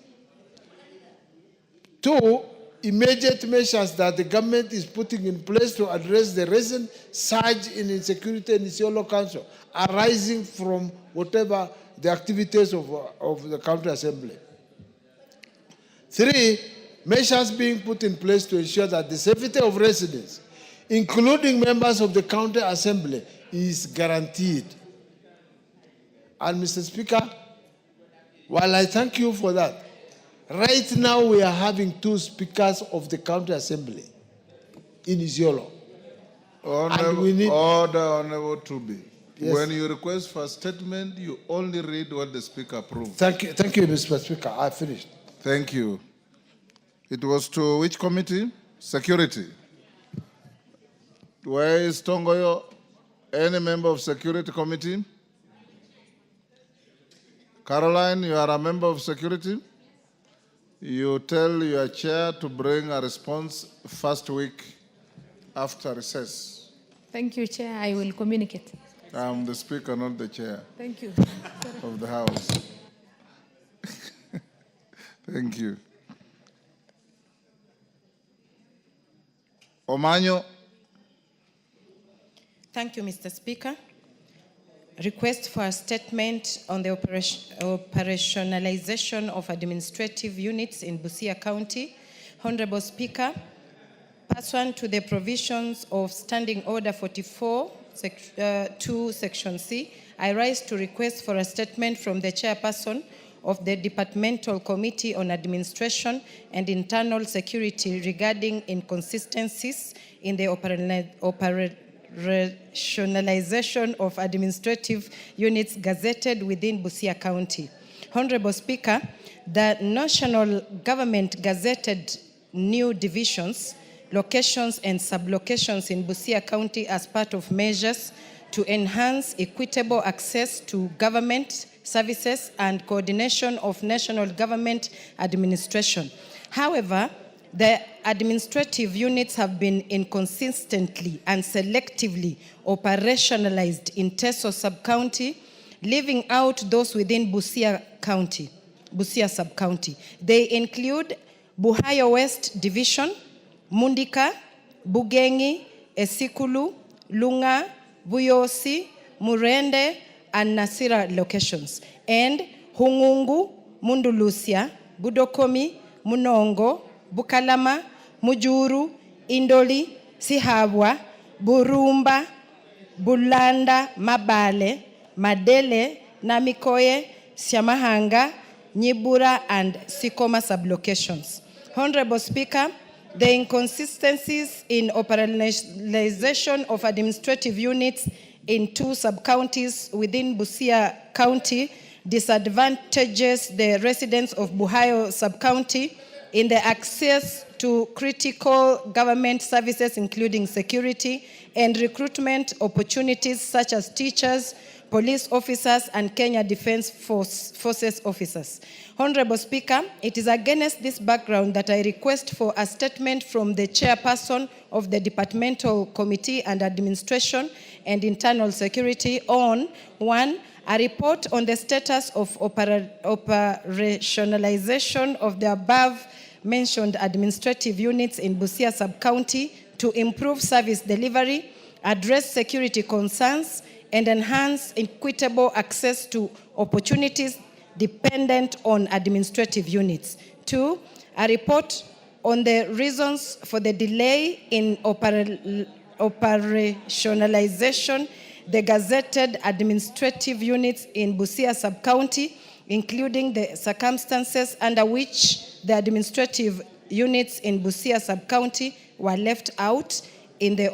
2. Immediate measures that the government is putting in place to address the recent surge in insecurity in Isiolo Council arising from whatever the activities of the county assembly. 3. Measures being put in place to ensure that the safety of residents, including members of the county assembly, is guaranteed. And Mr. Speaker, while I thank you for that, right now we are having 2 speakers of the county assembly in Isiolo. Honorable, we need order, Honorable Truby. Yes. When you request for a statement, you only read what the speaker approved. Thank you, Mr. Speaker. I finished. Thank you. It was to which committee? Security. Where is Tongoyo? Any member of Security Committee? Caroline, you are a member of Security? You tell your chair to bring a response first week after recess. Thank you, Chair. I will communicate. I'm the speaker, not the chair Thank you. of the House. Thank you. Omanyo. Thank you, Mr. Speaker. Request for a statement on the operationalization of administrative units in Busia County. Honorable Speaker, pursuant to the provisions of Standing Order 44, 2, Section C, I rise to request for a statement from the chairperson of the Departmental Committee on Administration and Internal Security regarding inconsistencies in the operationalization of administrative units gazetted within Busia County. Honorable Speaker, the national government gazetted new divisions, locations and sublocations in Busia County as part of measures to enhance equitable access to government services and coordination of national government administration. However, the administrative units have been inconsistently and selectively operationalized in Teso sub-county, leaving out those within Busia County, Busia sub-county. They include Buhayo West Division, Mundika, Bugengi, Esikulu, Lunga, Buyosi, Murende, and Nasira locations, and Hungungu, Mundulusia, Budokomi, Munongo, Bukalama, Mujuru, Indoli, Sihabwa, Burumba, Bulanda, Mabale, Madele, Namikoye, Siamahanga, Nyibura, and Sikoma sublocations. Honorable Speaker, the inconsistencies in operationalization of administrative units in 2 sub-counties within Busia County disadvantages the residents of Buhayo sub-county in the access to critical government services, including security and recruitment opportunities such as teachers, police officers, and Kenya Defense Forces officers. Honorable Speaker, it is against this background that I request for a statement from the chairperson of the Departmental Committee and Administration and Internal Security on 1, a report on the status of operationalization of the above-mentioned administrative units in Busia sub-county to improve service delivery, address security concerns, and enhance equitable access to opportunities dependent on administrative units. 2, a report on the reasons for the delay in operationalization the gazetted administrative units in Busia sub-county, including the circumstances under which the administrative units in Busia sub-county were left out in the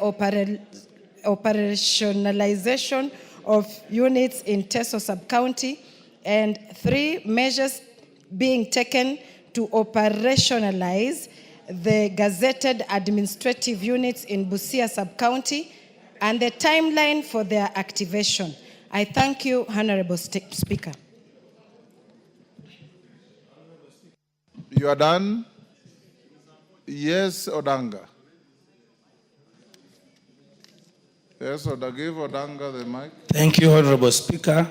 operationalization of units in Teso sub-county, and 3, measures being taken to operationalize the gazetted administrative units in Busia sub-county and the timeline for their activation. I thank you, Honorable Speaker. You are done? Yes, Odanga. Yes, give Odanga the mic. Thank you, Honorable Speaker.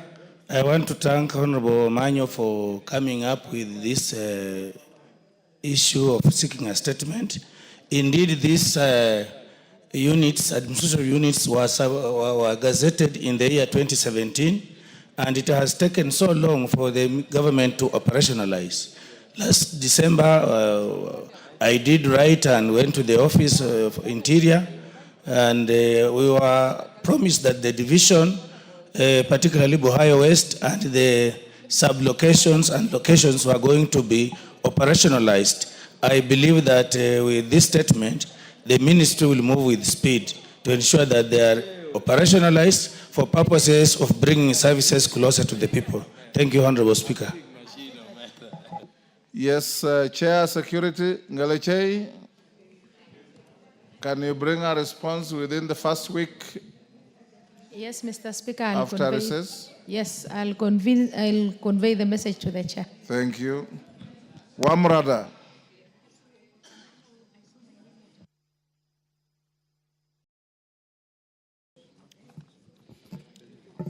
I want to thank Honorable Manyo for coming up with this issue of seeking a statement. Indeed, these administrative units were gazetted in the year 2017, and it has taken so long for the government to operationalize. Last December, I did write and went to the Office of Interior, and we were promised that the division, particularly Buhaya West, and the sub-locations and locations were going to be operationalized. I believe that with this statement, the ministry will move with speed to ensure that they are operationalized for purposes of bringing services closer to the people. Thank you, Honorable Speaker. Yes, Chair Security, Ngalechei, can you bring a response within the first week? Yes, Mr. Speaker. After recess? Yes, I'll convey the message to the chair. Thank you. Wamrada.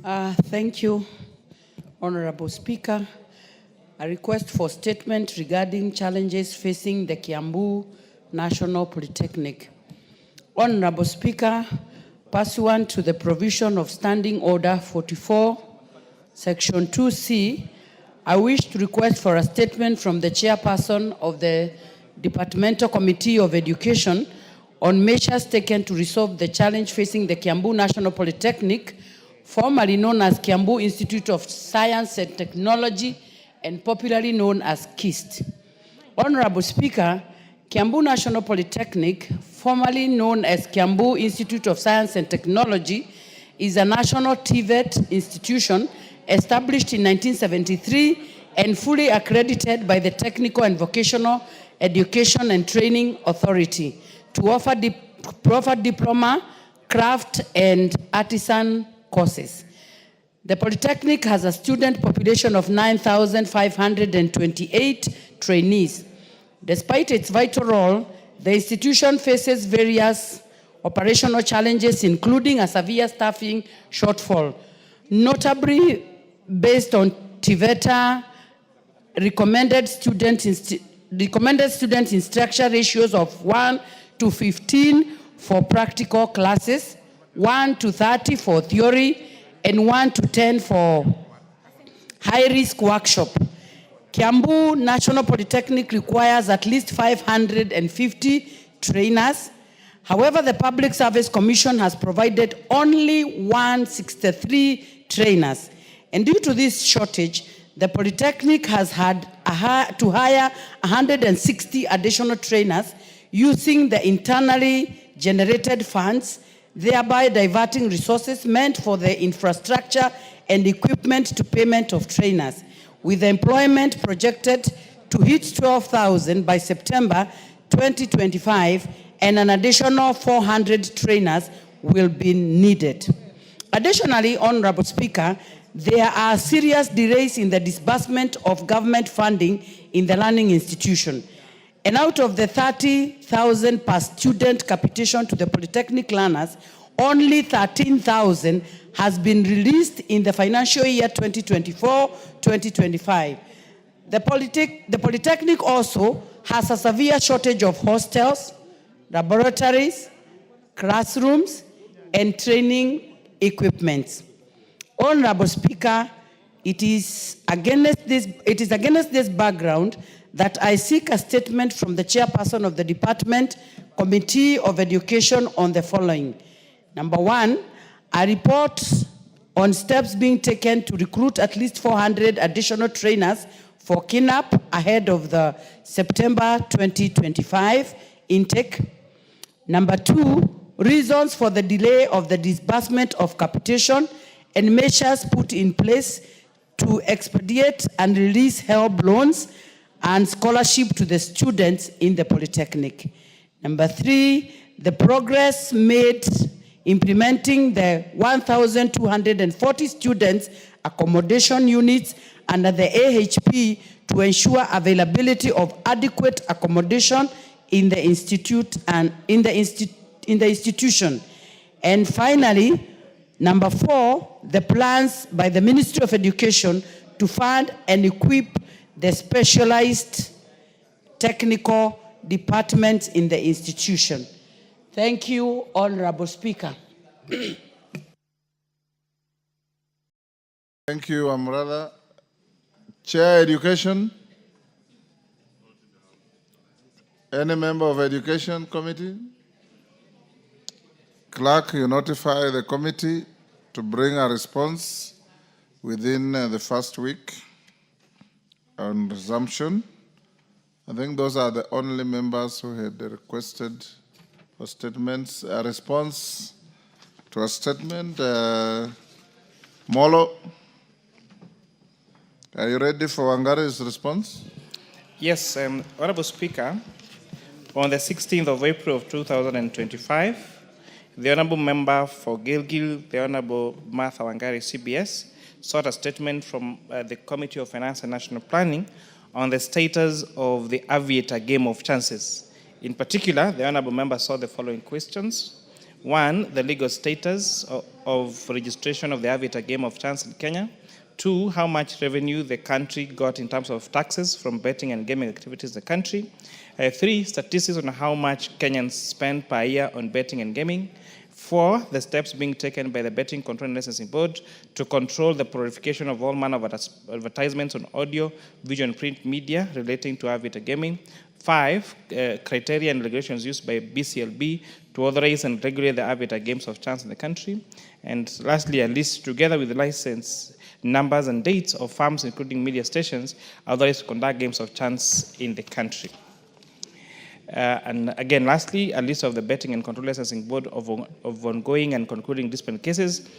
Thank you, Honorable Speaker. A request for statement regarding challenges facing the Kiambu National Polytechnic. Honorable Speaker, pursuant to the provision of Standing Order 44, Section 2C, I wish to request for a statement from the chairperson of the Departmental Committee of Education on measures taken to resolve the challenge facing the Kiambu National Polytechnic, formerly known as Kiambu Institute of Science and Technology, and popularly known as KIST. Honorable Speaker, Kiambu National Polytechnic, formerly known as Kiambu Institute of Science and Technology, is a national TVET institution established in 1973 and fully accredited by the Technical and Vocational Education and Training Authority to offer diploma, craft, and artisan courses. The Polytechnic has a student population of 9,528 trainees. Despite its vital role, the institution faces various operational challenges, including a severe staffing shortfall, notably based on TVETA recommended student instructor ratios of 1:15 for practical classes, 1:30 for theory, and 1:10 for high-risk workshop. Kiambu National Polytechnic requires at least 550 trainers. However, the Public Service Commission has provided only 163 trainers. And due to this shortage, the Polytechnic has had to hire 160 additional trainers using the internally generated funds, thereby diverting resources meant for the infrastructure and equipment to payment of trainers, with employment projected to hit 12,000 by September 2025, and an additional 400 trainers will be needed. Additionally, Honorable Speaker, there are serious delays in the disbursement of government funding in the learning institution. And out of the 30,000 per student capitation to the Polytechnic learners, only 13,000 has been released in the financial year 2024-2025. The Polytechnic also has a severe shortage of hostels, laboratories, classrooms, and training equipment. Honorable Speaker, it is against this background that I seek a statement from the chairperson of the Department Committee of Education on the following. Number one, a report on steps being taken to recruit at least 400 additional trainers for KINAP ahead of the September 2025 intake. Number 2, reasons for the delay of the disbursement of capitation and measures put in place to expedite and release help loans and scholarship to the students in the Polytechnic. Number 3, the progress made implementing the 1,240 students accommodation units under the AHP to ensure availability of adequate accommodation in the institute and in the institution. And finally, number 4, the plans by the Ministry of Education to fund and equip the specialized technical departments in the institution. Thank you, Honorable Speaker. Thank you, Amrada. Chair, Education. Any member of Education Committee? Clerk, you notify the committee to bring a response within the first week on resumption. I think those are the only members who had requested for statements. A response to a statement. Molo, are you ready for Wangari's response? Yes, Honorable Speaker, on the 16th of April of 2025, the Honorable Member for Gilgil, the Honorable Martha Wangari, CBS, sought a statement from the Committee of Finance and National Planning on the status of the Aviator Game of Chances. In particular, the Honorable Member saw the following questions. 1, the legal status of registration of the Aviator Game of Chance in Kenya. 2, how much revenue the country got in terms of taxes from betting and gaming activities in the country. 3, statistics on how much Kenyans spend per year on betting and gaming. 4, the steps being taken by the Betting Control and Licensing Board to control the proliferation of all manner of advertisements on audio, video, and print media relating to Aviator gaming. 5, criteria and regulations used by BCLB to authorize and regulate the Aviator games of chance in the country. And lastly, a list together with the license numbers and dates of firms, including media stations, authorized to conduct games of chance in the country. And again, lastly, a list of the Betting and Control Licensing Board of ongoing and concluding discipline cases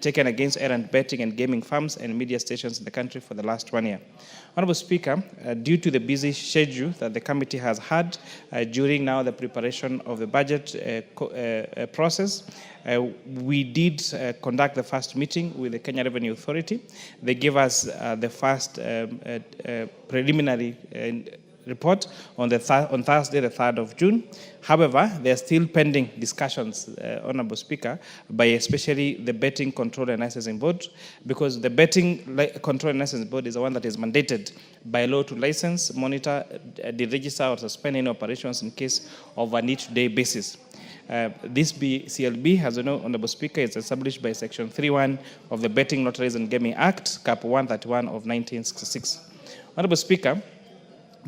taken against errant betting and gaming firms and media stations in the country for the last 1 year. Honorable Speaker, due to the busy schedule that the committee has had during now the preparation of the budget process, we did conduct the first meeting with the Kenya Revenue Authority. They gave us the first preliminary report on Thursday, the 3rd of June. However, there are still pending discussions, Honorable Speaker, by especially the Betting Control and Licensing Board, because the Betting Control and Licensing Board is the one that is mandated by law to license, monitor, deregister, or suspend any operations in case of a need-to-day basis. This CLB, as you know, Honorable Speaker, is established by Section 3.1 of the Betting, Lotteries and Gaming Act, Cap 131 of 1966. Honorable Speaker,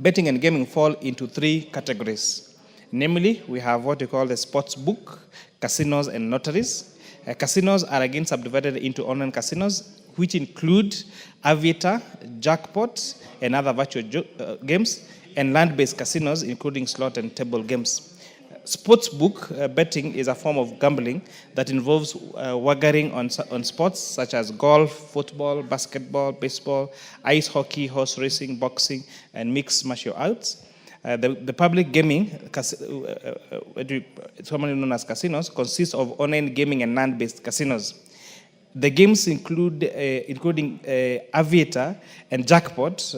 betting and gaming fall into 3 categories. Namely, we have what we call the sports book, casinos, and lotteries. Casinos are again subdivided into online casinos, which include Aviator, Jackpot, and other virtual games, and land-based casinos, including slot and table games. Sportsbook betting is a form of gambling that involves wagering on sports such as golf, football, basketball, baseball, ice hockey, horse racing, boxing, and mixed martial arts. The public gaming, commonly known as casinos, consists of online gaming and land-based casinos. The games include, including Aviator and Jackpot,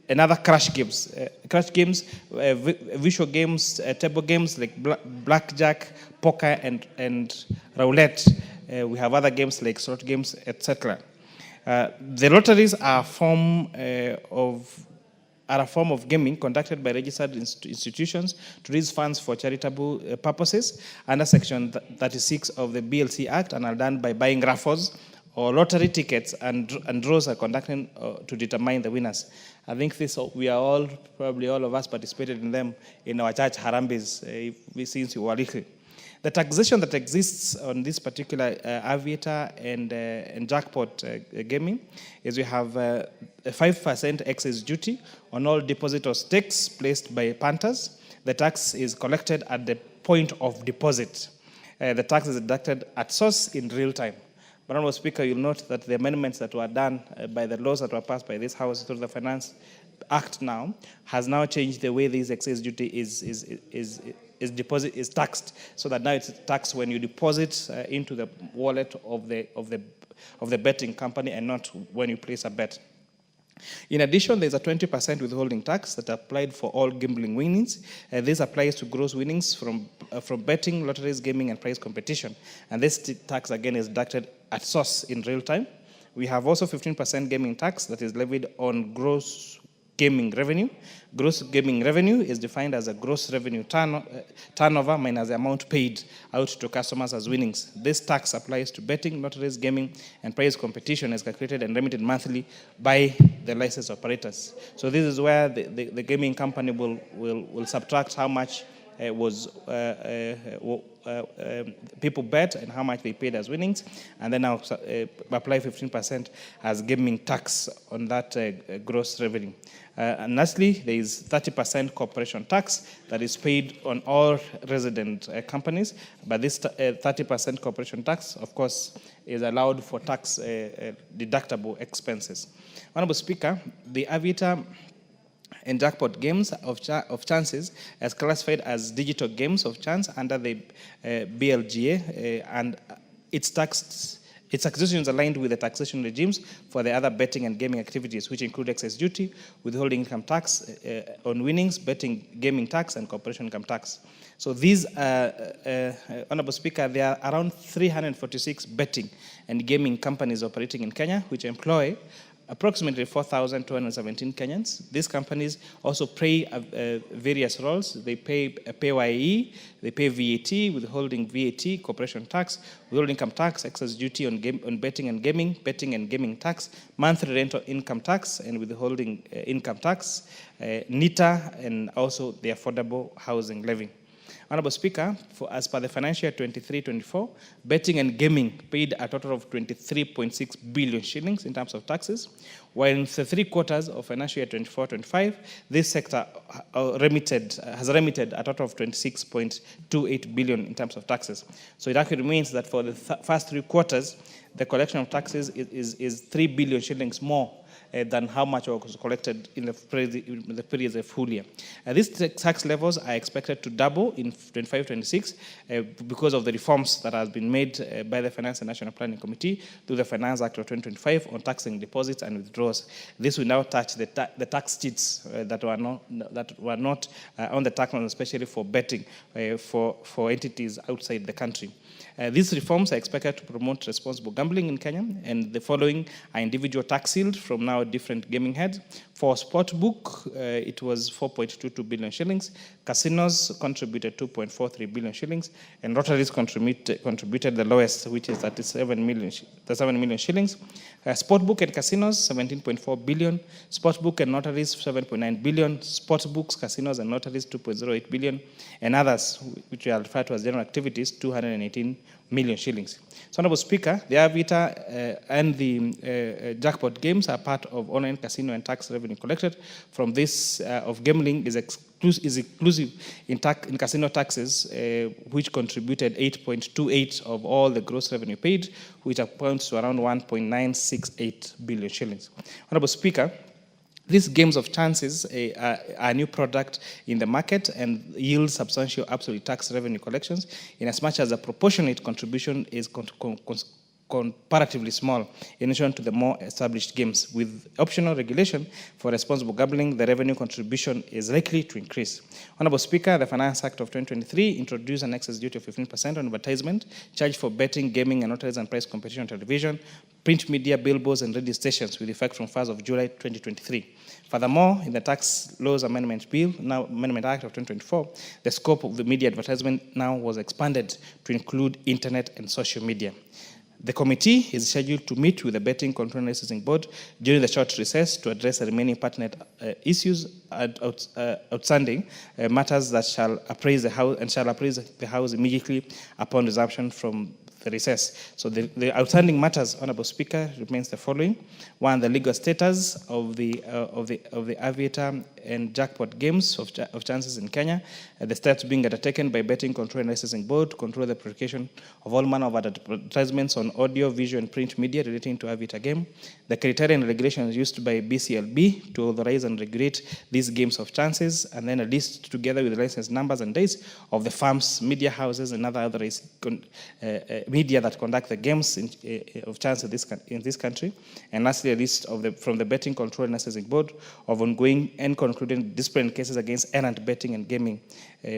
and other crash games. Crash games, visual games, table games like blackjack, poker, and roulette. We have other games like slot games, etc. The lotteries are a form of gaming conducted by registered institutions to raise funds for charitable purposes under Section 36 of the BLC Act, and are done by buying raffles or lottery tickets, and draws are conducted to determine the winners. I think we are all, probably all of us participated in them in our church harambes since we were little. The taxation that exists on this particular aviator and jackpot gaming is we have a 5% excess duty on all deposit or stakes placed by punters. The tax is collected at the point of deposit. The tax is deducted at source in real time. But Honorable Speaker, you'll note that the amendments that were done by the laws that were passed by this House through the Finance Act now has now changed the way this excess duty is taxed, so that now it's taxed when you deposit into the wallet of the betting company and not when you place a bet. In addition, there's a 20% withholding tax that applied for all gambling winnings. This applies to gross winnings from betting, lotteries, gaming, and prize competition. And this tax, again, is deducted at source in real time. We have also 15% gaming tax that is levied on gross gaming revenue. Gross gaming revenue is defined as a gross revenue turnover minus the amount paid out to customers as winnings. This tax applies to betting, lotteries, gaming, and prize competition as calculated and remitted monthly by the licensed operators. So this is where the gaming company will subtract how much people bet and how much they paid as winnings, and then I'll apply 15% as gaming tax on that gross revenue. And lastly, there is 30% corporation tax that is paid on all resident companies, but this 30% corporation tax, of course, is allowed for tax deductible expenses. Honorable Speaker, the aviator and jackpot games of chances as classified as digital games of chance under the BLGA, and its taxation is aligned with the taxation regimes for the other betting and gaming activities, which include excess duty, withholding income tax on winnings, betting gaming tax, and corporation income tax. So these, Honorable Speaker, there are around 346 betting and gaming companies operating in Kenya, which employ approximately 4,217 Kenyans. These companies also pay various roles. They pay PAYE, they pay VAT, withholding VAT, corporation tax, withholding income tax, excess duty on betting and gaming tax, monthly rental income tax, and withholding income tax, NITA, and also the affordable housing levy. Honorable Speaker, as per the financial year 23-24, betting and gaming paid a total of 23.6 billion shillings in terms of taxes, while in the 3 quarters of financial year 24-25, this sector has remitted a total of 26.28 billion in terms of taxes. So it actually means that for the first 3 quarters, the collection of taxes is 3 billion shillings more than how much was collected in the previous full year. These tax levels are expected to double in 25-26 because of the reforms that have been made by the Finance and National Planning Committee through the Finance Act of 2025 on taxing deposits and withdrawals. This will now touch the tax cheats that were not on the tax laws, especially for betting for entities outside the country. These reforms are expected to promote responsible gambling in Kenya, and the following are individual tax shield from now different gaming heads. For Sportbook, it was 4.22 billion shillings. Casinos contributed 2.43 billion shillings, and lotteries contributed the lowest, which is 37 million shillings. Sportbook and casinos, 17.4 billion. Sportbook and lotteries, 7.9 billion. Sportsbooks, casinos, and lotteries, 2.08 billion. And others, which are referred to as general activities, 218 million shillings. So, Honorable Speaker, the aviator and the jackpot games are part of online casino, and tax revenue collected from this of gambling is inclusive in casino taxes, which contributed 8.28 of all the gross revenue paid, which amounts to around 1.968 billion shillings. Honorable Speaker, these games of chances are a new product in the market and yield substantial absolute tax revenue collections, in as much as the proportionate contribution is comparatively small in addition to the more established games. With optional regulation for responsible gambling, the revenue contribution is likely to increase. Honorable Speaker, the Finance Act of 2023 introduced an excess duty of 15% on advertisement charged for betting, gaming, and lotteries and prize competition on television, print media, billboards, and radio stations with effect from 1st of July 2023. Furthermore, in the Tax Laws Amendment Bill, now Amendment Act of 2024, the scope of the media advertisement now was expanded to include internet and social media. The committee is scheduled to meet with the Betting Control and Licensing Board during the short recess to address the remaining pertinent issues and outstanding matters that shall appraise the House immediately upon resumption from the recess. So the outstanding matters, Honourable Speaker, remains the following: one, the legal status of the aviator and jackpot games of chances in Kenya, the steps being undertaken by Betting Control and Licensing Board to control the publication of all manner of advertisements on audio, visual, and print media relating to aviator game, the criteria and regulations used by BCLB to authorize and regulate these games of chances, and then a list together with the license numbers and dates of the farms, media houses, and other authorized media that conduct the games of chances in this country, and lastly a list of from the Betting Control and Licensing Board of ongoing and concluding disciplinary cases against errant betting and gaming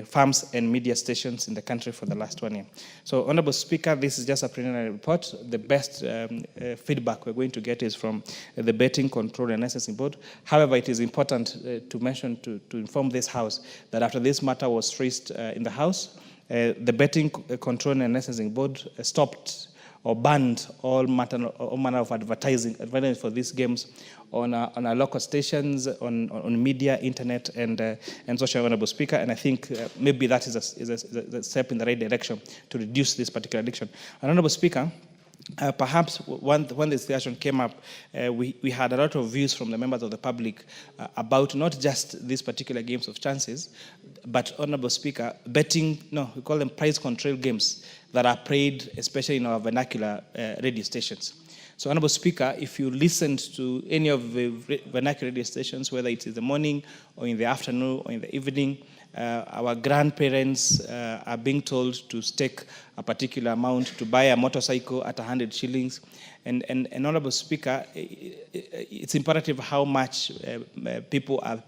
farms and media stations in the country for the last 1 year. So, Honourable Speaker, this is just a preliminary report. The best feedback we're going to get is from the Betting Control and Licensing Board. However, it is important to mention, to inform this House that after this matter was raised in the House, the Betting Control and Licensing Board stopped or banned all manner of advertising for these games on our local stations, on media, internet, and social, Honourable Speaker. And I think maybe that is a step in the right direction to reduce this particular addiction. And Honourable Speaker, perhaps when this discussion came up, we had a lot of views from the members of the public about not just these particular games of chances, but, Honourable Speaker, betting, we call them price control games that are played especially in our vernacular radio stations. So, Honourable Speaker, if you listened to any of the vernacular radio stations, whether it is the morning or in the afternoon or in the evening, our grandparents are being told to stake a particular amount to buy a motorcycle at 100 shillings. And Honourable Speaker, it's imperative how much people are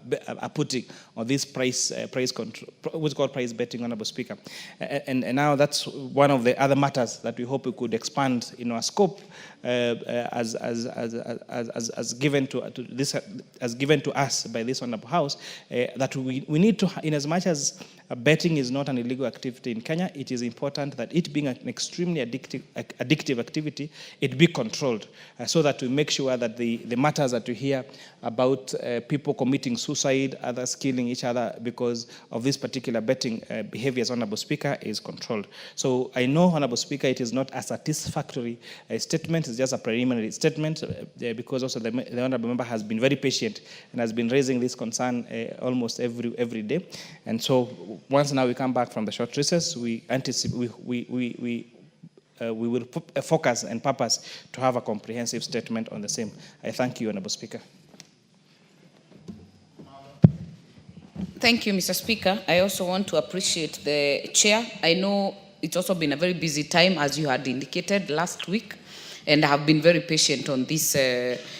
putting on this price control, what's called price betting, Honourable Speaker. And now that's one of the other matters that we hope we could expand in our scope as given to us by this Honourable House, that we need to, in as much as betting is not an illegal activity in Kenya, it is important that it being an extremely addictive activity, it be controlled, so that we make sure that the matters that we hear about people committing suicide, others killing each other because of this particular betting behaviors, Honourable Speaker, is controlled. So I know, Honourable Speaker, it is not a satisfactory statement, it's just a preliminary statement, because also the Honourable Member has been very patient and has been raising this concern almost every day. And so once now we come back from the short recess, we anticipate, we will focus and purpose to have a comprehensive statement on the same. I thank you, Honourable Speaker. Thank you, Mr. Speaker. I also want to appreciate the chair. I know it's also been a very busy time, as you had indicated last week, and I have been very patient on this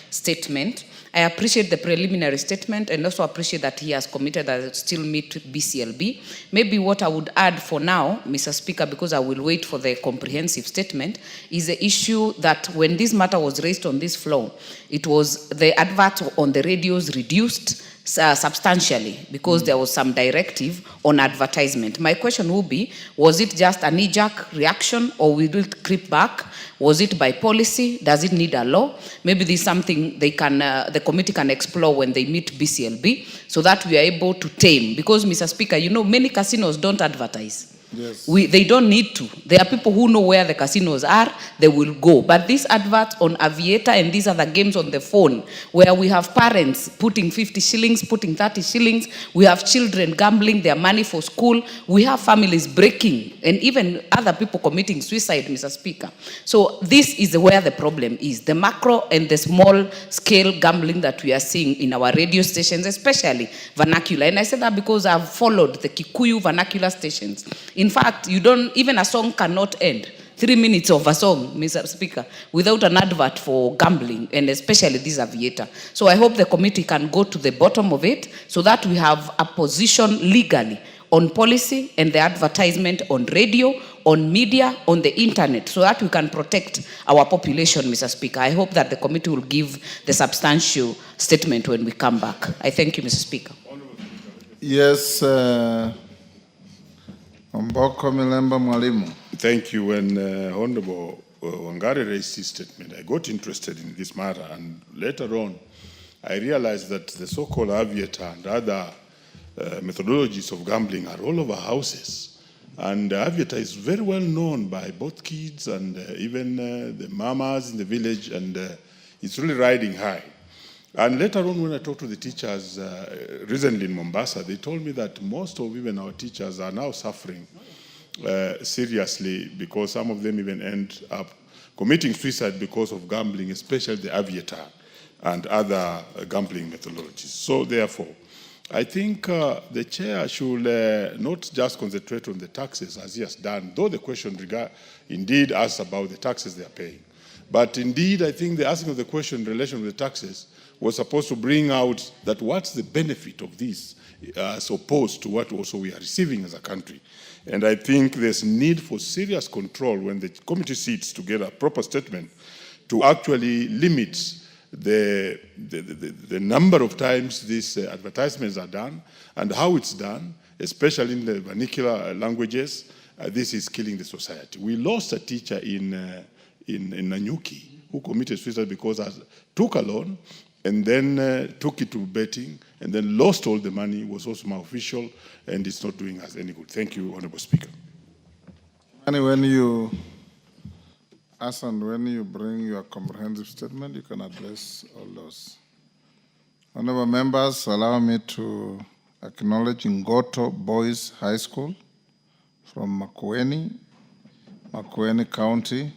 statement. I appreciate the preliminary statement and also appreciate that he has committed that he'll still meet with BCLB. Maybe what I would add for now, Mr. Speaker, because I will wait for the comprehensive statement, is the issue that when this matter was raised on this floor, it was the advert on the radios reduced substantially because there was some directive on advertisement. My question would be, was it just a knee-jerk reaction or will it creep back? Was it by policy? Does it need a law? Maybe there's something they can, the committee can explore when they meet BCLB so that we are able to tame. Because, Mr. Speaker, you know, many casinos don't advertise. Yes. They don't need to. There are people who know where the casinos are, they will go. But these adverts on Aviator and these other games on the phone, where we have parents putting 50 shillings, putting 30 shillings, we have children gambling their money for school, we have families breaking, and even other people committing suicide, Mr. Speaker. So this is where the problem is, the macro and the small scale gambling that we are seeing in our radio stations, especially vernacular. And I say that because I've followed the Kikuyu vernacular stations. In fact, even a song cannot end 3 minutes of a song, Mr. Speaker, without an advert for gambling, and especially this Aviator. So I hope the committee can go to the bottom of it so that we have a position legally on policy and the advertisement on radio, on media, on the internet, so that we can protect our population, Mr. Speaker. I hope that the committee will give the substantial statement when we come back. I thank you, Mr. Speaker. Yes, Mboko Milemba Mwalimu. Thank you. When Honorable Wangari raised his statement, I got interested in this matter, and later on, I realized that the so-called aviator and other methodologies of gambling are all over houses. And aviator is very well known by both kids and even the mamas in the village, and it's really riding high. And later on, when I talked to the teachers recently in Mombasa, they told me that most of even our teachers are now suffering seriously, because some of them even end up committing suicide because of gambling, especially the aviator and other gambling methodologies. So therefore, I think the chair should not just concentrate on the taxes as he has done, though the question indeed asks about the taxes they are paying. But indeed, I think the asking of the question in relation to the taxes was supposed to bring out that what's the benefit of this as opposed to what also we are receiving as a country. And I think there's need for serious control when the committee sits to get a proper statement to actually limit the number of times these advertisements are done and how it's done, especially in the vernacular languages. This is killing the society. We lost a teacher in Nanyuki who committed suicide because he took a loan and then took it to betting and then lost all the money, was also my official, and it's not doing us any good. Thank you, Honorable Speaker. And when you bring your comprehensive statement, you can address all those. Honorable members, allow me to acknowledge Ngoto Boys High School from Makueni County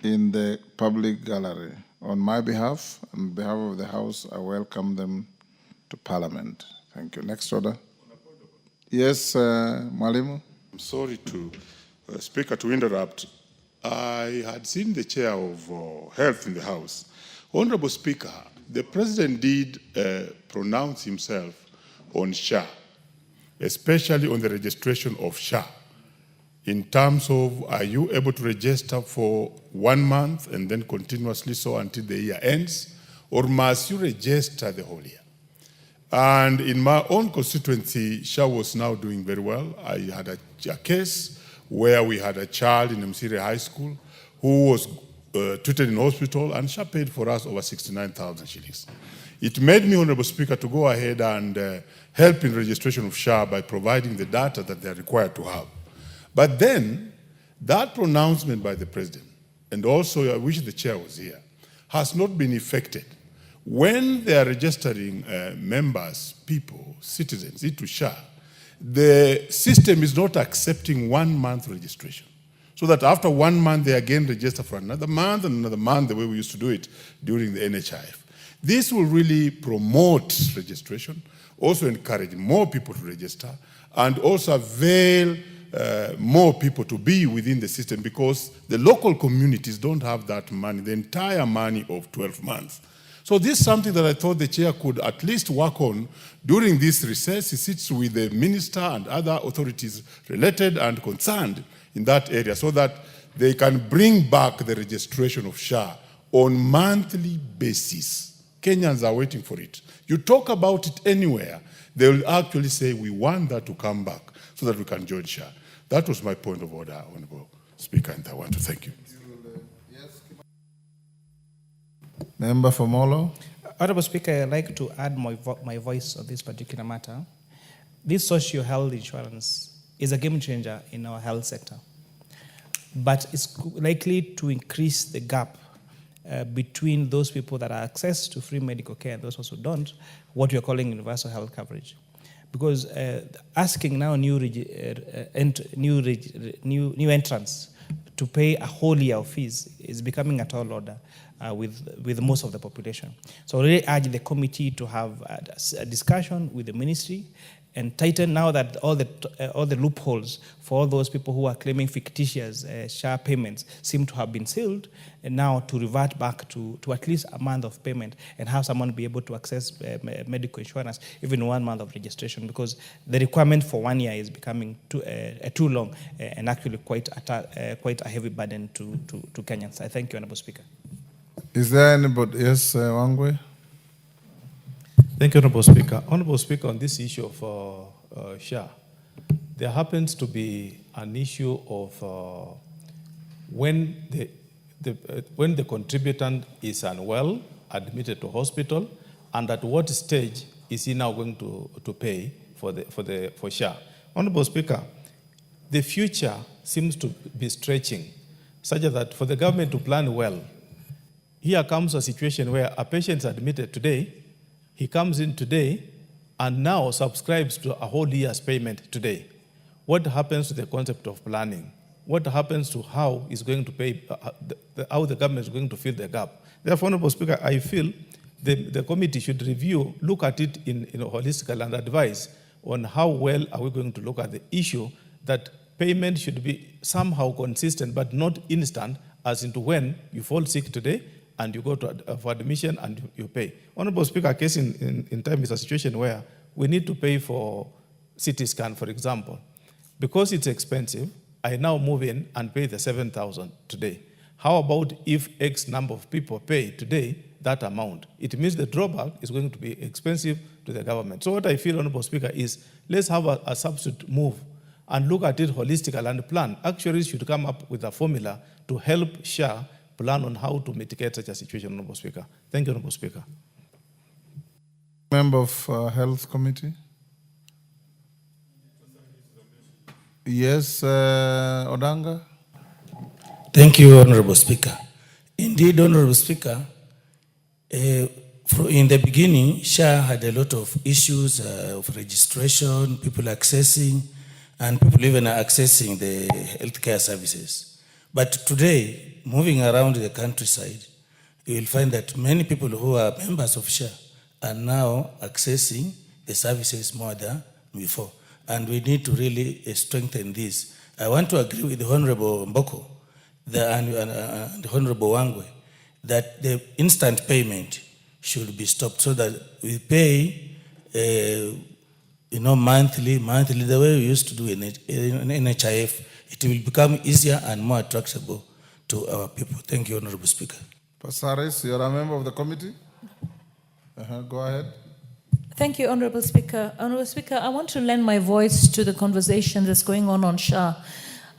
in the public gallery. On my behalf, on behalf of the House, I welcome them to Parliament. Thank you. Next order. Yes, Mwalimu. I'm sorry to, Speaker, to interrupt. I had seen the chair of health in the House. Honorable Speaker, the President did pronounce himself on SHA, especially on the registration of SHA. In terms of, are you able to register for 1 month and then continuously so until the year ends, or must you register the whole year? And in my own constituency, SHA was now doing very well. I had a case where we had a child in Msiri High School who was treated in hospital, and SHA paid for us over 69,000 shillings. It made me, Honorable Speaker, to go ahead and help in registration of SHA by providing the data that they are required to have. But then, that pronouncement by the President, and also I wish the chair was here, has not been effected. When they are registering members, people, citizens into SHA, the system is not accepting 1 month registration. So that after 1 month, they again register for another month and another month, the way we used to do it during the NHIF. This will really promote registration, also encourage more people to register, and also avail more people to be within the system, because the local communities don't have that money, the entire money of 12 months. So this is something that I thought the chair could at least work on during this recess. He sits with the minister and other authorities related and concerned in that area so that they can bring back the registration of SHA on monthly basis. Kenyans are waiting for it. You talk about it anywhere, they will actually say, we want that to come back so that we can join SHA. That was my point of order, Honorable Speaker, and I want to thank you. Member for Molo. Honorable Speaker, I'd like to add my voice on this particular matter. This social health insurance is a game changer in our health sector, but it's likely to increase the gap between those people that have access to free medical care and those also don't, what we are calling universal health coverage. Because asking now new entrants to pay a whole year of fees is becoming a tall order with most of the population. So I really urge the committee to have a discussion with the ministry and tighten now that all the loopholes for all those people who are claiming fictitious SHA payments seem to have been sealed, and now to revert back to at least a month of payment and have someone be able to access medical insurance, even 1 month of registration, because the requirement for 1 year is becoming too long and actually quite a heavy burden to Kenyans. I thank you, Honorable Speaker. Is there anybody? Yes, Wangwe. Thank you, Honorable Speaker. Honorable Speaker, on this issue of SHA, there happens to be an issue of when the contributant is unwell, admitted to hospital, and at what stage is he now going to pay for SHA? Honorable Speaker, the future seems to be stretching, such that for the government to plan well, here comes a situation where a patient is admitted today, he comes in today, and now subscribes to a whole year's payment today. What happens to the concept of planning? What happens to how is going to pay, how the government is going to fill the gap? Therefore, Honorable Speaker, I feel the committee should review, look at it in holistically and advise on how well are we going to look at the issue that payment should be somehow consistent but not instant, as into when you fall sick today and you go for admission and you pay. Honorable Speaker, a case in time is a situation where we need to pay for CT scan, for example. Because it's expensive, I now move in and pay the 7,000 today. How about if X number of people pay today that amount? It means the drawback is going to be expensive to the government. So what I feel, Honorable Speaker, is let's have a substitute move and look at it holistically and plan. Actuaries should come up with a formula to help SHA plan on how to mitigate such a situation, Honorable Speaker. Thank you, Honorable Speaker. Member of Health Committee. Yes, Odanga. Thank you, Honorable Speaker. Indeed, Honorable Speaker, in the beginning, SHA had a lot of issues of registration, people accessing, and people even accessing the healthcare services. But today, moving around the countryside, you will find that many people who are members of SHA are now accessing the services more than before. And we need to really strengthen this. I want to agree with the Honorable Mboko and the Honorable Wangwe that the instant payment should be stopped so that we pay monthly, the way we used to do in NHIF. It will become easier and more attractive to our people. Thank you, Honorable Speaker. Pasaris, you're a member of the committee? Go ahead. Thank you, Honorable Speaker. Honorable Speaker, I want to lend my voice to the conversation that's going on SHA.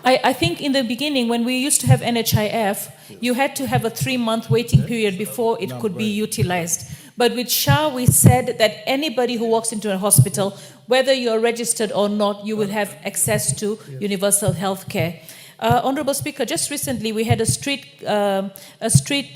I think in the beginning, when we used to have NHIF, you had to have a 3-month waiting period before it could be utilized. But with SHA, we said that anybody who walks into a hospital, whether you're registered or not, you will have access to universal health care. Honorable Speaker, just recently we had a street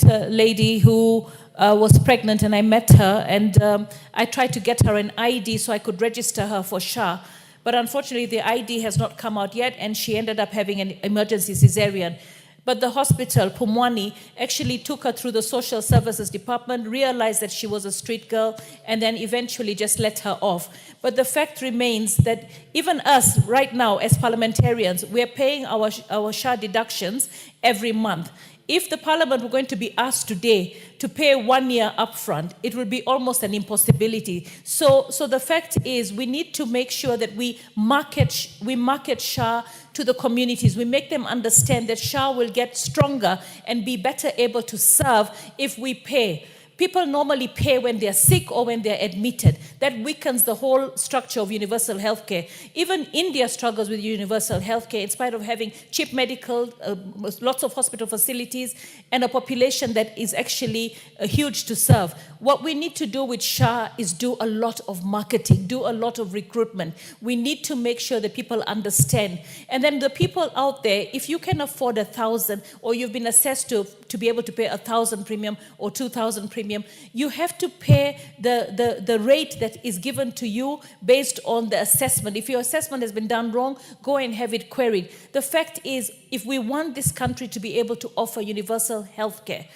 lady who was pregnant, and I met her, and I tried to get her an ID so I could register her for SHA. But unfortunately, the ID has not come out yet, and she ended up having an emergency cesarean. But the hospital, Pumwani, actually took her through the social services department, realized that she was a street girl, and then eventually just let her off. But the fact remains that even us right now as parliamentarians, we're paying our SHA deductions every month. If the parliament were going to be asked today to pay 1 year upfront, it would be almost an impossibility. So the fact is, we need to make sure that we market SHA to the communities. We make them understand that SHA will get stronger and be better able to serve if we pay. People normally pay when they're sick or when they're admitted. That weakens the whole structure of universal healthcare. Even India struggles with universal healthcare in spite of having cheap medical, lots of hospital facilities, and a population that is actually huge to serve. What we need to do with SHA is do a lot of marketing, do a lot of recruitment. We need to make sure that people understand. And then the people out there, if you can afford 1,000 or you've been assessed to be able to pay 1,000 premium or 2,000 premium, you have to pay the rate that is given to you based on the assessment. If your assessment has been done wrong, go and have it queried. The fact is, if we want this country to be able to offer universal health care,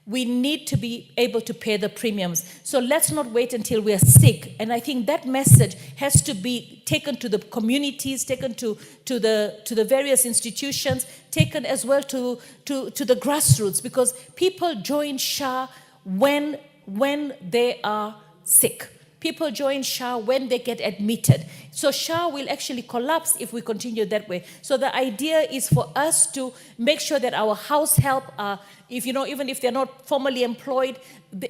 we need to be able to pay the premiums. So let's not wait until we are sick. And I think that message has to be taken to the communities, taken to the various institutions, taken as well to the grassroots, because people join SHA when they are sick. People join SHA when they get admitted. So SHA will actually collapse if we continue that way. So the idea is for us to make sure that our house help, even if they're not formally employed,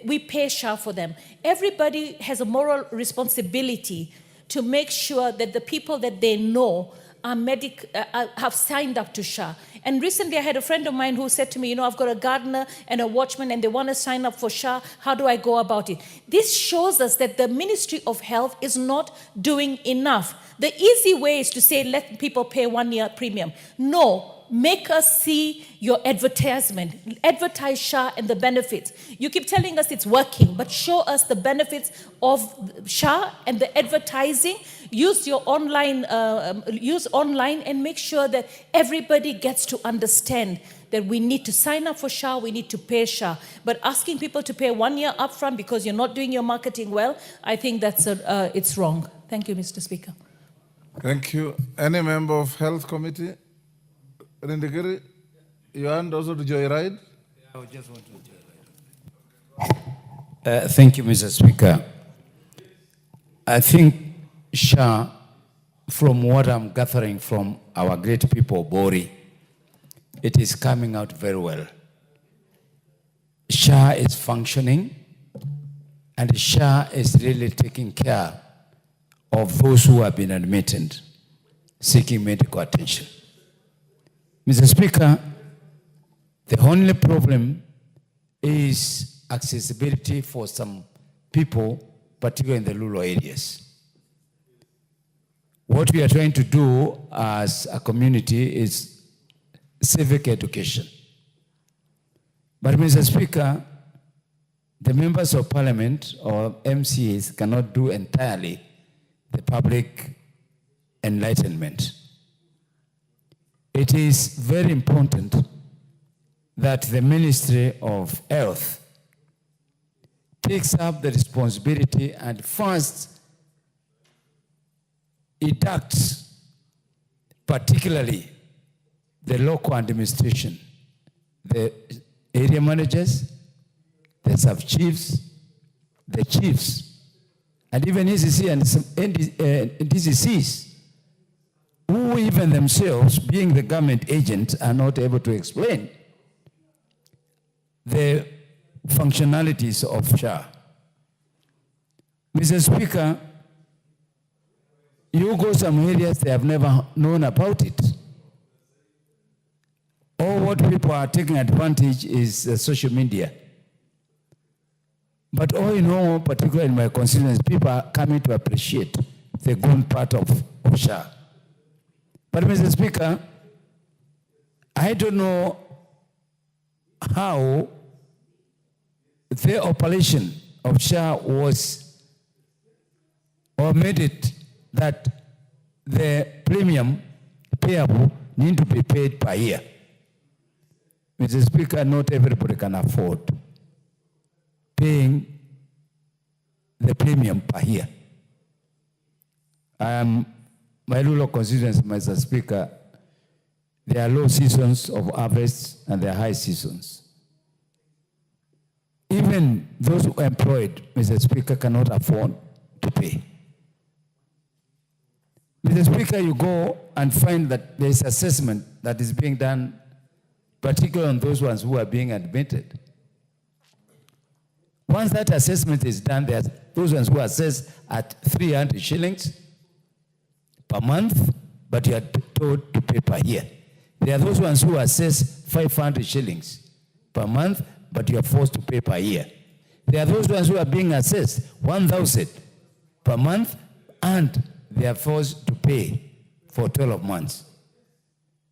we pay SHA for them. Everybody has a moral responsibility to make sure that the people that they know have signed up to SHA. And recently I had a friend of mine who said to me, I've got a gardener and a watchman and they want to sign up for SHA. How do I go about it? This shows us that the Ministry of Health is not doing enough. The easy way is to say, let people pay 1 year premium. No. Make us see your advertisement. Advertise SHA and the benefits. You keep telling us it's working, but show us the benefits of SHA and the advertising. Use your online, and make sure that everybody gets to understand that we need to sign up for SHA, we need to pay SHA. But asking people to pay 1 year upfront because you're not doing your marketing well, I think that's it's wrong. Thank you, Mr. Speaker. Thank you. Any member of Health Committee? Rindagiri, you want also to joyride? I just want to joyride. Thank you, Mr. Speaker. I think SHA, from what I'm gathering from our great people, Bori, it is coming out very well. SHA is functioning, and SHA is really taking care of those who have been admitted, seeking medical attention. Mr. Speaker, the only problem is accessibility for some people, particularly in the rural areas. What we are trying to do as a community is civic education. But Mr. Speaker, the members of parliament or MCAs cannot do entirely the public enlightenment. It is very important that the Ministry of Health takes up the responsibility and first inducts particularly the local administration, the area managers, the sub-chiefs, the chiefs, and even ECC and some DCCs, who even themselves, being the government agents, are not able to explain the functionalities of SHA. Mr. Speaker, you go some areas they have never known about it. All what people are taking advantage is social media. But all in all, particularly in my constituency, people are coming to appreciate the good part of SHA. But Mr. Speaker, I don't know how the operation of SHA was or made it that the premium payable need to be paid per year. Mr. Speaker, not everybody can afford paying the premium per year. My rural constituency, Mr. Speaker, there are low seasons of harvest and there are high seasons. Even those who are employed, Mr. Speaker, cannot afford to pay. Mr. Speaker, you go and find that there is assessment that is being done, particularly on those ones who are being admitted. Once that assessment is done, there are those ones who are assessed at 300 shillings per month, but you are told to pay per year. There are those ones who assess 500 shillings per month, but you are forced to pay per year. There are those ones who are being assessed 1,000 per month, and they are forced to pay for 12 months.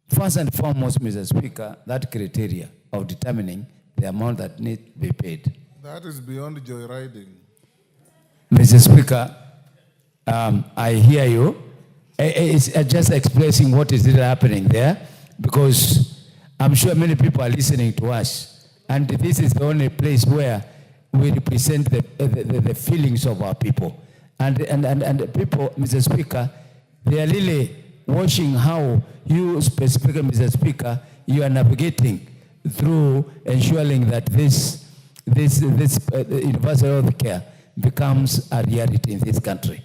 First and foremost, Mr. Speaker, that criteria of determining the amount that needs to be paid. That is beyond joyriding. Mr. Speaker, I hear you. It's just expressing what is really happening there, because I'm sure many people are listening to us, and this is the only place where we represent the feelings of our people. And people, Mr. Speaker, they are really watching how you specifically, Mr. Speaker, you are navigating through ensuring that this universal health care becomes a reality in this country.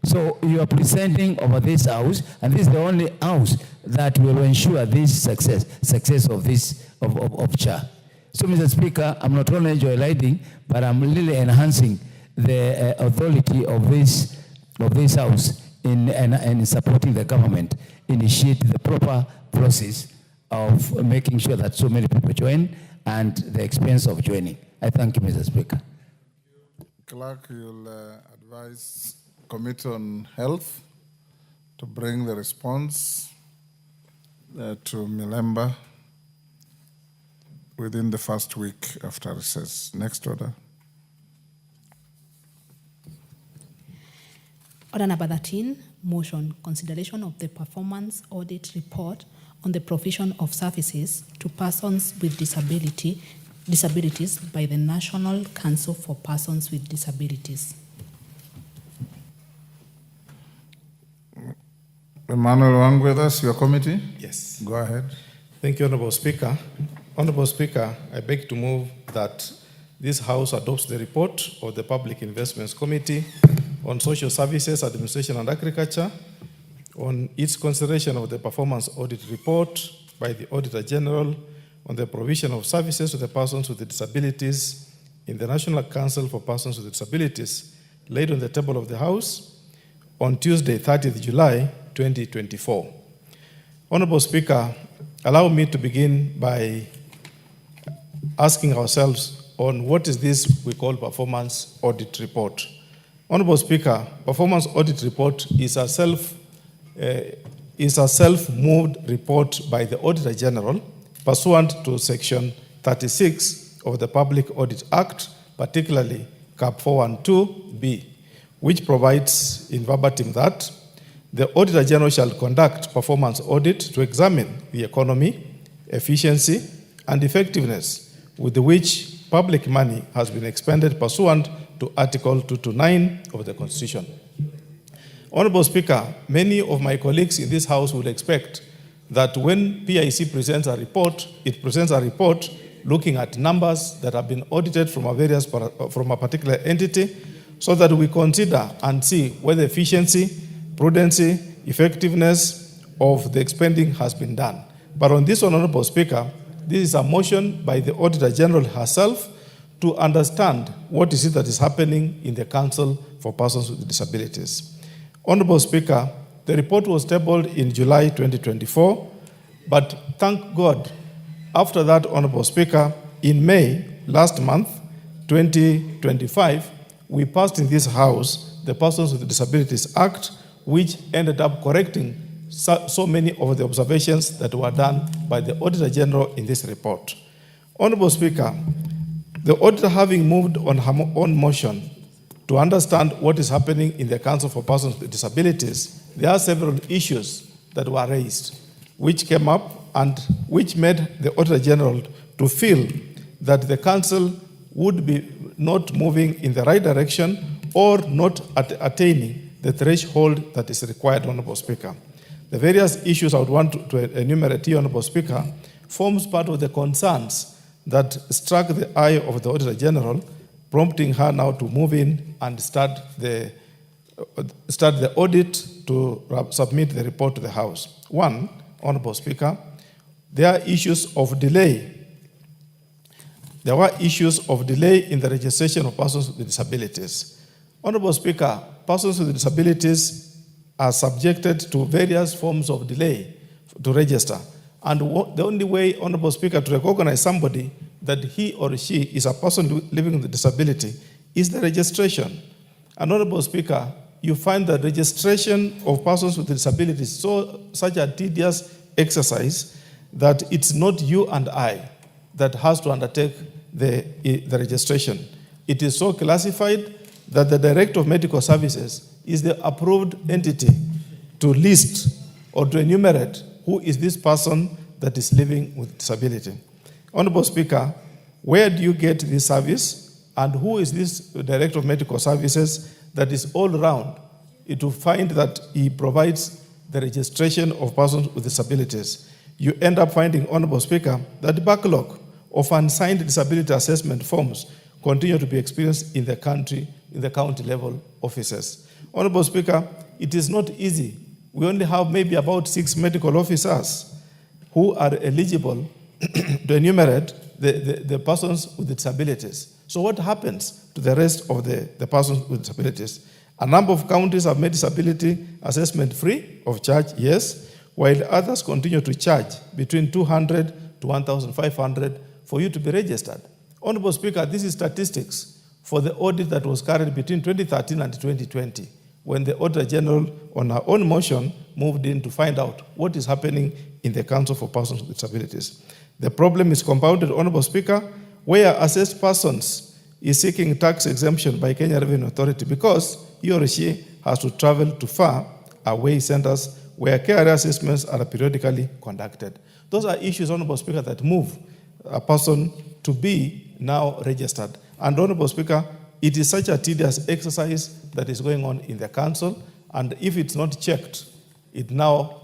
So you are presenting over this house, and this is the only house that will ensure this success of this of SHA. So, Mr. Speaker, I'm not only joyriding, but I'm really enhancing the authority of this house in supporting the government initiate the proper process of making sure that so many people join and the expense of joining. I thank you, Mr. Speaker. Clerk, you'll advise Committee on Health to bring the response to Milemba within the first week after recess. Next order. Order number 13, motion, consideration of the performance audit report on the provision of services to persons with disabilities by the National Council for Persons with Disabilities. Emmanuel Wang with us, your committee? Yes. Go ahead. Thank you, Honorable Speaker. Honorable Speaker, I beg to move that this House adopts the report of the Public Investments Committee on Social Services, Administration and Agriculture on its consideration of the performance audit report by the Auditor General on the provision of services to the persons with disabilities in the National Council for Persons with Disabilities, laid on the table of the House on Tuesday, 30th July, 2024. Honorable Speaker, allow me to begin by asking ourselves on what is this we call performance audit report. Honorable Speaker, performance audit report is a self-moved report by the Auditor General pursuant to Section 36 of the Public Audit Act, particularly Cap 412B, which provides in verbatim that the Auditor General shall conduct performance audit to examine the economy, efficiency, and effectiveness with which public money has been expended pursuant to Article 229 of the Constitution. Honorable Speaker, many of my colleagues in this House would expect that when PIC presents a report, it presents a report looking at numbers that have been audited from a particular entity, so that we consider and see whether efficiency, prudency, effectiveness of the spending has been done. But on this, Honorable Speaker, this is a motion by the Auditor General herself to understand what is it that is happening in the Council for Persons with Disabilities. Honorable Speaker, the report was tabled in July 2024, but thank God, after that, Honorable Speaker, in May last month, 2025, we passed in this House the Persons with Disabilities Act, which ended up correcting so many of the observations that were done by the Auditor General in this report. Honorable Speaker, the Auditor, having moved on her own motion to understand what is happening in the Council for Persons with Disabilities, there are several issues that were raised, which came up and which made the Auditor General to feel that the Council would be not moving in the right direction or not attaining the threshold that is required, Honorable Speaker. The various issues I would want to enumerate here, Honorable Speaker, forms part of the concerns that struck the eye of the Auditor General, prompting her now to move in and start the audit to submit the report to the House. One, Honorable Speaker, there are issues of delay. There were issues of delay in the registration of persons with disabilities. Honorable Speaker, persons with disabilities are subjected to various forms of delay to register. And the only way, Honorable Speaker, to recognize somebody that he or she is a person living with a disability is the registration. And Honorable Speaker, you find that registration of persons with disabilities such a tedious exercise that it's not you and I that has to undertake the registration. It is so classified that the Director of Medical Services is the approved entity to list or to enumerate who is this person that is living with disability. Honorable Speaker, where do you get this service and who is this Director of Medical Services that is all around to find that he provides the registration of persons with disabilities? You end up finding, Honorable Speaker, that the backlog of unsigned disability assessment forms continue to be experienced in the county level offices. Honorable Speaker, it is not easy. We only have maybe about 6 medical officers who are eligible to enumerate the persons with disabilities. So what happens to the rest of the persons with disabilities? A number of counties have made disability assessment free of charge, yes, while others continue to charge between 200 to 1,500 for you to be registered. Honorable Speaker, this is statistics for the audit that was carried between 2013 and 2020, when the Auditor General, on her own motion, moved in to find out what is happening in the Council for Persons with Disabilities. The problem is compounded, Honorable Speaker, where assessed persons is seeking tax exemption by Kenya Revenue Authority because he or she has to travel to far away centers where KRA assessments are periodically conducted. Those are issues, Honorable Speaker, that move a person to be now registered. And Honorable Speaker, it is such a tedious exercise that is going on in the council, and if it's not checked, it now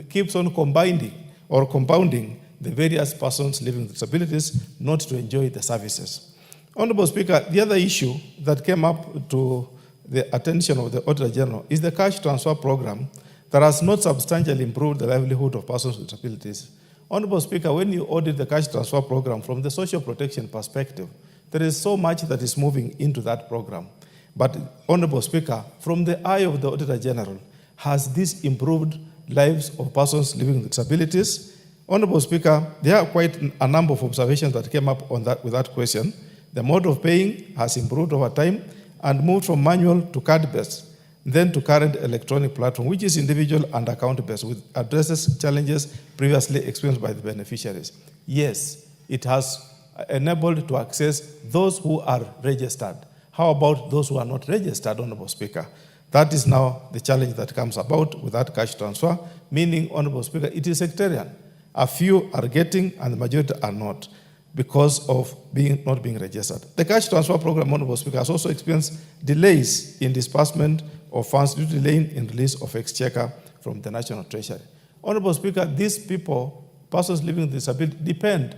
keeps on compounding the various persons living with disabilities not to enjoy the services. Honorable Speaker, the other issue that came up to the attention of the Auditor General is the cash transfer program that has not substantially improved the livelihood of persons with disabilities. Honorable Speaker, when you audit the cash transfer program from the social protection perspective, there is so much that is moving into that program. But, Honorable Speaker, from the eye of the Auditor General, has this improved lives of persons living with disabilities? Honorable Speaker, there are quite a number of observations that came up on that with that question. The mode of paying has improved over time and moved from manual to card-based, then to current electronic platform, which is individual and account-based, which addresses challenges previously experienced by the beneficiaries. Yes, it has enabled to access those who are registered. How about those who are not registered, Honorable Speaker? That is now the challenge that comes about with that cash transfer, meaning, Honorable Speaker, it is sectarian. A few are getting and the majority are not because of not being registered. The cash transfer program, Honorable Speaker, has also experienced delays in disbursement of funds due to delay in release of exchequer from the National Treasury. Honorable Speaker, these people, persons living with disability, depend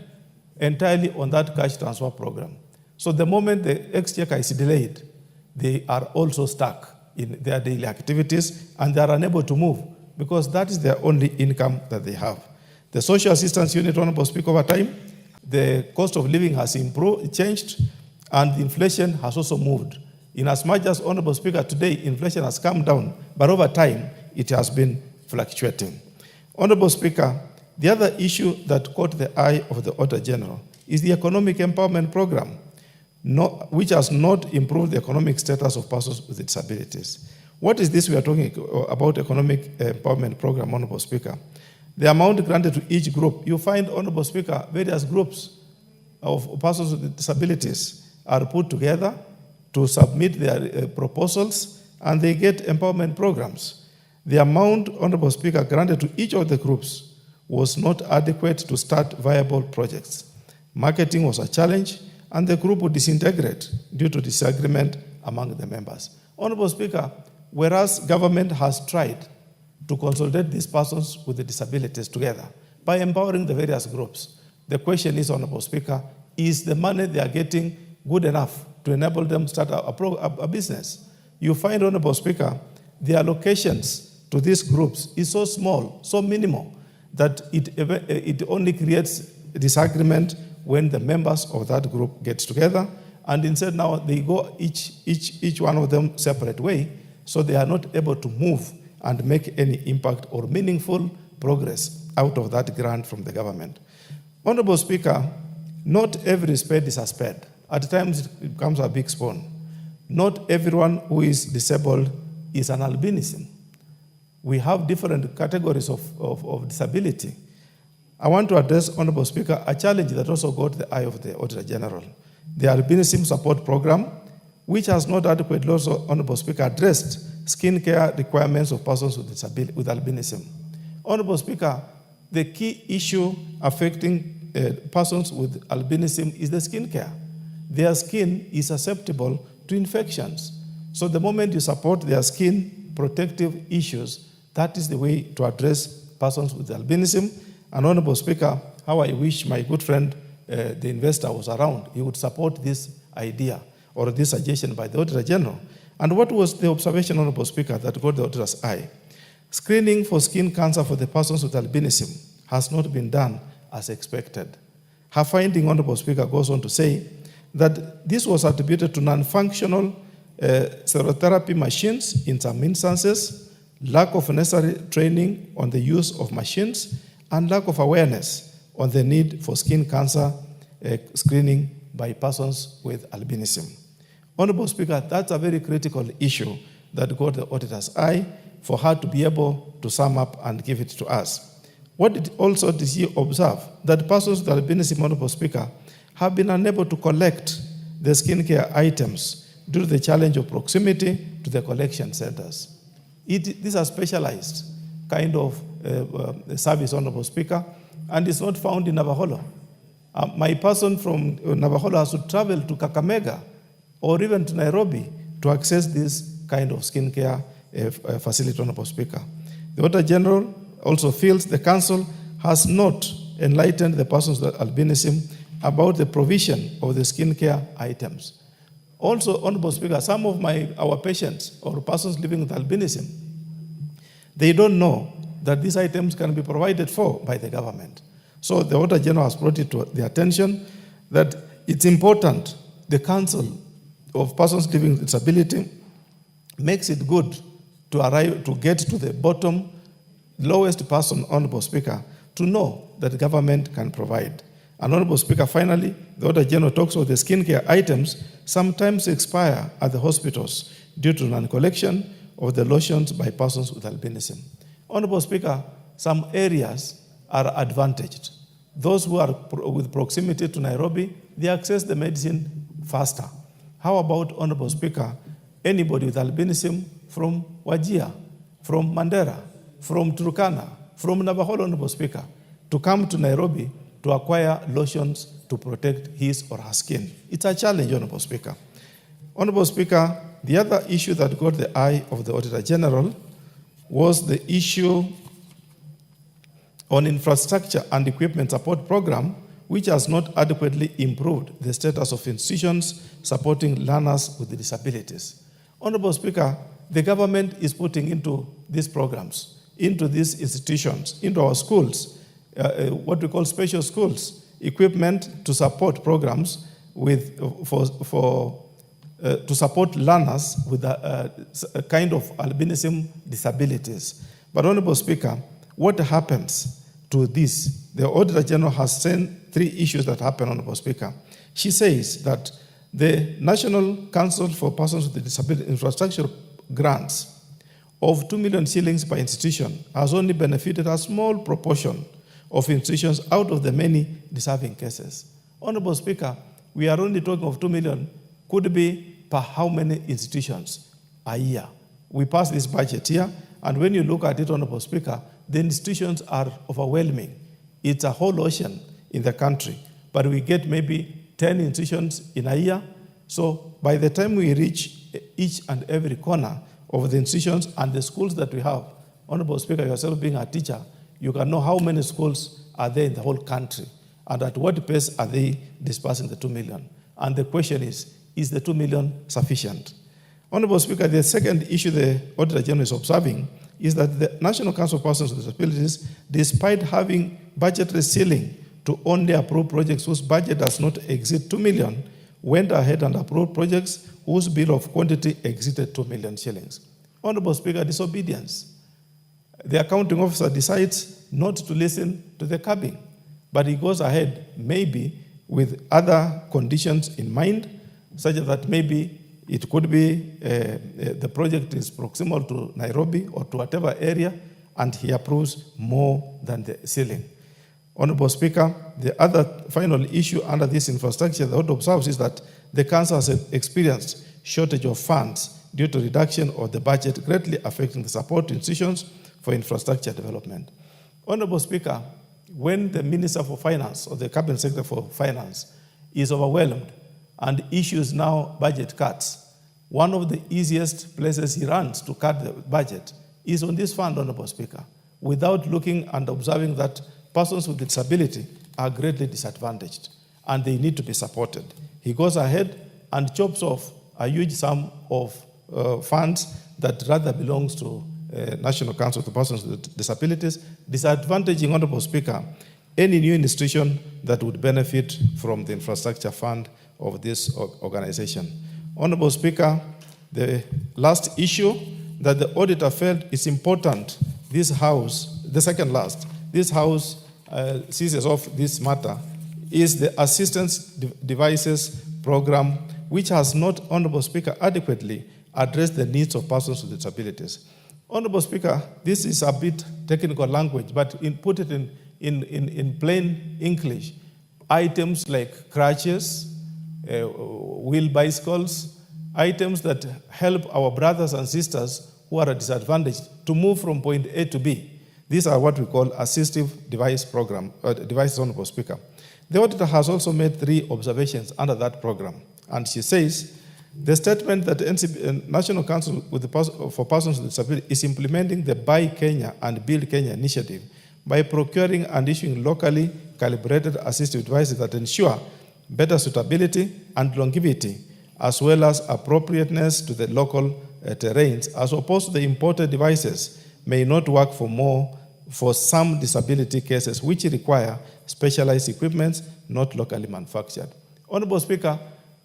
entirely on that cash transfer program. So the moment the exchequer is delayed, they are also stuck in their daily activities and they are unable to move because that is their only income that they have. The social assistance unit, Honorable Speaker, over time, the cost of living has changed and inflation has also moved. In as much as, Honorable Speaker, today inflation has come down, but over time it has been fluctuating. Honorable Speaker, the other issue that caught the eye of the Auditor General is the Economic Empowerment Program, which has not improved the economic status of persons with disabilities. What is this we are talking about, Economic Empowerment Program, Honorable Speaker? The amount granted to each group, you find, Honorable Speaker, various groups of persons with disabilities are put together to submit their proposals and they get empowerment programs. The amount, Honorable Speaker, granted to each of the groups was not adequate to start viable projects. Marketing was a challenge and the group would disintegrate due to disagreement among the members. Honorable Speaker, whereas government has tried to consolidate these persons with the disabilities together by empowering the various groups, the question is, Honorable Speaker, is the money they are getting good enough to enable them to start a business? You find, Honorable Speaker, the allocations to these groups is so small, so minimal, that it only creates disagreement when the members of that group gets together, and instead now they go each one of them separate way, so they are not able to move and make any impact or meaningful progress out of that grant from the government. Honorable Speaker, not every spade is a spade. At times it becomes a big spoon. Not everyone who is disabled is an albinism. We have different categories of disability. I want to address, Honorable Speaker, a challenge that also got the eye of the Auditor General. The Albinism Support Program, which has not adequately also, Honorable Speaker, addressed skin care requirements of persons with disability, with albinism. Honorable Speaker, the key issue affecting persons with albinism is the skin care. Their skin is susceptible to infections. So the moment you support their skin protective issues, that is the way to address persons with albinism. And Honorable Speaker, how I wish my good friend, the investor, was around. He would support this idea or this suggestion by the Auditor General. And what was the observation, Honorable Speaker, that got the Auditor's eye? Screening for skin cancer for the persons with albinism has not been done as expected. Her finding, Honorable Speaker, goes on to say that this was attributed to non-functional serotherapy machines in some instances, lack of necessary training on the use of machines, and lack of awareness on the need for skin cancer screening by persons with albinism. Honorable Speaker, that's a very critical issue that got the auditor's eye for her to be able to sum up and give it to us. What did she observe? That persons with albinism, Honorable Speaker, have been unable to collect the skincare items due to the challenge of proximity to the collection centers. These are specialized kind of service, Honorable Speaker, and it's not found in Navajo. My person from Navajo has to travel to Kakamega or even to Nairobi to access this kind of skincare facility, Honorable Speaker. The Auditor General also feels the Council has not enlightened the persons with albinism about the provision of the skincare items. Also, Honorable Speaker, some of our patients or persons living with albinism, they don't know that these items can be provided for by the government. So the Auditor General has brought it to the attention that it's important the Council of Persons Living with Disability makes it good to get to the bottom, lowest person, Honorable Speaker, to know that the government can provide. And Honorable Speaker, finally, the Auditor General talks about the skincare items sometimes expire at the hospitals due to non-collection of the lotions by persons with albinism. Honorable Speaker, some areas are advantaged. Those who are with proximity to Nairobi, they access the medicine faster. How about, Honorable Speaker, anybody with albinism from Wajir, from Mandera, from Turkana, from Navajo, Honorable Speaker, to come to Nairobi to acquire lotions to protect his or her skin? It's a challenge, Honorable Speaker. Honorable Speaker, the other issue that got the eye of the Auditor General was the issue on infrastructure and equipment support program, which has not adequately improved the status of institutions supporting learners with disabilities. Honorable Speaker, the government is putting into these programs, into these institutions, into our schools, what we call special schools, equipment to support programs to support learners with a kind of albinism disabilities. But Honorable Speaker, what happens to this? The Auditor General has sent 3 issues that happen, Honorable Speaker. She says that the National Council for Persons with Disability Infrastructure grants of 2 million shillings per institution has only benefited a small proportion of institutions out of the many deserving cases. Honorable Speaker, we are only talking of 2 million, could be per how many institutions a year. We pass this budget here, and when you look at it, Honorable Speaker, the institutions are overwhelming. It's a whole ocean in the country, but we get maybe 10 institutions in a year. So by the time we reach each and every corner of the institutions and the schools that we have, Honorable Speaker, yourself being a teacher, you can know how many schools are there in the whole country and at what pace are they dispersing the 2 million. And the question is the 2 million sufficient? Honorable Speaker, the second issue the Auditor General is observing is that the National Council of Persons with Disabilities, despite having budgetary ceiling to only approve projects whose budget does not exceed 2 million, went ahead and approved projects whose bill of quantity exceeded 2 million shillings. Honorable Speaker, disobedience. The accounting officer decides not to listen to the cabin, but he goes ahead maybe with other conditions in mind, such that maybe it could be the project is proximal to Nairobi or to whatever area, and he approves more than the ceiling. Honorable Speaker, the other final issue under this infrastructure the Auditor observes is that the Council has experienced shortage of funds due to reduction of the budget, greatly affecting the support to institutions for infrastructure development. Honorable Speaker, when the Minister for Finance or the Cabinet Secretary for Finance is overwhelmed and issues now budget cuts, one of the easiest places he runs to cut the budget is on this fund, Honorable Speaker, without looking and observing that persons with disability are greatly disadvantaged and they need to be supported. He goes ahead and chops off a huge sum of funds that rather belongs to National Council of Persons with Disabilities, disadvantaging, Honorable Speaker, any new institution that would benefit from the infrastructure fund of this organization. Honorable Speaker, The last issue that the auditor felt is important, this House, the second last, this House seizes off this matter, is the assistance devices program, which has not, Honorable Speaker, adequately addressed the needs of persons with disabilities. Honorable Speaker, this is a bit technical language, but put it in plain English. Items like crutches, wheel bicycles, items that help our brothers and sisters who are disadvantaged to move from point A to B. These are what we call assistive device program, devices, Honorable Speaker. The auditor has also made 3 observations under that program. And she says, the statement that the National Council for Persons with Disabilities is implementing the Buy Kenya and Build Kenya initiative by procuring and issuing locally calibrated assistive devices that ensure better suitability and longevity, as well as appropriateness to the local terrains, as opposed to the imported devices, may not work for some disability cases which require specialized equipment not locally manufactured. Honorable Speaker,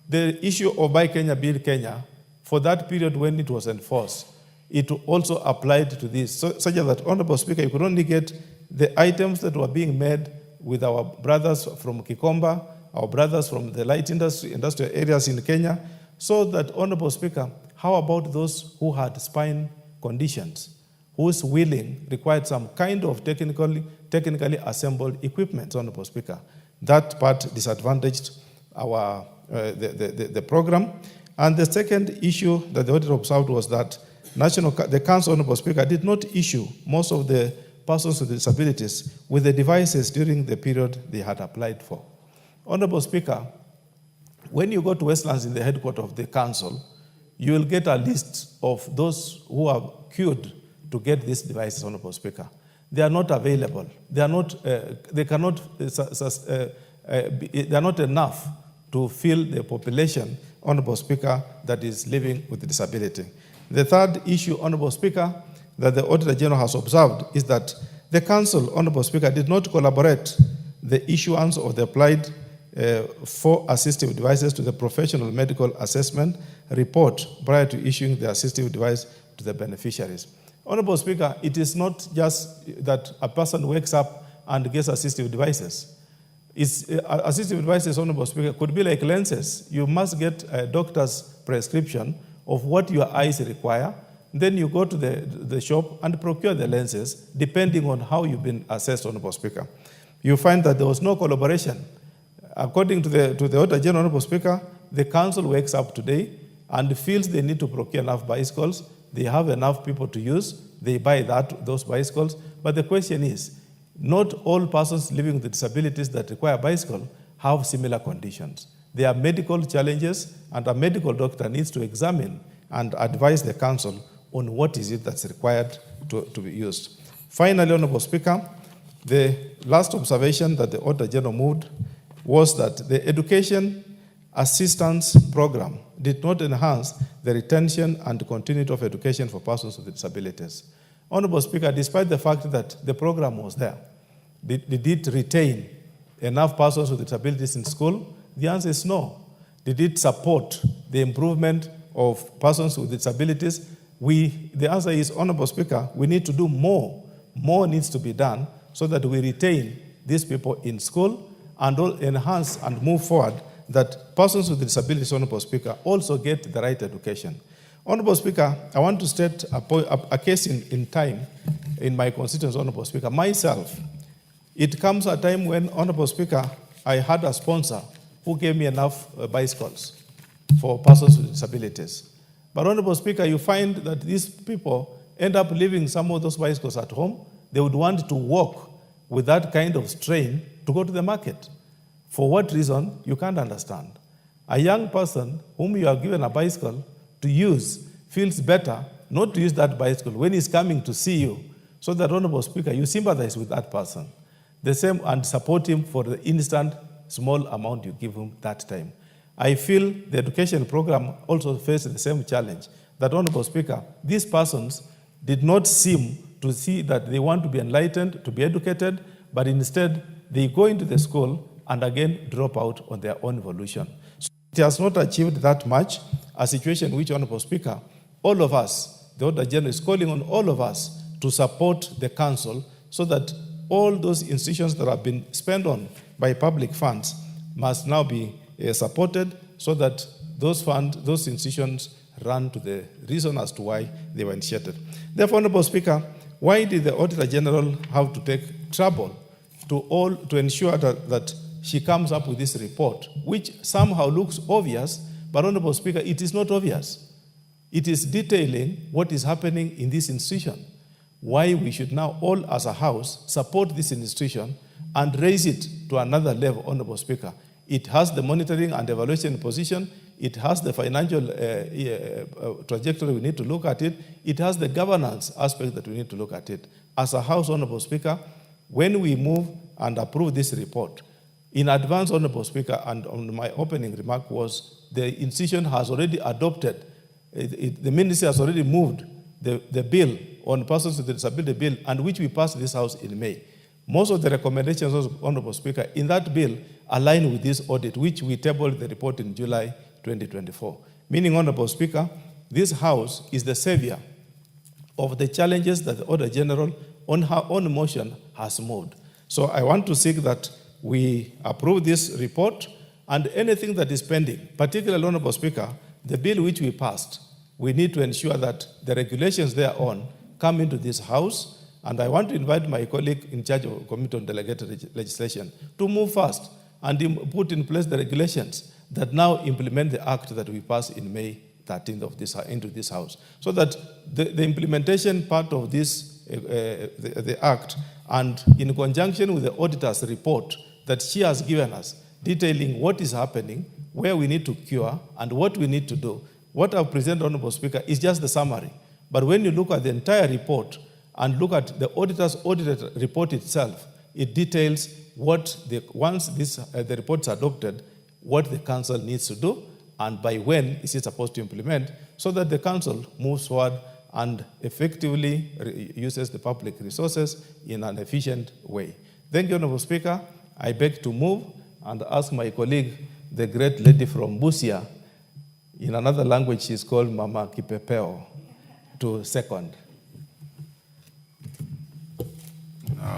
the issue of Buy Kenya, Build Kenya, for that period when it was enforced, it also applied to this, such that, Honorable Speaker, you could only get the items that were being made with our brothers from Kikomba, our brothers from the light industrial areas in Kenya, so that, Honorable Speaker, how about those who had spine conditions, whose wheeling required some kind of technically assembled equipment, Honorable Speaker? That part disadvantaged our the program. And the second issue that the auditor observed was that the Council, Honorable Speaker, did not issue most of the persons with disabilities with the devices during the period they had applied for. Honorable Speaker, when you go to Westlands in the headquarters of the Council, you will get a list of those who are queued to get these devices, Honorable Speaker. They are not available. They are not. They are not enough to fill the population, Honorable Speaker, that is living with disability. The third issue, Honorable Speaker, that the Auditor General has observed is that the Council, Honorable Speaker, did not collaborate the issuance of the applied for assistive devices to the professional medical assessment report prior to issuing the assistive device to the beneficiaries. Honorable Speaker, it is not just that a person wakes up and gets assistive devices. Assistive devices, Honorable Speaker, could be like lenses. You must get a doctor's prescription of what your eyes require. Then you go to the shop and procure the lenses, depending on how you've been assessed, Honorable Speaker. You find that there was no collaboration. According to the Auditor General, Honorable Speaker, the Council wakes up today and feels they need to procure enough bicycles. They have enough people to use. They buy those bicycles. But the question is, not all persons living with disabilities that require a bicycle have similar conditions. There are medical challenges, and a medical doctor needs to examine and advise the Council on what is it that's required to be used. Finally, Honorable Speaker, the last observation that the Auditor General moved was that the education assistance program did not enhance the retention and continuity of education for persons with disabilities. Honorable Speaker, despite the fact that the program was there, did it retain enough persons with disabilities in school? The answer is no. Did it support the improvement of persons with disabilities? The answer is, Honorable Speaker, we need to do more. More needs to be done so that we retain these people in school and enhance and move forward that persons with disabilities, Honorable Speaker, also get the right education. Honorable Speaker, I want to state a case in time in my constituency, Honorable Speaker. Myself, it comes a time when, Honorable Speaker, I had a sponsor who gave me enough bicycles for persons with disabilities. But, Honorable Speaker, you find that these people end up leaving some of those bicycles at home. They would want to walk with that kind of strain to go to the market. For what reason, you can't understand. A young person whom you are given a bicycle to use feels better not to use that bicycle when he's coming to see you, so that, Honorable Speaker, you sympathize with that person. The same, and support him for the instant small amount you give him that time. I feel the education program also faces the same challenge, that, Honorable Speaker, these persons did not seem to see that they want to be enlightened, to be educated, but instead they go into the school and again drop out on their own volition. So it has not achieved that much, a situation which, Honorable Speaker, all of us, the Auditor General is calling on all of us to support the council so that all those institutions that have been spent on by public funds must now be supported so that those funds, those institutions run to the reason as to why they were initiated. Therefore, Honorable Speaker, why did the Auditor General have to take trouble to ensure that she comes up with this report, which somehow looks obvious, but Honorable Speaker, it is not obvious. It is detailing what is happening in this institution, why we should now all as a house support this institution and raise it to another level, Honorable Speaker. It has the monitoring and evaluation position, it has the financial trajectory we need to look at it, it has the governance aspect that we need to look at it. As a house, Honorable Speaker, when we move and approve this report, in advance, Honorable Speaker, and on my opening remark was the institution has already adopted, the ministry has already moved the bill on persons with disability bill, and which we passed this House in May. Most of the recommendations, Honorable Speaker, in that bill align with this audit, which we tabled the report in July 2024. Meaning, Honorable Speaker, this House is the savior of the challenges that the Auditor General on her own motion has moved. So I want to seek that we approve this report and anything that is pending, particularly, Honorable Speaker, the bill which we passed, we need to ensure that the regulations thereon come into this House, and I want to invite my colleague in charge of Committee on Delegated Legislation to move fast and put in place the regulations that now implement the act that we passed in May 13th of this, into this House, so that the implementation part of this, the act, and in conjunction with the auditor's report that she has given us, detailing what is happening, where we need to cure, and what we need to do. What I've presented, Honorable Speaker, is just the summary. But when you look at the entire report and look at the auditor's audited report itself, it details what, once the report is adopted, what the council needs to do, and by when is it supposed to implement, so that the council moves forward and effectively uses the public resources in an efficient way. Thank you, Honorable Speaker. I beg to move and ask my colleague, the great lady from Busia, in another language she's called Mama Kipepeo, to second.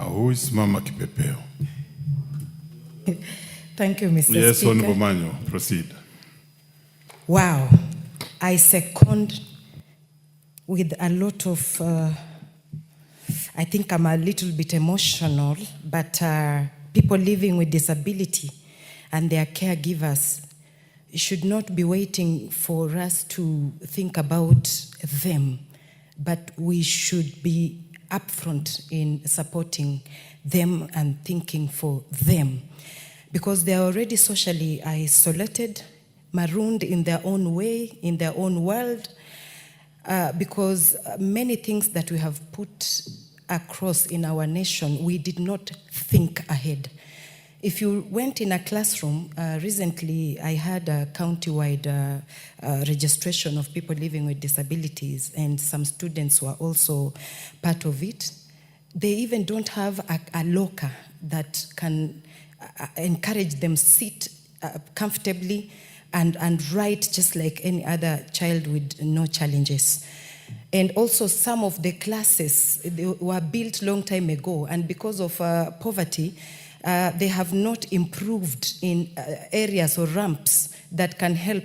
Who is Mama Kipepeo? Thank you, Mr. Yes, Speaker. Honorable Manyo, proceed. Wow, I second with a lot of, I think I'm a little bit emotional, but people living with disability and their caregivers should not be waiting for us to think about them, but we should be upfront in supporting them and thinking for them, because they are already socially isolated, marooned in their own way, in their own world, because many things that we have put across in our nation, we did not think ahead. If you went in a classroom, recently I had a county-wide registration of people living with disabilities, and some students were also part of it. They even don't have a locker that can encourage them sit comfortably and write just like any other child with no challenges. And also some of the classes, they were built long time ago, and because of poverty, they have not improved in areas or ramps that can help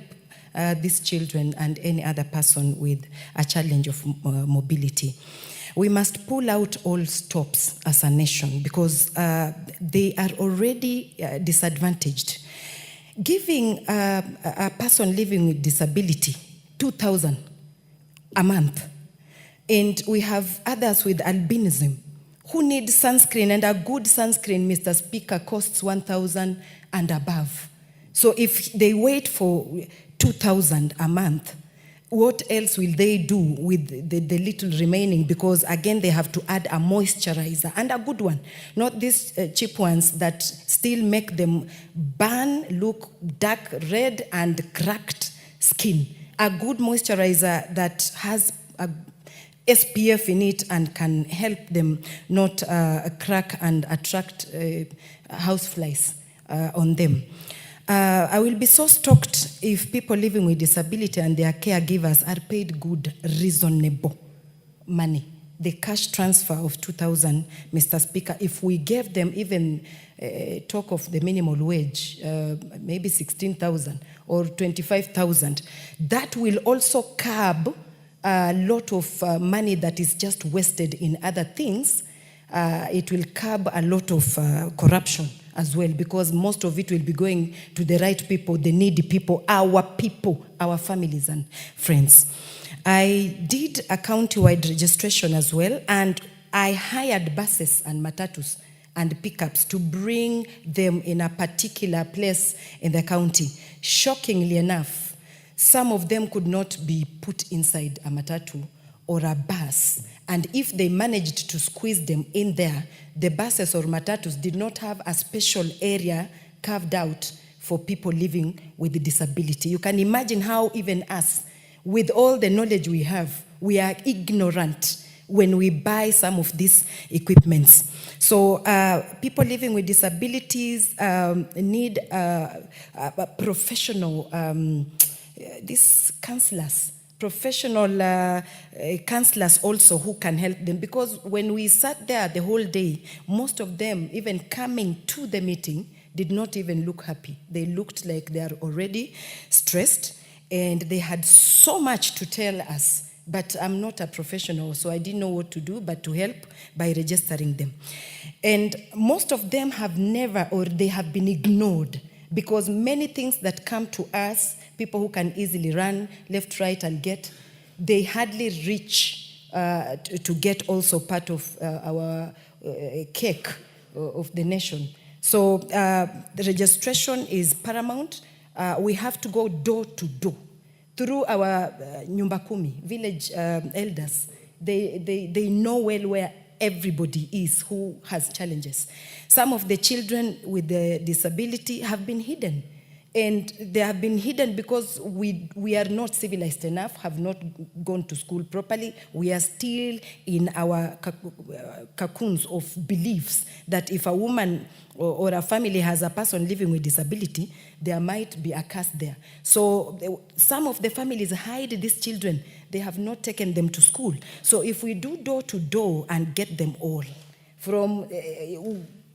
these children and any other person with a challenge of mobility. We must pull out all stops as a nation, because they are already disadvantaged. Giving a person living with disability 2,000 a month, and we have others with albinism who need sunscreen, and a good sunscreen, Mr. Speaker, costs 1,000 and above. So if they wait for 2,000 a month, what else will they do with the little remaining? Because again, they have to add a moisturizer, and a good one, not these cheap ones that still make them burn, look dark red and cracked skin. A good moisturizer that has a SPF in it and can help them not crack and attract houseflies on them. I will be so shocked if people living with disability and their caregivers are paid good, reasonable money. The cash transfer of 2,000, Mr. Speaker, if we gave them even talk of the minimum wage, maybe 16,000 or 25,000, that will also curb a lot of money that is just wasted in other things. It will curb a lot of corruption as well, because most of it will be going to the right people, the needy people, our families and friends. I did a county-wide registration as well, and I hired buses and matatus and pickups to bring them in a particular place in the county. Shockingly enough, some of them could not be put inside a matatu or a bus. And if they managed to squeeze them in there, the buses or matatus did not have a special area carved out for people living with a disability. You can imagine how even us, with all the knowledge we have, we are ignorant when we buy some of these equipments. So people living with disabilities need professional, these counselors, professional counselors also who can help them, because when we sat there the whole day, most of them, even coming to the meeting, did not even look happy. They looked like they are already stressed, and they had so much to tell us. But I'm not a professional, so I didn't know what to do but to help by registering them. And most of them have never, or they have been ignored, because many things that come to us, people who can easily run left, right, and get, they hardly reach to get also part of our cake of the nation. So the registration is paramount. We have to go door to door through our Nyumba Kumi, village elders. They know well where everybody is who has challenges. Some of the children with the disability have been hidden. And they have been hidden because we are not civilized enough, have not gone to school properly. We are still in our cocoons of beliefs that if a woman or a family has a person living with disability, there might be a curse there. So some of the families hide these children. They have not taken them to school. So if we do door to door and get them all, from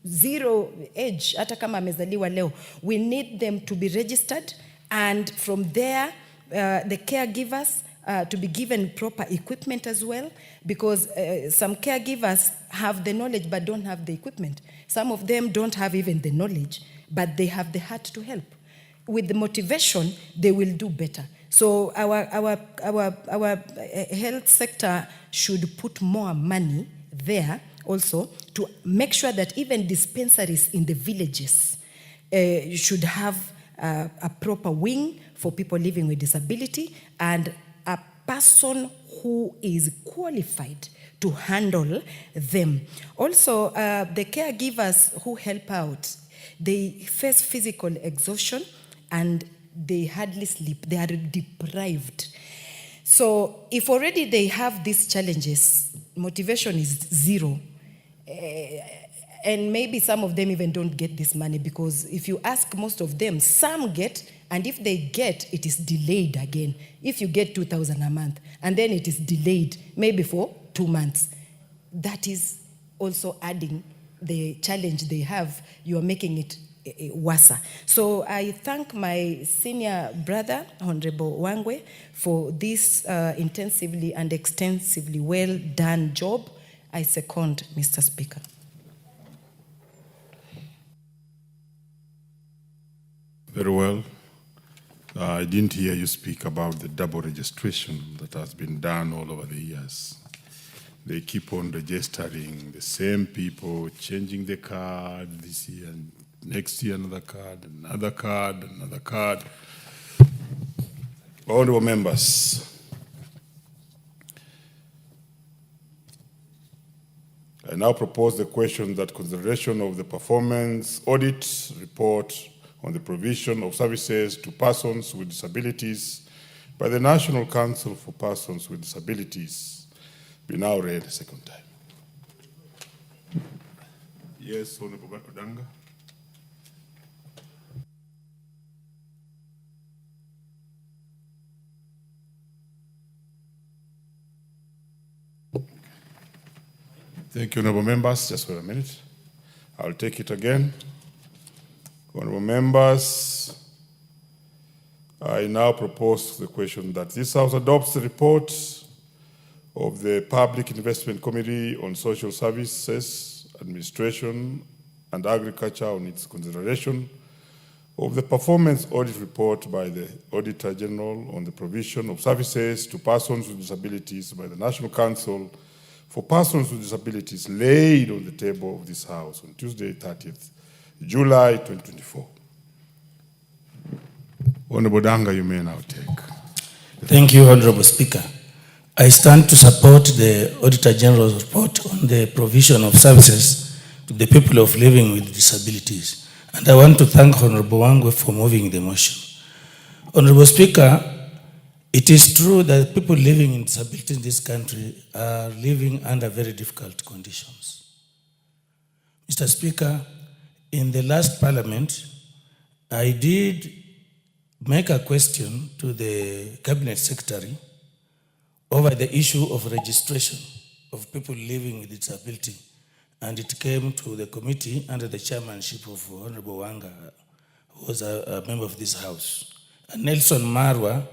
zero age, hata kama amezaliwa leo, we need them to be registered, and from there the caregivers to be given proper equipment as well, because some caregivers have the knowledge but don't have the equipment. Some of them don't have even the knowledge, but they have the heart to help. With the motivation, they will do better. So our health sector should put more money there also to make sure that even dispensaries in the villages should have a proper wing for people living with disability, and a person who is qualified to handle them. Also, the caregivers who help out, they face physical exhaustion and they hardly sleep. They are deprived. So if already they have these challenges, motivation is zero. And maybe some of them even don't get this money, because if you ask most of them, some get, and if they get, it is delayed again. If you get 2,000 a month, and then it is delayed, maybe for 2 months, that is also adding the challenge they have. You are making it worse. So I thank my senior brother, Honorable Wangwe, for this intensively and extensively well done job. I second, Mr. Speaker. Very well. I didn't hear you speak about the double registration that has been done all over the years. They keep on registering the same people, changing the card this year, and next year another card, another card, another card. Honorable members, I now propose the question that consideration of the performance audit report on the provision of services to persons with disabilities by the National Council for Persons with Disabilities be now read a second time. Yes, Honorable Odanga. Thank you, honorable members. Just for a minute. I'll take it again. Honorable members, I now propose the question that this House adopts the report of the Public Investment Committee on Social Services, Administration, and Agriculture on its consideration of the performance audit report by the Auditor General on the provision of services to persons with disabilities by the National Council for Persons with Disabilities laid on the table of this House on Tuesday, 30th July 2024. Honorable Danga, you may now take. Thank you, Honorable Speaker. I stand to support the Auditor General's report on the provision of services to the people of living with disabilities. And I want to thank Honorable Wangwe for moving the motion. Honorable Speaker, it is true that people living in disability in this country are living under very difficult conditions. Mr. Speaker, in the last Parliament, I did make a question to the Cabinet Secretary over the issue of registration of people living with disability, and it came to the committee under the chairmanship of Honorable Wanga, who was a member of this House. And Nelson Marwa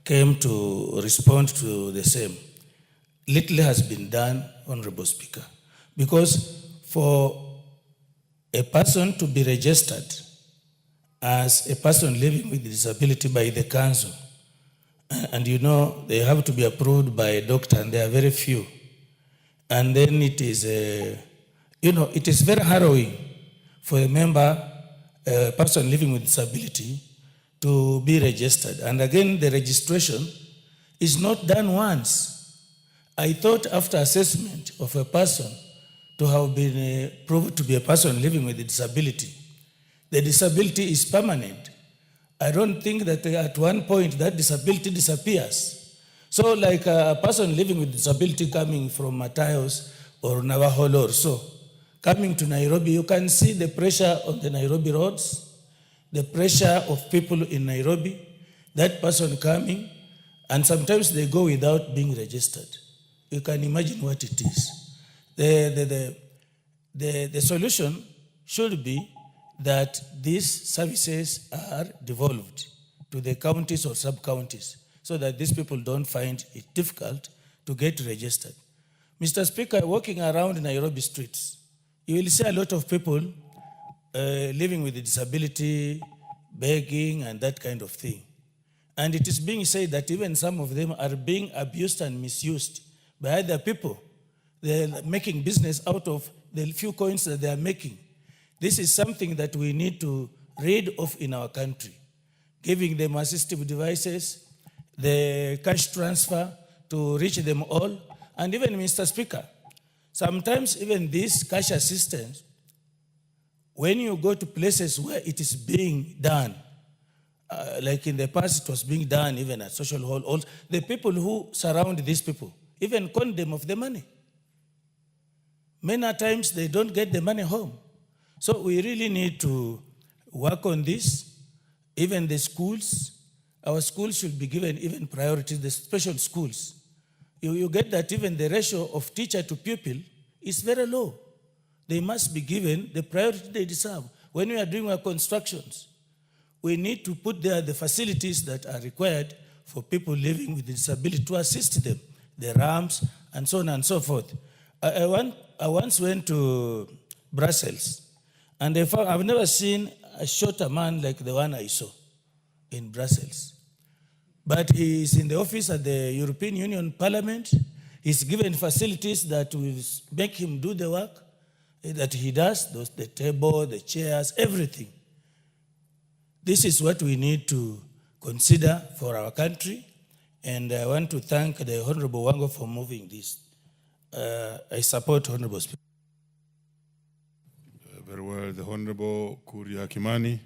came to respond to the same. Little has been done, Honorable Speaker, because for a person to be registered as a person living with disability by the council, and you know they have to be approved by a doctor, and there are very few. And then it is, it is very harrowing for a member, a person living with disability, to be registered. And again, the registration is not done once. I thought after assessment of a person to have been proved to be a person living with a disability, the disability is permanent. I don't think that at one point that disability disappears. So like a person living with disability coming from Matayos or Navajo or so, coming to Nairobi, you can see the pressure on the Nairobi roads, the pressure of people in Nairobi, that person coming, and sometimes they go without being registered. You can imagine what it is. The solution should be that these services are devolved to the counties or sub-counties so that these people don't find it difficult to get registered. Mr. Speaker, walking around Nairobi streets, you will see a lot of people living with a disability, begging, and that kind of thing. And it is being said that even some of them are being abused and misused by other people. They're making business out of the few coins that they are making. This is something that we need to rid of in our country, giving them assistive devices, the cash transfer to reach them all. And even, Mr. Speaker, sometimes even this cash assistance, when you go to places where it is being done, like in the past it was being done even at social hall, the people who surround these people even con them of the money. Many times they don't get the money home. So we really need to work on this. Even the schools, our schools should be given even priority, the special schools. You get that even the ratio of teacher to pupil is very low. They must be given the priority they deserve. When we are doing our constructions, we need to put there the facilities that are required for people living with disability to assist them, the ramps and so on and so forth. I once went to Brussels, and I've never seen a shorter man like the one I saw in Brussels. But he is in the office at the European Union Parliament. He's given facilities that will make him do the work that he does, the table, the chairs, everything. This is what we need to consider for our country. And I want to thank the Honorable Wango for moving this. I support Honorable Speaker. Very well, the Honorable Kuria Kimani.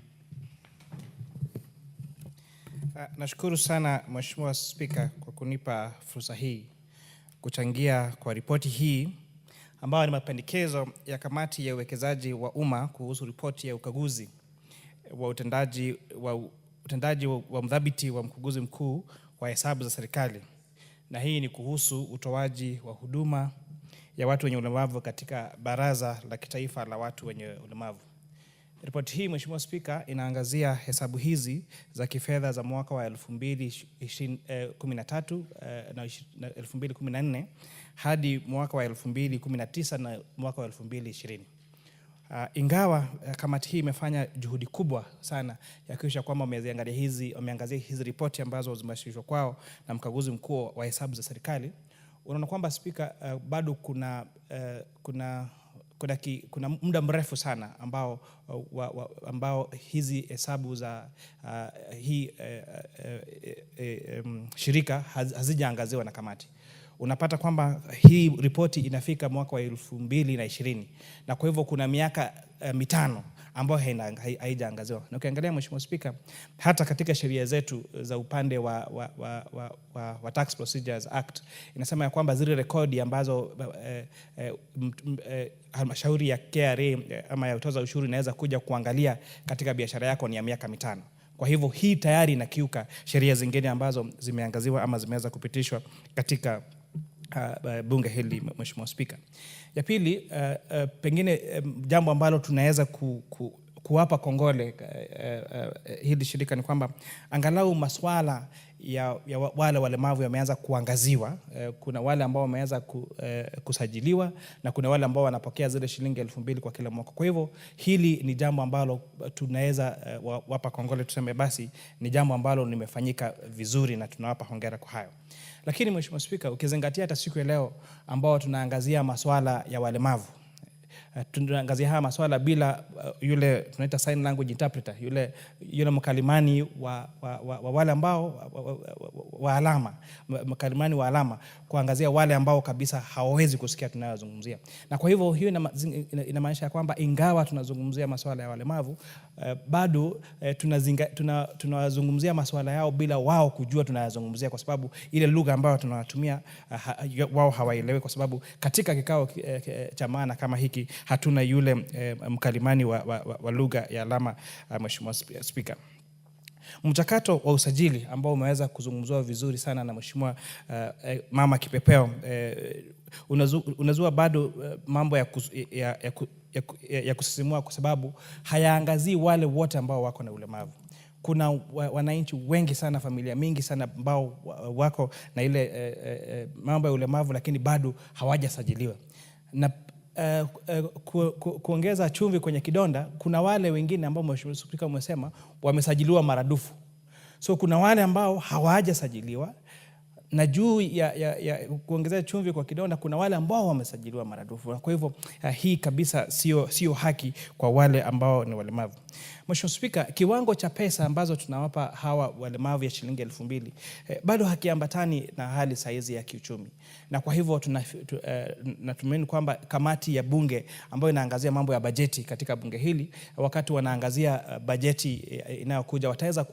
Nashukuru sana Mheshimiwa Spika kwa kunipa fursa hii kuchangia kwa ripoti hii ambayo ni mapendekezo ya kamati ya uwekezaji wa umma kuhusu ripoti ya ukaguzi wa utendaji wa mdhibiti wa mkaguzi mkuu wa hesabu za serikali. Na hii ni kuhusu utoaji wa huduma ya watu wenye ulemavu katika Baraza la Kitaifa la Watu wenye Ulemavu. Ripoti hii, Mheshimiwa Spika, inaangazia hesabu hizi za kifedha za mwaka wa 2013 na 2014 hadi mwaka wa 2019 na mwaka wa 2020. Ingawa kamati hii imefanya juhudi kubwa sana ya kuhakikisha kwamba wameangazia hizi ripoti ambazo zimewasilishwa kwao na mkaguzi mkuu wa hesabu za serikali, unaona kwamba Spika, bado kuna muda mrefu sana ambao hizi hesabu za shirika hazijaangaziwa na kamati. Unapata kwamba hii ripoti inafika mwaka wa 2020 na kwa hivyo kuna miaka 5 ambayo haijaangaziwa. Na ukiangalia, Mheshimiwa Spika, hata katika sheria zetu za upande wa Tax Procedures Act inasema ya kwamba zile rekodi ambazo halmashauri ya KRA ama ya utoza ushuru inaweza kuja kuangalia katika biashara yako ni ya miaka 5. Kwa hivyo hii tayari inakiuka sheria zingine ambazo zimeangaziwa ama zimeweza kupitishwa katika bunge hili, Mheshimiwa Spika. Ya pili, pengine jambo ambalo tunaweza kuwapa kongole hili shirika ni kwamba angalau maswala ya wale walemavu yameanza kuangaziwa. Kuna wale ambao wameanza kusajiliwa na kuna wale ambao wanapokea zile shilingi 2,000 kwa kila mwaka. Kwa hivyo hili ni jambo ambalo tunaweza wapa kongole, tuseme basi ni jambo ambalo limefanyika vizuri na tunawapa hongera kwa hayo. Lakini Mheshimiwa Spika, ukizingatia hata siku ya leo ambao tunaangazia maswala ya walemavu, tunaangazia haya maswala bila yule tunaita sign language interpreter, yule mkalimani wa wale ambao wa alama, mkalimani wa alama, kuangazia wale ambao kabisa hawawezi kusikia tunayozungumzia. Na kwa hivyo hiyo inamaanisha kwamba ingawa tunazungumzia maswala ya walemavu, bado tunazungumzia maswala yao bila wao kujua tunayozungumzia, kwa sababu ile lugha ambayo tunatumia wao hawaelewi, kwa sababu katika kikao cha maana kama hiki hatuna yule mkalimani wa lugha ya alama. Mheshimiwa Spika, mchakato wa usajili ambao umeweza kuzungumziwa vizuri sana na Mheshimiwa Mama Kipepeo unazua bado mambo ya kusisimua, kwa sababu hayaangazii wale wote ambao wako na ulemavu. Kuna wananchi wengi sana, familia mingi sana ambao wako na ile mambo ya ulemavu lakini bado hawajasajiliwa. Na kuongeza chumvi kwenye kidonda, kuna wale wengine ambao Mheshimiwa Spika umesema wamesajiliwa maradufu. So kuna wale ambao hawajasajiliwa, na juu ya kuongezea chumvi kwa kidonda kuna wale ambao wamesajiliwa maradufu. Kwa hivyo hii kabisa sio haki kwa wale ambao ni walemavu. Mheshimiwa Spika, kiwango cha pesa ambazo tunawapa hawa walemavu ya shilingi 2,000 bado hakiambatani na hali saizi ya kiuchumi. Na kwa hivyo natumaini kwamba kamati ya bunge ambayo inaangazia mambo ya bajeti katika bunge hili, wakati wanaangazia bajeti inayokuja, wataweza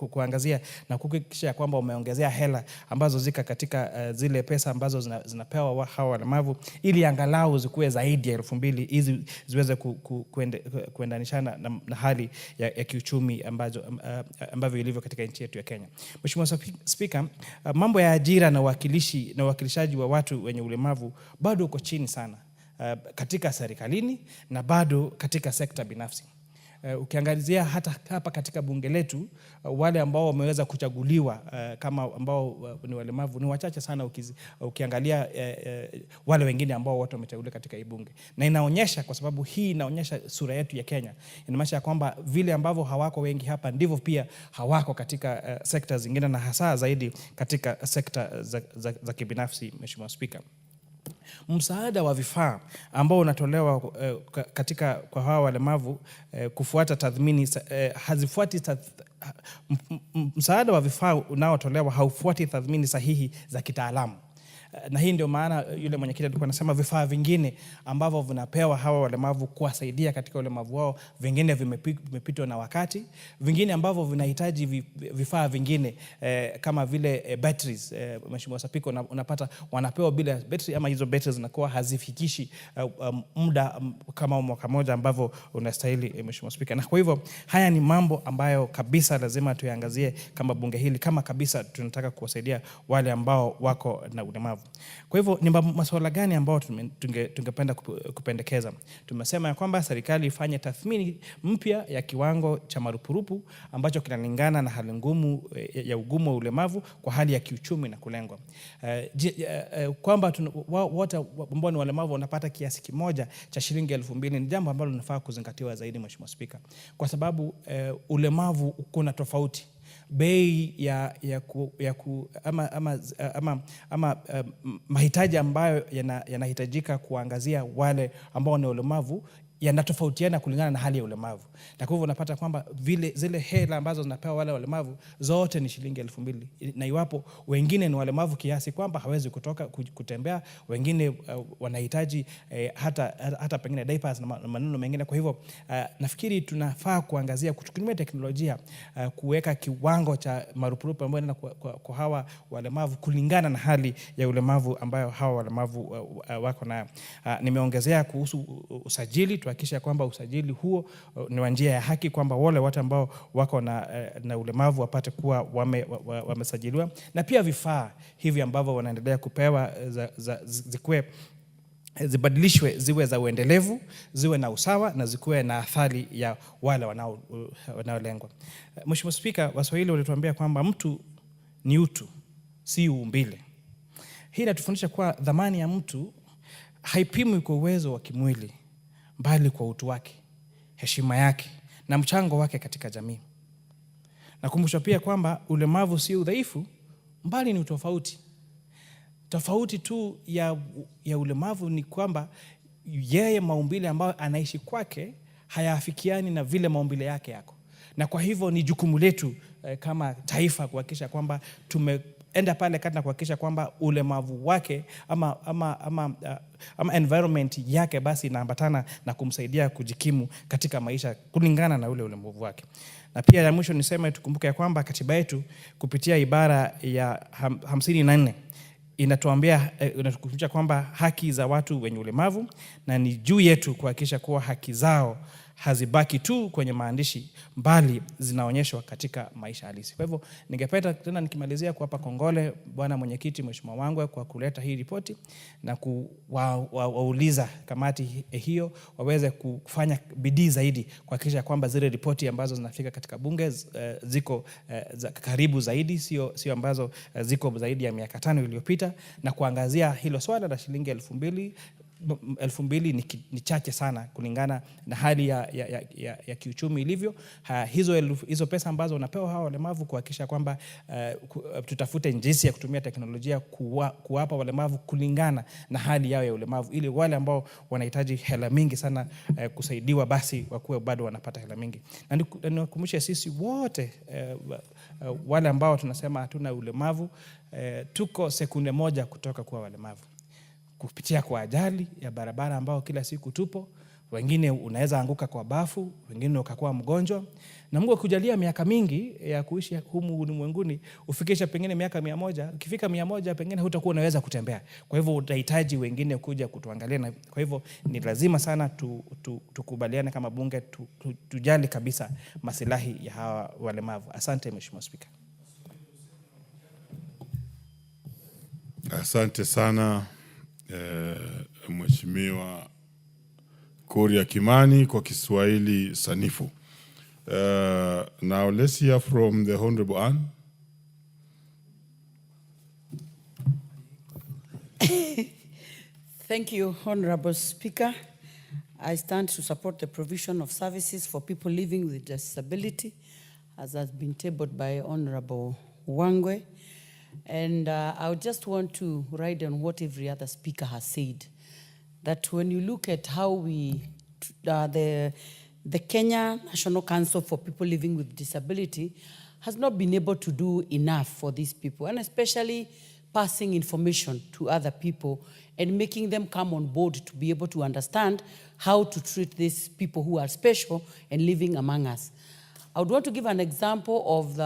kuangazia na kuhakikisha kwamba wameongezea hela ambazo zika katika zile pesa ambazo zinapewa hawa walemavu, ili angalau zikuwe zaidi ya 2,000 hizi ziweze kuendanishana na hali ya kiuchumi ambavyo ilivyo katika nchi yetu ya Kenya. Mheshimiwa Spika, mambo ya ajira na uwakilishaji wa watu wenye ulemavu bado uko chini sana katika serikalini na bado katika sekta binafsi. Ukiangalizia hata hapa katika bunge letu, wale ambao wameweza kuchaguliwa kama ambao ni walemavu ni wachache sana, ukiangalia wale wengine ambao wote wamechaguliwa katika hii bunge. Na inaonyesha, kwa sababu hii inaonyesha sura yetu ya Kenya, inamaanisha kwamba vile ambavyo hawako wengi hapa ndivyo pia hawako katika sekta zingine, na hasa zaidi katika sekta za kibinafsi. Mheshimiwa Spika, msaada wa vifaa ambao unatolewa kwa hawa walemavu kufuata tathmini msaada wa vifaa unaotolewa haufuati tathmini sahihi za kitaalamu. Na hii ndio maana yule mwenyekiti alikuwa anasema vifaa vingine ambavyo vinapewa hawa walemavu kuwasaidia katika ulemavu wao, vingine vimepitwa na wakati, vingine ambavyo vinahitaji vifaa vingine kama vile batteries. Mheshimiwa Spika, unapata wanapewa bila battery, ama hizo batteries zinakuwa hazifikishi muda kama mwaka mmoja ambavyo unastahili, Mheshimiwa Spika. Na kwa hivyo haya ni mambo ambayo kabisa lazima tuyaangazie kama bunge hili, kama kabisa tunataka kuwasaidia wale ambao wako na ulemavu. Kwa hivyo ni masuala gani ambayo tungependa kupendekeza? Tumesema ya kwamba serikali ifanye tathmini mpya ya kiwango cha marupurupu ambacho kinalingana na hali ngumu ya ugumu wa ulemavu kwa hali ya kiuchumi na kulengwa. Kwamba wote ambao ni walemavu wanapata kiasi kimoja cha shilingi 2,000 ni jambo ambalo linafaa kuzingatiwa zaidi, Mheshimiwa Spika, kwa sababu ulemavu kuna tofauti. Bei mahitaji ambayo yanahitajika kuangazia wale ambao ni ulemavu yanatofautiana kulingana na hali ya ulemavu. Na kwa hivyo unapata kwamba zile hela ambazo zinapewa wale walemavu zote ni shilingi 2,000. Na iwapo wengine ni walemavu kiasi kwamba hawezi kutoka kutembea, wengine wanahitaji hata pengine diapers na maneno mengine. Kwa hivyo nafikiri tunafaa kuangazia kutumia teknolojia kuweka kiwango cha marupurupu ambayo yanaenda kwa hawa walemavu kulingana na hali ya ulemavu ambayo hawa walemavu wako nayo. Nimeongezea kuhusu usajili, tuhakikishe kwamba usajili huo ni wa njia ya haki, kwamba wale watu ambao wako na ulemavu wapate kuwa wamesajiliwa, na pia vifaa hivi ambavyo wanaendelea kupewa zibadilishwe ziwe za uendelevu, ziwe na usawa na zikuwe na athari ya wale wanaolengwa. Mheshimiwa Spika, Waswahili walituambia kwamba mtu ni utu, si uumbile. Hii inatufundisha kuwa dhamani ya mtu haipimwi kwa uwezo wa kimwili, bali kwa utu wake, heshima yake na mchango wake katika jamii. Nakumbusha pia kwamba ulemavu si udhaifu, bali ni utofauti. Tofauti tu ya ulemavu ni kwamba yeye maumbile ambayo anaishi kwake hayaafikiani na vile maumbile yake yako. Na kwa hivyo ni jukumu letu kama taifa kuhakikisha kwamba tumeenda pale kati na kuhakikisha kwamba ulemavu wake ama environment yake basi inaambatana na kumsaidia kujikimu katika maisha kulingana na ule ulemavu wake. Na pia ya mwisho niseme tukumbuke ya kwamba katiba yetu kupitia ibara ya 54 inatukumbusha kwamba haki za watu wenye ulemavu, na ni juu yetu kuhakikisha kuwa haki zao hazibaki tu kwenye maandishi, bali zinaonyeshwa katika maisha halisi. Kwa hivyo ningependa tena nikimalizia kuwapa kongole Bwana Mwenyekiti, Mheshimiwa Wangwe, kwa kuleta hii ripoti na kuwauliza kamati hiyo waweze kufanya bidii zaidi kuhakikisha kwamba zile ripoti ambazo zinafika katika bunge ziko karibu zaidi, sio ambazo ziko zaidi ya miaka 5 iliyopita, na kuangazia hilo swala la shilingi 2,000 ni chache sana kulingana na hali ya kiuchumi ilivyo. Hizo pesa ambazo wanapewa hawa walemavu kuhakikisha kwamba tutafute jinsi ya kutumia teknolojia kuwapa walemavu kulingana na hali yao ya ulemavu, ili wale ambao wanahitaji hela mingi sana kusaidiwa basi wakuwe bado wanapata hela mingi. Na nikukumbushe sisi wote wale ambao tunasema hatuna ulemavu tuko sekunde moja kutoka kuwa walemavu, kupitia kwa ajali ya barabara ambao kila siku tupo. Wengine unaweza anguka kwa bafu, wengine ukakuwa mgonjwa, na Mungu akujalia miaka mingi ya kuishi humu ulimwenguni ufikisha pengine miaka 100. Ukifika 100 pengine hutakuwa unaweza kutembea. Kwa hivyo utahitaji wengine kuja kutuangalia, na kwa hivyo ni lazima sana tukubaliane kama bunge tujali kabisa maslahi ya hawa walemavu. Asante Mheshimiwa Spika. Asante sana Mheshimiwa Kuria Kimani kwa Kiswahili sanifu. Now let's hear from the Honorable Anne. Thank you, Honorable Speaker. I stand to support the provision of services for people living with disability, as has been tabled by Honorable Wangwe. And I just want to ride on what every other speaker has said, that when you look at how the Kenya National Council for People Living with Disability has not been able to do enough for these people, and especially passing information to other people and making them come on board to be able to understand how to treat these people who are special and living among us. I would want to give an example of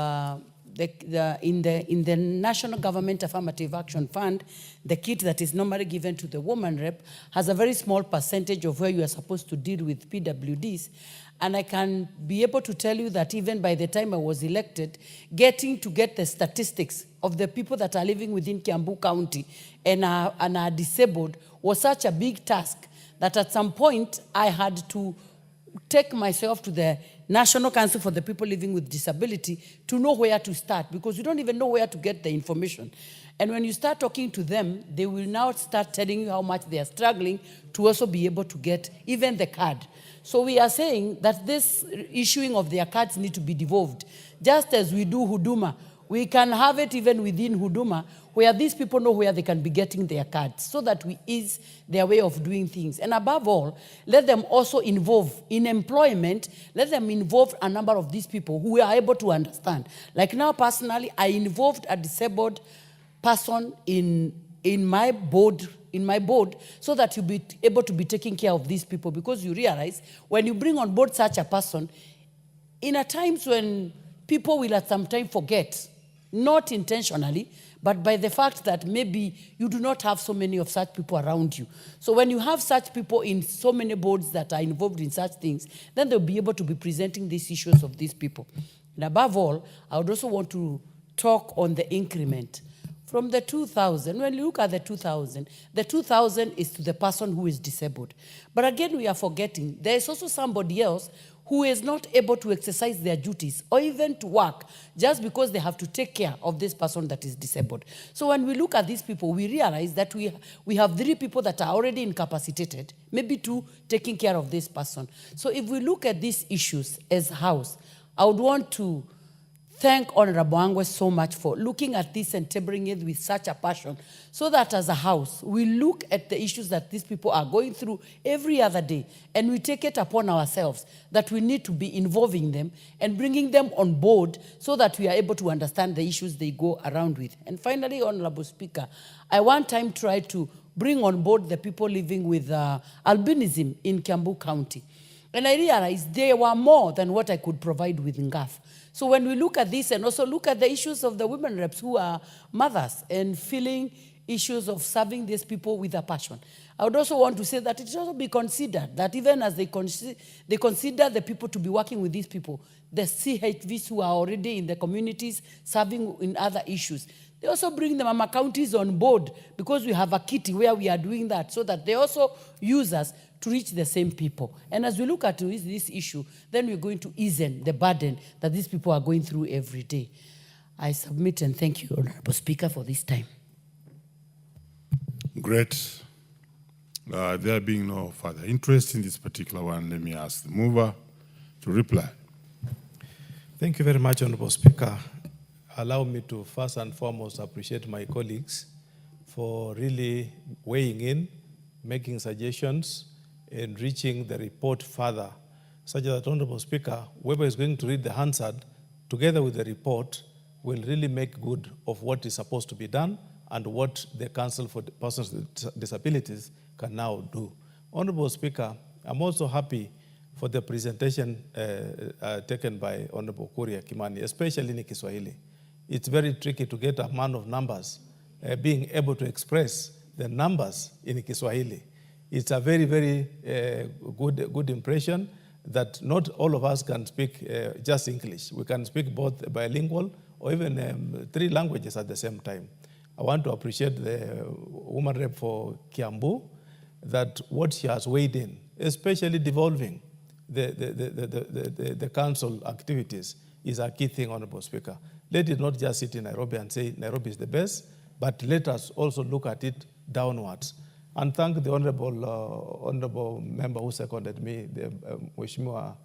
in the National Government Affirmative Action Fund, the kit that is normally given to the woman rep has a very small percentage of where you are supposed to deal with PWDs. And I can be able to tell you that even by the time I was elected, get the statistics of the people that are living within Kiambu County and are disabled was such a big task that at some point I had to take myself to the National Council for the People Living with Disability to know where to start, because you don't even know where to get the information. And when you start talking to them, they will now start telling you how much they are struggling to also be able to get even the card. So we are saying that this issuing of their cards need to be devolved. Just as we do Huduma, we can have it even within Huduma, where these people know where they can be getting their cards, so that we ease their way of doing things. And above all, let them also involve in employment, let them involve a number of these people who are able to understand. Like now, personally, I involved a disabled person in my board, so that you'll be able to be taking care of these people, because you realize when you bring on board such a person, in a times when people will at some time forget, not intentionally, but by the fact that maybe you do not have so many of such people around you. So when you have such people in so many boards that are involved in such things, then they'll be able to be presenting these issues of these people. And above all, I would also want to talk on the increment. From the 2,000, when you look at the 2,000 is to the person who is disabled. But again, we are forgetting, there is also somebody else who is not able to exercise their duties or even to work just because they have to take care of this person that is disabled. So when we look at these people, we realize that we have 3 people that are already incapacitated, maybe 2 taking care of this person. So if we look at these issues as a house, I would want to thank Honorable Angwe so much for looking at this and tabling it with such a passion, so that as a house, we look at the issues that these people are going through every other day, and we take it upon ourselves that we need to be involving them and bringing them on board so that we are able to understand the issues they go around with. And finally, Honorable Speaker, I one time tried to bring on board the people living with albinism in Kiambu County. And I realized they were more than what I could provide with NGAF. So when we look at this and also look at the issues of the women reps who are mothers and feeling issues of serving these people with a passion, I would also want to say that it should also be considered that even as they consider the people to be working with these people, the CHVs who are already in the communities serving in other issues, they also bring the mama counties on board, because we have a kitty where we are doing that, so that they also use us to reach the same people. And as we look at this issue, then we're going to ease the burden that these people are going through every day. I submit and thank you, Honorable Speaker, for this time. Great. There being no further interest in this particular one, let me ask the mover to reply. Thank you very much, Honorable Speaker. Allow me to first and foremost appreciate my colleagues for really weighing in, making suggestions, and reaching the report further, such that, Honorable Speaker, whoever is going to read the Hansard, together with the report, will really make good of what is supposed to be done and what the Council for Persons with Disabilities can now do. Honorable Speaker, I'm also happy for the presentation taken by Honorable Kuria Kimani, especially in Kiswahili. It's very tricky to get a man of numbers being able to express the numbers in Kiswahili. It's a very, very good impression that not all of us can speak just English. We can speak both bilingual or even 3 languages at the same time. I want to appreciate the woman rep for Kiambu, that what she has weighed in, especially devolving the council activities, is a key thing, Honorable Speaker. Let it not just sit in Nairobi and say Nairobi is the best, but let us also look at it downwards. And thank the honorable member who seconded me, the Mheshimiwa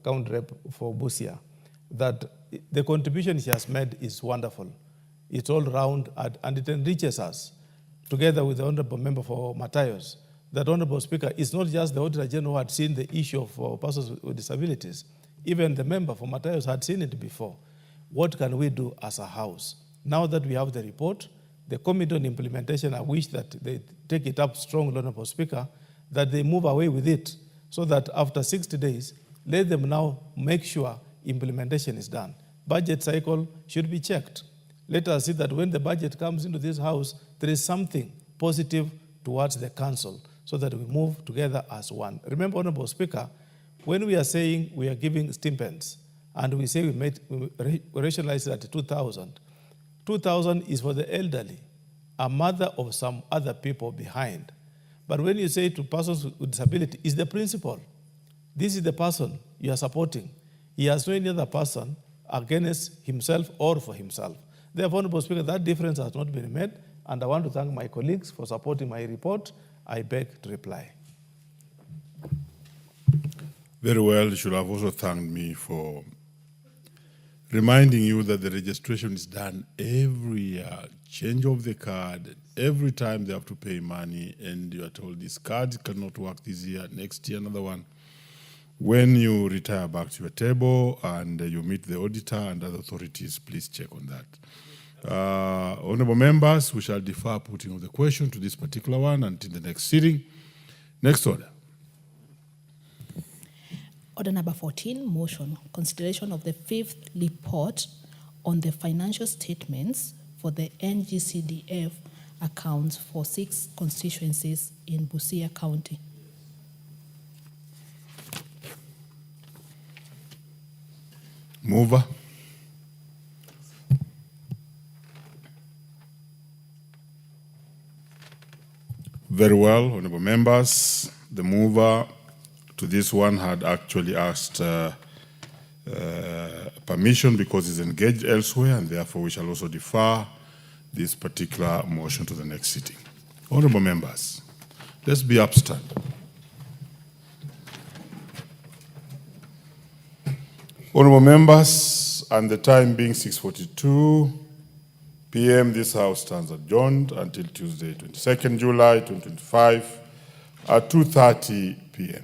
County Rep for Busia, that the contribution she has made is wonderful. It's all round and it enriches us, together with the honorable member for Matayos. That, Honorable Speaker, it's not just the Auditor General who had seen the issue of persons with disabilities. Even the member for Matayos had seen it before. What can we do as a house? Now that we have the report, the Committee on Implementation, I wish that they take it up strongly, Honorable Speaker, that they move away with it, so that after 60 days, let them now make sure implementation is done. budget cycle should be checked. Let us see that when the budget comes into this house, there is something positive towards the council so that we move together as one. Remember, Honorable Speaker, when we are saying we are giving stipends and we say we rationalize it at 2,000, 2,000 is for the elderly, a mother of some other people behind. But when you say to persons with disability, is the principal. This is the person you are supporting. He has no any other person against himself or for himself. Therefore, Honorable Speaker, that difference has not been made, and I want to thank my colleagues for supporting my report. I beg to reply. Very well. You should have also thanked me for reminding you that the registration is done every year. Change of the card. Every time they have to pay money, and you are told this card cannot work this year, next year another one. When you retire back to your table and you meet the auditor and other authorities, please check on that. Honorable members, we shall defer putting of the question to this particular one until the next sitting. Next order. Order number 14, motion, consideration of the 5th report on the financial statements for the NGCDF accounts for 6 constituencies in Busia County. Mover. Very well, honorable members. The mover to this one had actually asked permission because he's engaged elsewhere, and therefore we shall also defer this particular motion to the next sitting. Honorable members, let's be upstanding. Honorable members, and the time being 6:42 p.m., this House stands adjourned until Tuesday, 22nd July 2025 at 2:30 p.m.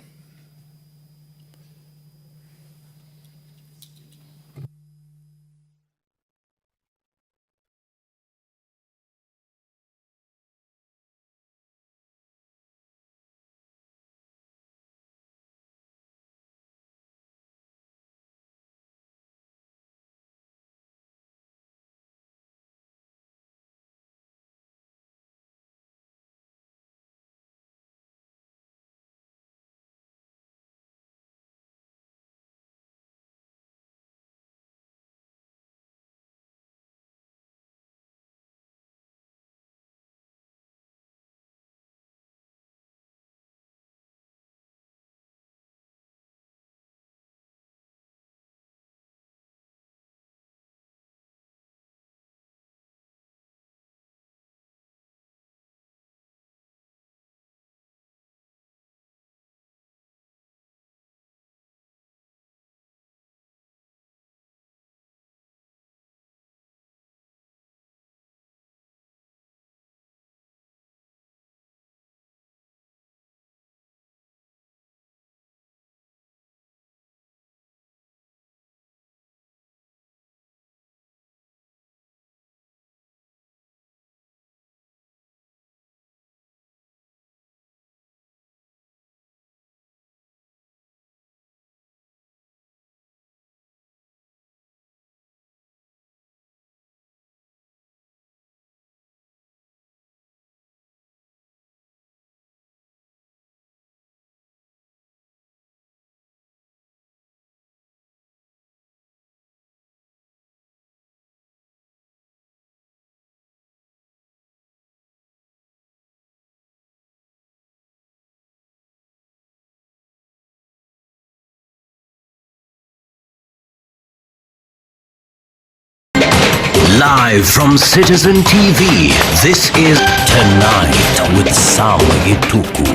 Live from Citizen TV, this is Tonight with Sam Gituku.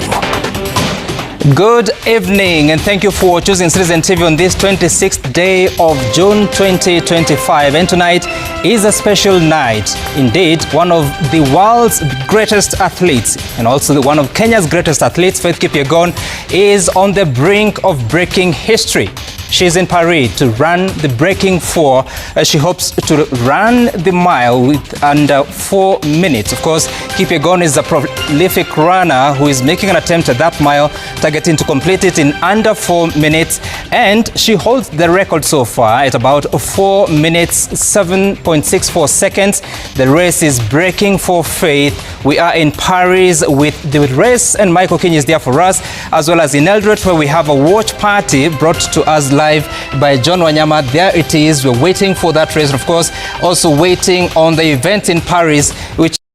Good evening and thank you for choosing Citizen TV on this 26th day of June 2025. And tonight is a special night. Indeed, one of the world's greatest athletes and also one of Kenya's greatest athletes, Faith Kipyegon, is on the brink of breaking history. She's in Paris to run the breaking 4. She hopes to run the mile with under 4 minutes. Of course, Kipyegon is a prolific runner who is making an attempt at that mile, targeting to complete it in under 4 minutes. And she holds the record so far at about 4 minutes, 7.64 seconds. The race is breaking for Faith. We are in Paris with the race, and Michael King is there for us, as well as in Eldoret, where we have a watch party brought to us live by John Wanyama. There it is. We're waiting for that race, and of course, also waiting on the event in Paris, which